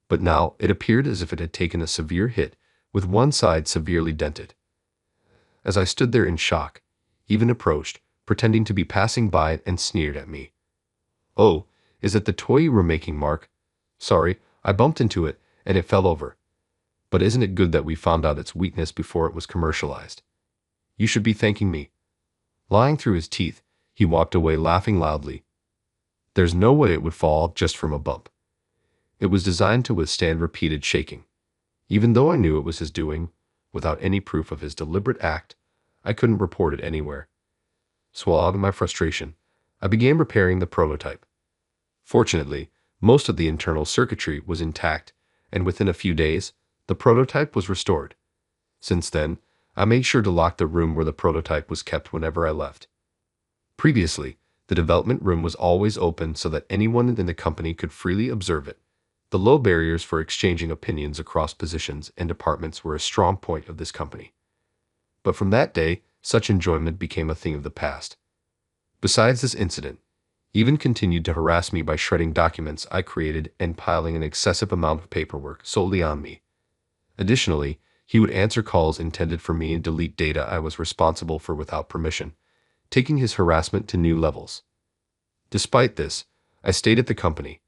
But now it appeared as if it had taken a severe hit, with one side severely dented. As I stood there in shock, Evan approached, pretending to be passing by and sneered at me. "Oh, is it the toy you were making, Mark? Sorry, I bumped into it and it fell over. But isn't it good that we found out its weakness before it was commercialized? You should be thanking me." Lying through his teeth, he walked away laughing loudly. There's no way it would fall just from a bump. It was designed to withstand repeated shaking. Even though I knew it was his doing, without any proof of his deliberate act, I couldn't report it anywhere. Swallowing my frustration, I began repairing the prototype. Fortunately, most of the internal circuitry was intact, and within a few days, the prototype was restored. Since then, I made sure to lock the room where the prototype was kept whenever I left. Previously, the development room was always open so that anyone in the company could freely observe it. The low barriers for exchanging opinions across positions and departments were a strong point of this company. But from that day, such enjoyment became a thing of the past. Besides this incident, Evan continued to harass me by shredding documents I created and piling an excessive amount of paperwork solely on me. Additionally, he would answer calls intended for me and delete data I was responsible for without permission, taking his harassment to new levels. Despite this, I stayed at the company.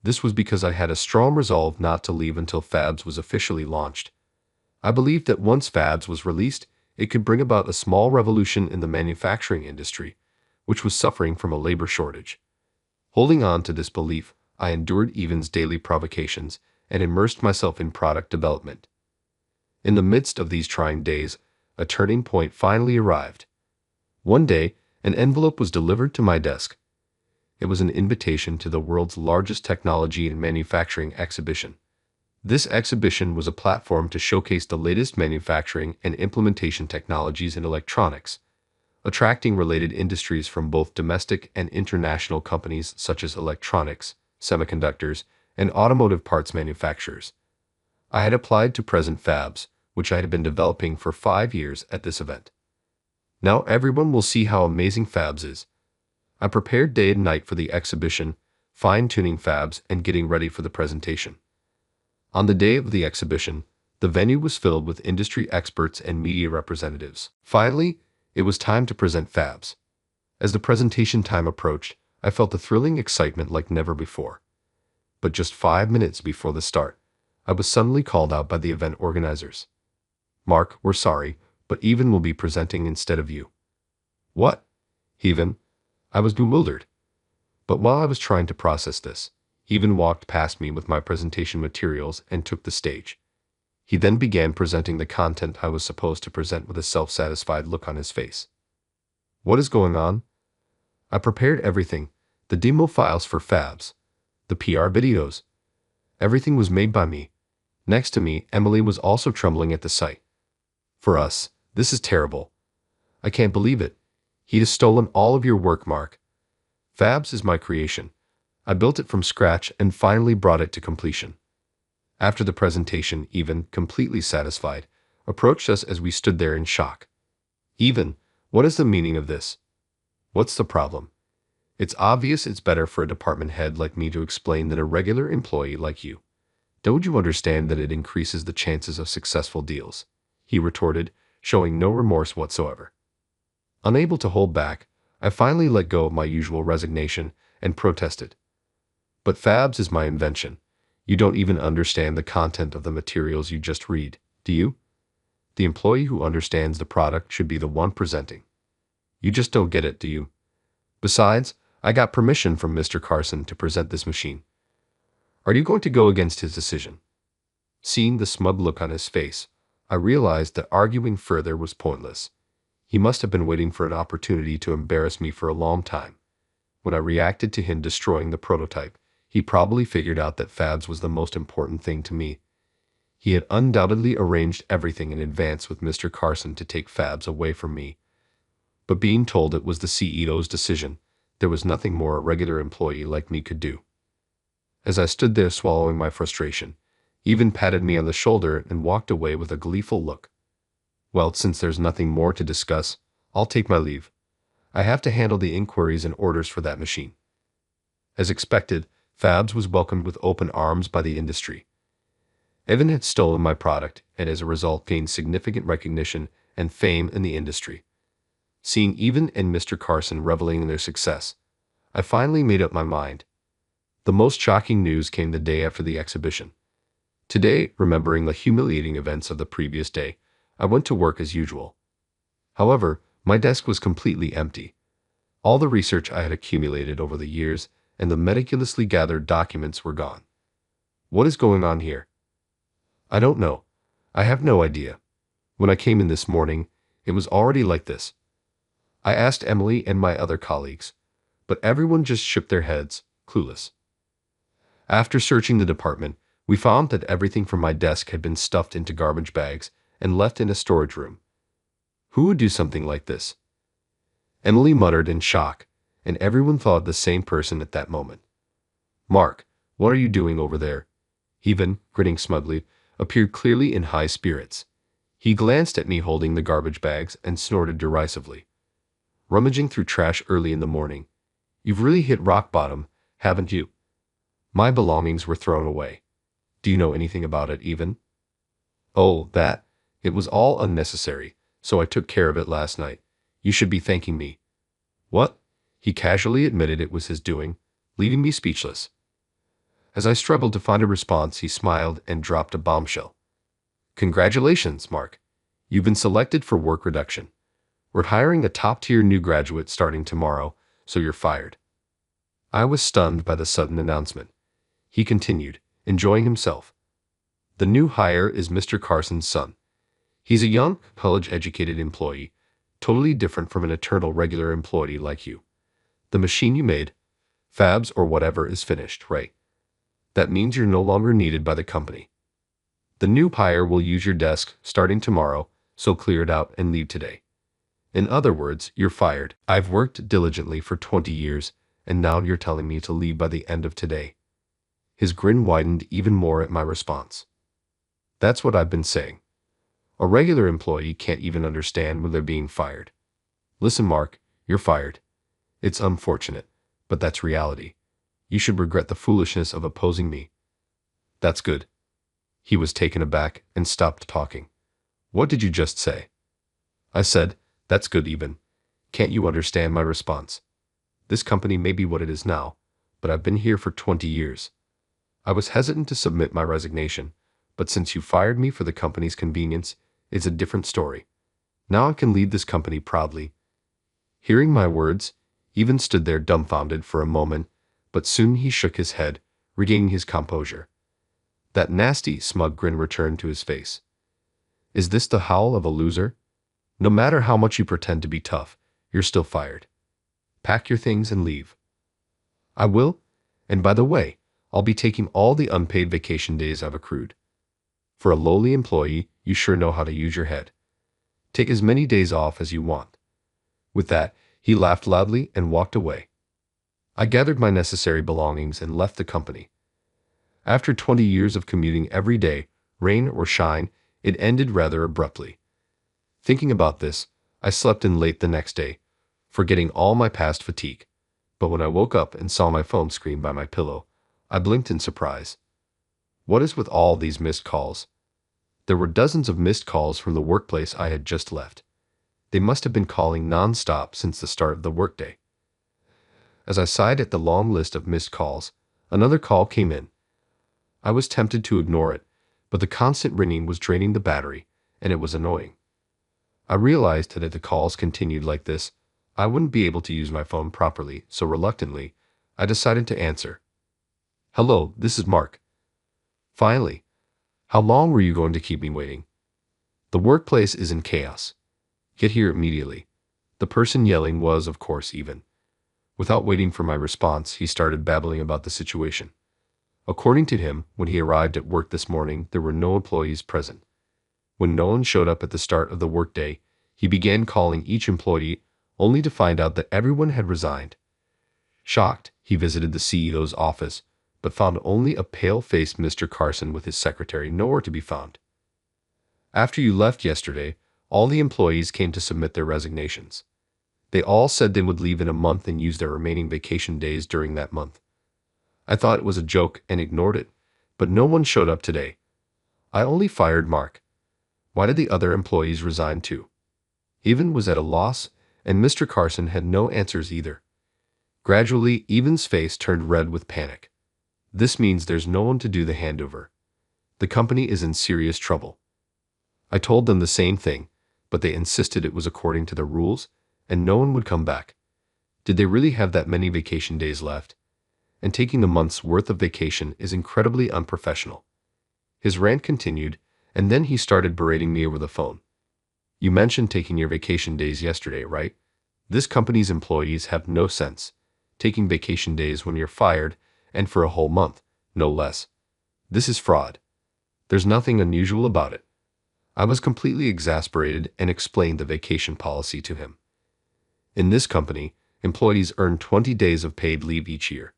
This was because I had a strong resolve not to leave until Fabs was officially launched. I believed that once Fabs was released, it could bring about a small revolution in the manufacturing industry, which was suffering from a labor shortage. Holding on to this belief, I endured Evan's daily provocations and immersed myself in product development. In the midst of these trying days, a turning point finally arrived. One day, an envelope was delivered to my desk. It was an invitation to the world's largest technology and manufacturing exhibition. This exhibition was a platform to showcase the latest manufacturing and implementation technologies in electronics, attracting related industries from both domestic and international companies such as electronics, semiconductors, and automotive parts manufacturers. I had applied to present fabs, which I had been developing for 5 years at this event. Now everyone will see how amazing fabs is. I prepared day and night for the exhibition, fine-tuning fabs and getting ready for the presentation. On the day of the exhibition, the venue was filled with industry experts and media representatives. Finally, it was time to present fabs. As the presentation time approached, I felt a thrilling excitement like never before. But just 5 minutes before the start, I was suddenly called out by the event organizers. "Mark, we're sorry, but Even will be presenting instead of you." "What? Even?" I was bewildered. But while I was trying to process this, Even walked past me with my presentation materials and took the stage. He then began presenting the content I was supposed to present with a self-satisfied look on his face. "What is going on?" "I prepared everything, the demo files for fabs, the PR videos. Everything was made by me." Next to me, Emily was also trembling at the sight. "For us, this is terrible. I can't believe it. He has stolen all of your work, Mark. Fabs is my creation. I built it from scratch and finally brought it to completion." After the presentation, Even, completely satisfied, approached us as we stood there in shock. "Even, what is the meaning of this? What's the problem? It's obvious it's better for a department head like me to explain than a regular employee like you. Don't you understand that it increases the chances of successful deals?" he retorted, showing no remorse whatsoever. Unable to hold back, I finally let go of my usual resignation and protested. "But fabs is my invention. You don't even understand the content of the materials you just read, do you? The employee who understands the product should be the one presenting. You just don't get it, do you? Besides, I got permission from Mr. Carson to present this machine. Are you going to go against his decision?" Seeing the smug look on his face, I realized that arguing further was pointless. He must have been waiting for an opportunity to embarrass me for a long time. When I reacted to him destroying the prototype, he probably figured out that fabs was the most important thing to me. He had undoubtedly arranged everything in advance with Mr. Carson to take fabs away from me. But being told it was the CEO's decision, there was nothing more a regular employee like me could do. As I stood there swallowing my frustration, Even patted me on the shoulder and walked away with a gleeful look. "Well, since there's nothing more to discuss, I'll take my leave. I have to handle the inquiries and orders for that machine." As expected, Fabs was welcomed with open arms by the industry. Evan had stolen my product and as a result gained significant recognition and fame in the industry. Seeing Evan and Mr. Carson reveling in their success, I finally made up my mind. The most shocking news came the day after the exhibition. Today, remembering the humiliating events of the previous day, I went to work as usual. However, my desk was completely empty. All the research I had accumulated over the years and the meticulously gathered documents were gone. What is going on here? I don't know. I have no idea. When I came in this morning, it was already like this. I asked Emily and my other colleagues, but everyone just shook their heads, clueless. After searching the department, we found that everything from my desk had been stuffed into garbage bags and left in a storage room. Who would do something like this? Emily muttered in shock, and everyone thought of the same person at that moment. "Mark, what are you doing over there?" Even, grinning smugly, appeared clearly in high spirits. He glanced at me holding the garbage bags and snorted derisively. "Rummaging through trash early in the morning. You've really hit rock bottom, haven't you?" My belongings were thrown away. "Do you know anything about it, Even?" "Oh, that. It was all unnecessary, so I took care of it last night. You should be thanking me." "What?" He casually admitted it was his doing, leaving me speechless. As I struggled to find a response, he smiled and dropped a bombshell. "Congratulations, Mark. You've been selected for work reduction. We're hiring a top-tier new graduate starting tomorrow, so you're fired." I was stunned by the sudden announcement. He continued, enjoying himself. "The new hire is Mr. Carson's son. He's a young, college-educated employee, totally different from an eternal regular employee like you. The machine you made, Fabs or whatever is finished, right? That means you're no longer needed by the company. The new hire will use your desk starting tomorrow, so clear it out and leave today. In other words, you're fired. I've worked diligently for 20 years, and now you're telling me to leave by the end of today. His grin widened even more at my response. That's what I've been saying. A regular employee can't even understand when they're being fired. Listen, Mark, you're fired. It's unfortunate, but that's reality. You should regret the foolishness of opposing me. That's good. He was taken aback and stopped talking. What did you just say? I said, that's good even. Can't you understand my response? This company may be what it is now, but I've been here for 20 years. I was hesitant to submit my resignation, but since you fired me for the company's convenience, it's a different story. Now I can lead this company proudly. Hearing my words, Even stood there dumbfounded for a moment, but soon he shook his head, regaining his composure. That nasty, smug grin returned to his face. Is this the howl of a loser? No matter how much you pretend to be tough, you're still fired. Pack your things and leave. I will, and by the way, I'll be taking all the unpaid vacation days I've accrued. For a lowly employee, you sure know how to use your head. Take as many days off as you want. With that, he laughed loudly and walked away. I gathered my necessary belongings and left the company. After 20 years of commuting every day, rain or shine, it ended rather abruptly. Thinking about this, I slept in late the next day, forgetting all my past fatigue. But when I woke up and saw my phone screen by my pillow, I blinked in surprise. What is with all these missed calls? There were dozens of missed calls from the workplace I had just left. They must have been calling non-stop since the start of the workday. As I sighed at the long list of missed calls, another call came in. I was tempted to ignore it, but the constant ringing was draining the battery, and it was annoying. I realized that if the calls continued like this, I wouldn't be able to use my phone properly, so reluctantly, I decided to answer. Hello, this is Mark. Finally. How long were you going to keep me waiting? The workplace is in chaos. Get here immediately. The person yelling was, of course, Even. Without waiting for my response, he started babbling about the situation. According to him, when he arrived at work this morning, there were no employees present. When no one showed up at the start of the workday, he began calling each employee, only to find out that everyone had resigned. Shocked, he visited the CEO's office, but found only a pale-faced Mr. Carson with his secretary nowhere to be found. After you left yesterday, all the employees came to submit their resignations. They all said they would leave in a month and use their remaining vacation days during that month. I thought it was a joke and ignored it, but no one showed up today. I only fired Mark. Why did the other employees resign too? Even was at a loss, and Mr. Carson had no answers either. Gradually, Even's face turned red with panic. This means there's no one to do the handover. The company is in serious trouble. I told them the same thing, but they insisted it was according to the rules, and no one would come back. Did they really have that many vacation days left? And taking a month's worth of vacation is incredibly unprofessional. His rant continued, and then he started berating me over the phone. You mentioned taking your vacation days yesterday, right? This company's employees have no sense. Taking vacation days when you're fired, and for a whole month, no less. This is fraud. There's nothing unusual about it. I was completely exasperated and explained the vacation policy to him. In this company, employees earn 20 days of paid leave each year.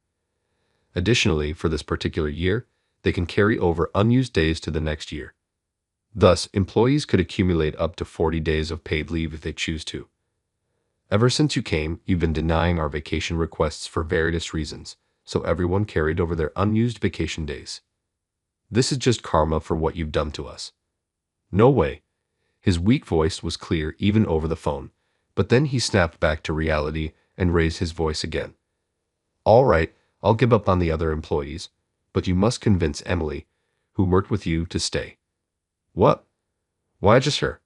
Additionally, for this particular year, they can carry over unused days to the next year. Thus, employees could accumulate up to 40 days of paid leave if they choose to. Ever since you came, you've been denying our vacation requests for various reasons, so everyone carried over their unused vacation days. This is just karma for what you've done to us. No way. His weak voice was clear even over the phone, but then he snapped back to reality and raised his voice again. All right, I'll give up on the other employees, but you must convince Emily, who worked with you, to stay. What? Why just her?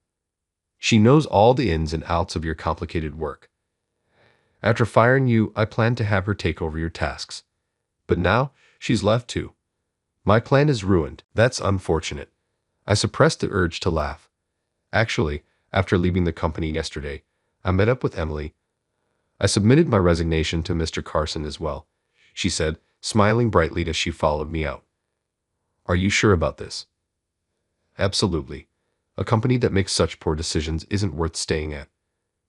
She knows all the ins and outs of your complicated work. After firing you, I planned to have her take over your tasks. But now, she's left too. My plan is ruined. That's unfortunate. I suppressed the urge to laugh. Actually, after leaving the company yesterday, I met up with Emily. I submitted my resignation to Mr. Carson as well. she said, smiling brightly as she followed me out. Are you sure about this? Absolutely. A company that makes such poor decisions isn't worth staying at.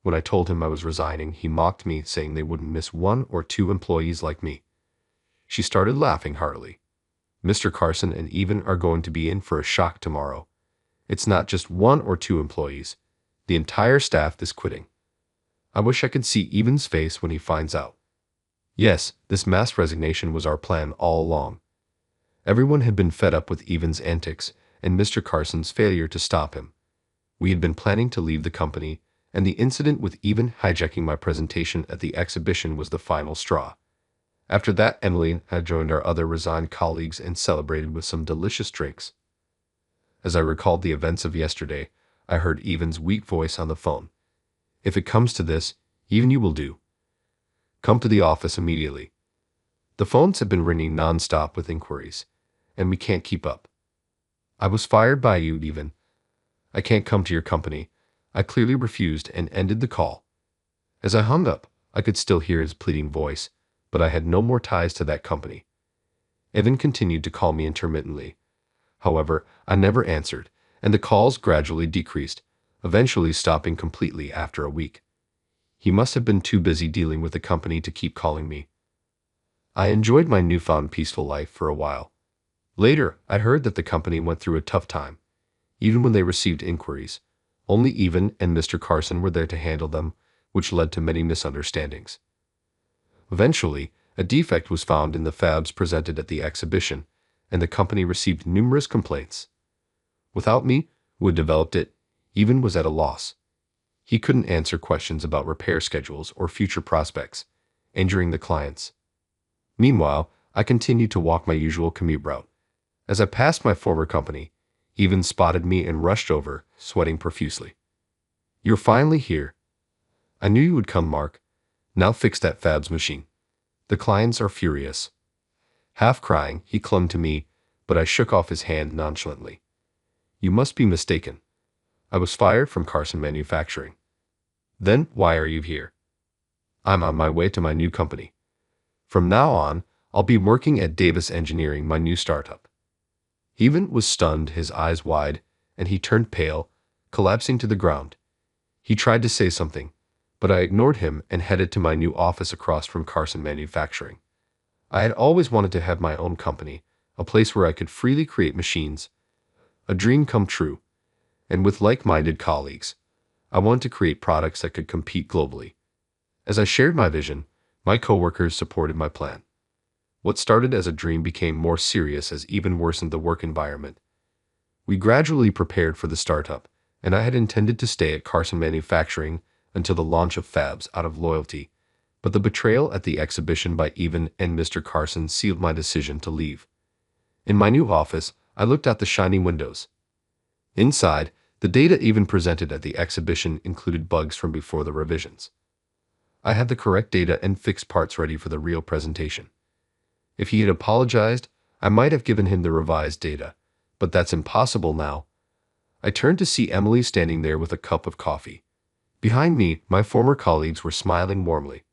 When I told him I was resigning, he mocked me, saying they wouldn't miss one or two employees like me. She started laughing heartily. Mr. Carson and Even are going to be in for a shock tomorrow. It's not just one or two employees. The entire staff is quitting. I wish I could see Even's face when he finds out. Yes, this mass resignation was our plan all along. Everyone had been fed up with Even's antics and Mr. Carson's failure to stop him. We had been planning to leave the company, and the incident with Even hijacking my presentation at the exhibition was the final straw. After that, Emily had joined our other resigned colleagues and celebrated with some delicious drinks. As I recalled the events of yesterday, I heard Even's weak voice on the phone. If it comes to this, Even, you will do. Come to the office immediately. The phones have been ringing non-stop with inquiries, and we can't keep up. I was fired by you, Even. I can't come to your company. I clearly refused and ended the call. As I hung up, I could still hear his pleading voice, but I had no more ties to that company. Evan continued to call me intermittently. However, I never answered, and the calls gradually decreased, eventually stopping completely after a week. He must have been too busy dealing with the company to keep calling me. I enjoyed my newfound peaceful life for a while. Later, I heard that the company went through a tough time. Even when they received inquiries, only Even and Mr. Carson were there to handle them, which led to many misunderstandings. Eventually, a defect was found in the fabs presented at the exhibition, and the company received numerous complaints. Without me, who had developed it, Even was at a loss. He couldn't answer questions about repair schedules or future prospects, injuring the clients. Meanwhile, I continued to walk my usual commute route. As I passed my former company, Even spotted me and rushed over, sweating profusely. You're finally here. I knew you would come, Mark. Now fix that fabs machine. The clients are furious. Half crying, he clung to me, but I shook off his hand nonchalantly. You must be mistaken. I was fired from Carson Manufacturing. Then why are you here? I'm on my way to my new company. From now on, I'll be working at Davis Engineering, my new startup. Even was stunned, his eyes wide, and he turned pale, collapsing to the ground. He tried to say something, but I ignored him and headed to my new office across from Carson Manufacturing. I had always wanted to have my own company, a place where I could freely create machines. A dream come true. And with like-minded colleagues, I wanted to create products that could compete globally. As I shared my vision, my coworkers supported my plan. What started as a dream became more serious as Even worsened the work environment. We gradually prepared for the startup, and I had intended to stay at Carson Manufacturing until the launch of fabs out of loyalty, but the betrayal at the exhibition by Even and Mr. Carson sealed my decision to leave. In my new office, I looked out the shiny windows. Inside, the data Even presented at the exhibition included bugs from before the revisions. I had the correct data and fixed parts ready for the real presentation. If he had apologized, I might have given him the revised data, but that's impossible now. I turned to see Emily standing there with a cup of coffee. Behind me, my former colleagues were smiling warmly.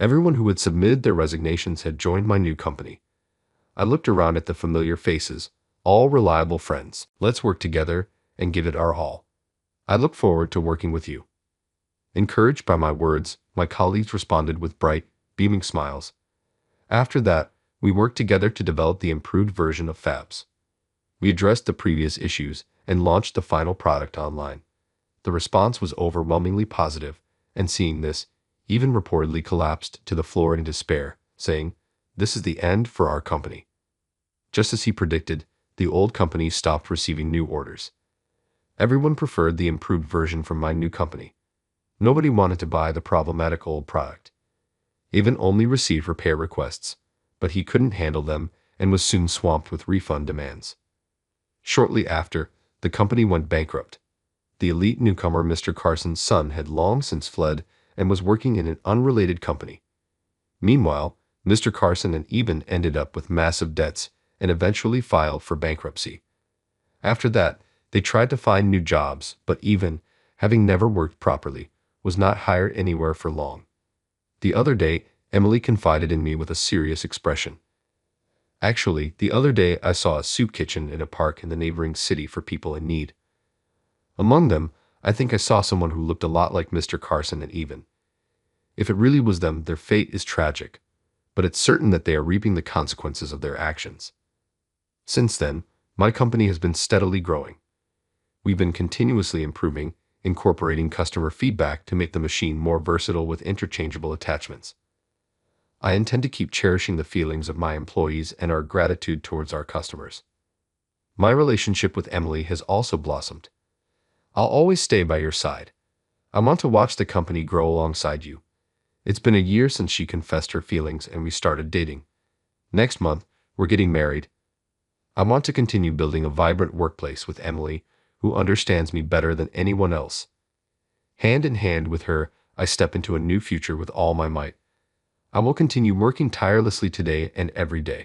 Everyone who had submitted their resignations had joined my new company. I looked around at the familiar faces, all reliable friends. Let's work together and give it our all. I look forward to working with you. Encouraged by my words, my colleagues responded with bright, beaming smiles. After that, we worked together to develop the improved version of Fabs. We addressed the previous issues and launched the final product online. The response was overwhelmingly positive, and seeing this, Even reportedly collapsed to the floor in despair, saying, "This is the end for our company." Just as he predicted, the old company stopped receiving new orders. Everyone preferred the improved version from my new company. Nobody wanted to buy the problematic old product. Even only received repair requests, but he couldn't handle them and was soon swamped with refund demands. Shortly after, the company went bankrupt. The elite newcomer Mr. Carson's son had long since fled and was working in an unrelated company. Meanwhile, Mr. Carson and Even ended up with massive debts and eventually filed for bankruptcy. After that, they tried to find new jobs, but Even, having never worked properly, was not hired anywhere for long. The other day, Emily confided in me with a serious expression. Actually, the other day I saw a soup kitchen in a park in the neighboring city for people in need. Among them, I think I saw someone who looked a lot like Mr. Carson, and even if it really was them, their fate is tragic, but it's certain that they are reaping the consequences of their actions. Since then, my company has been steadily growing. We've been continuously improving, incorporating customer feedback to make the machine more versatile with interchangeable attachments. I intend to keep cherishing the feelings of my employees and our gratitude towards our customers. My relationship with Emily has also blossomed. I'll always stay by your side. I want to watch the company grow alongside you. It's been a year since she confessed her feelings and we started dating. Next month, we're getting married. I want to continue building a vibrant workplace with Emily, who understands me better than anyone else. Hand in hand with her, I step into a new future with all my might. I will continue working tirelessly today and every day.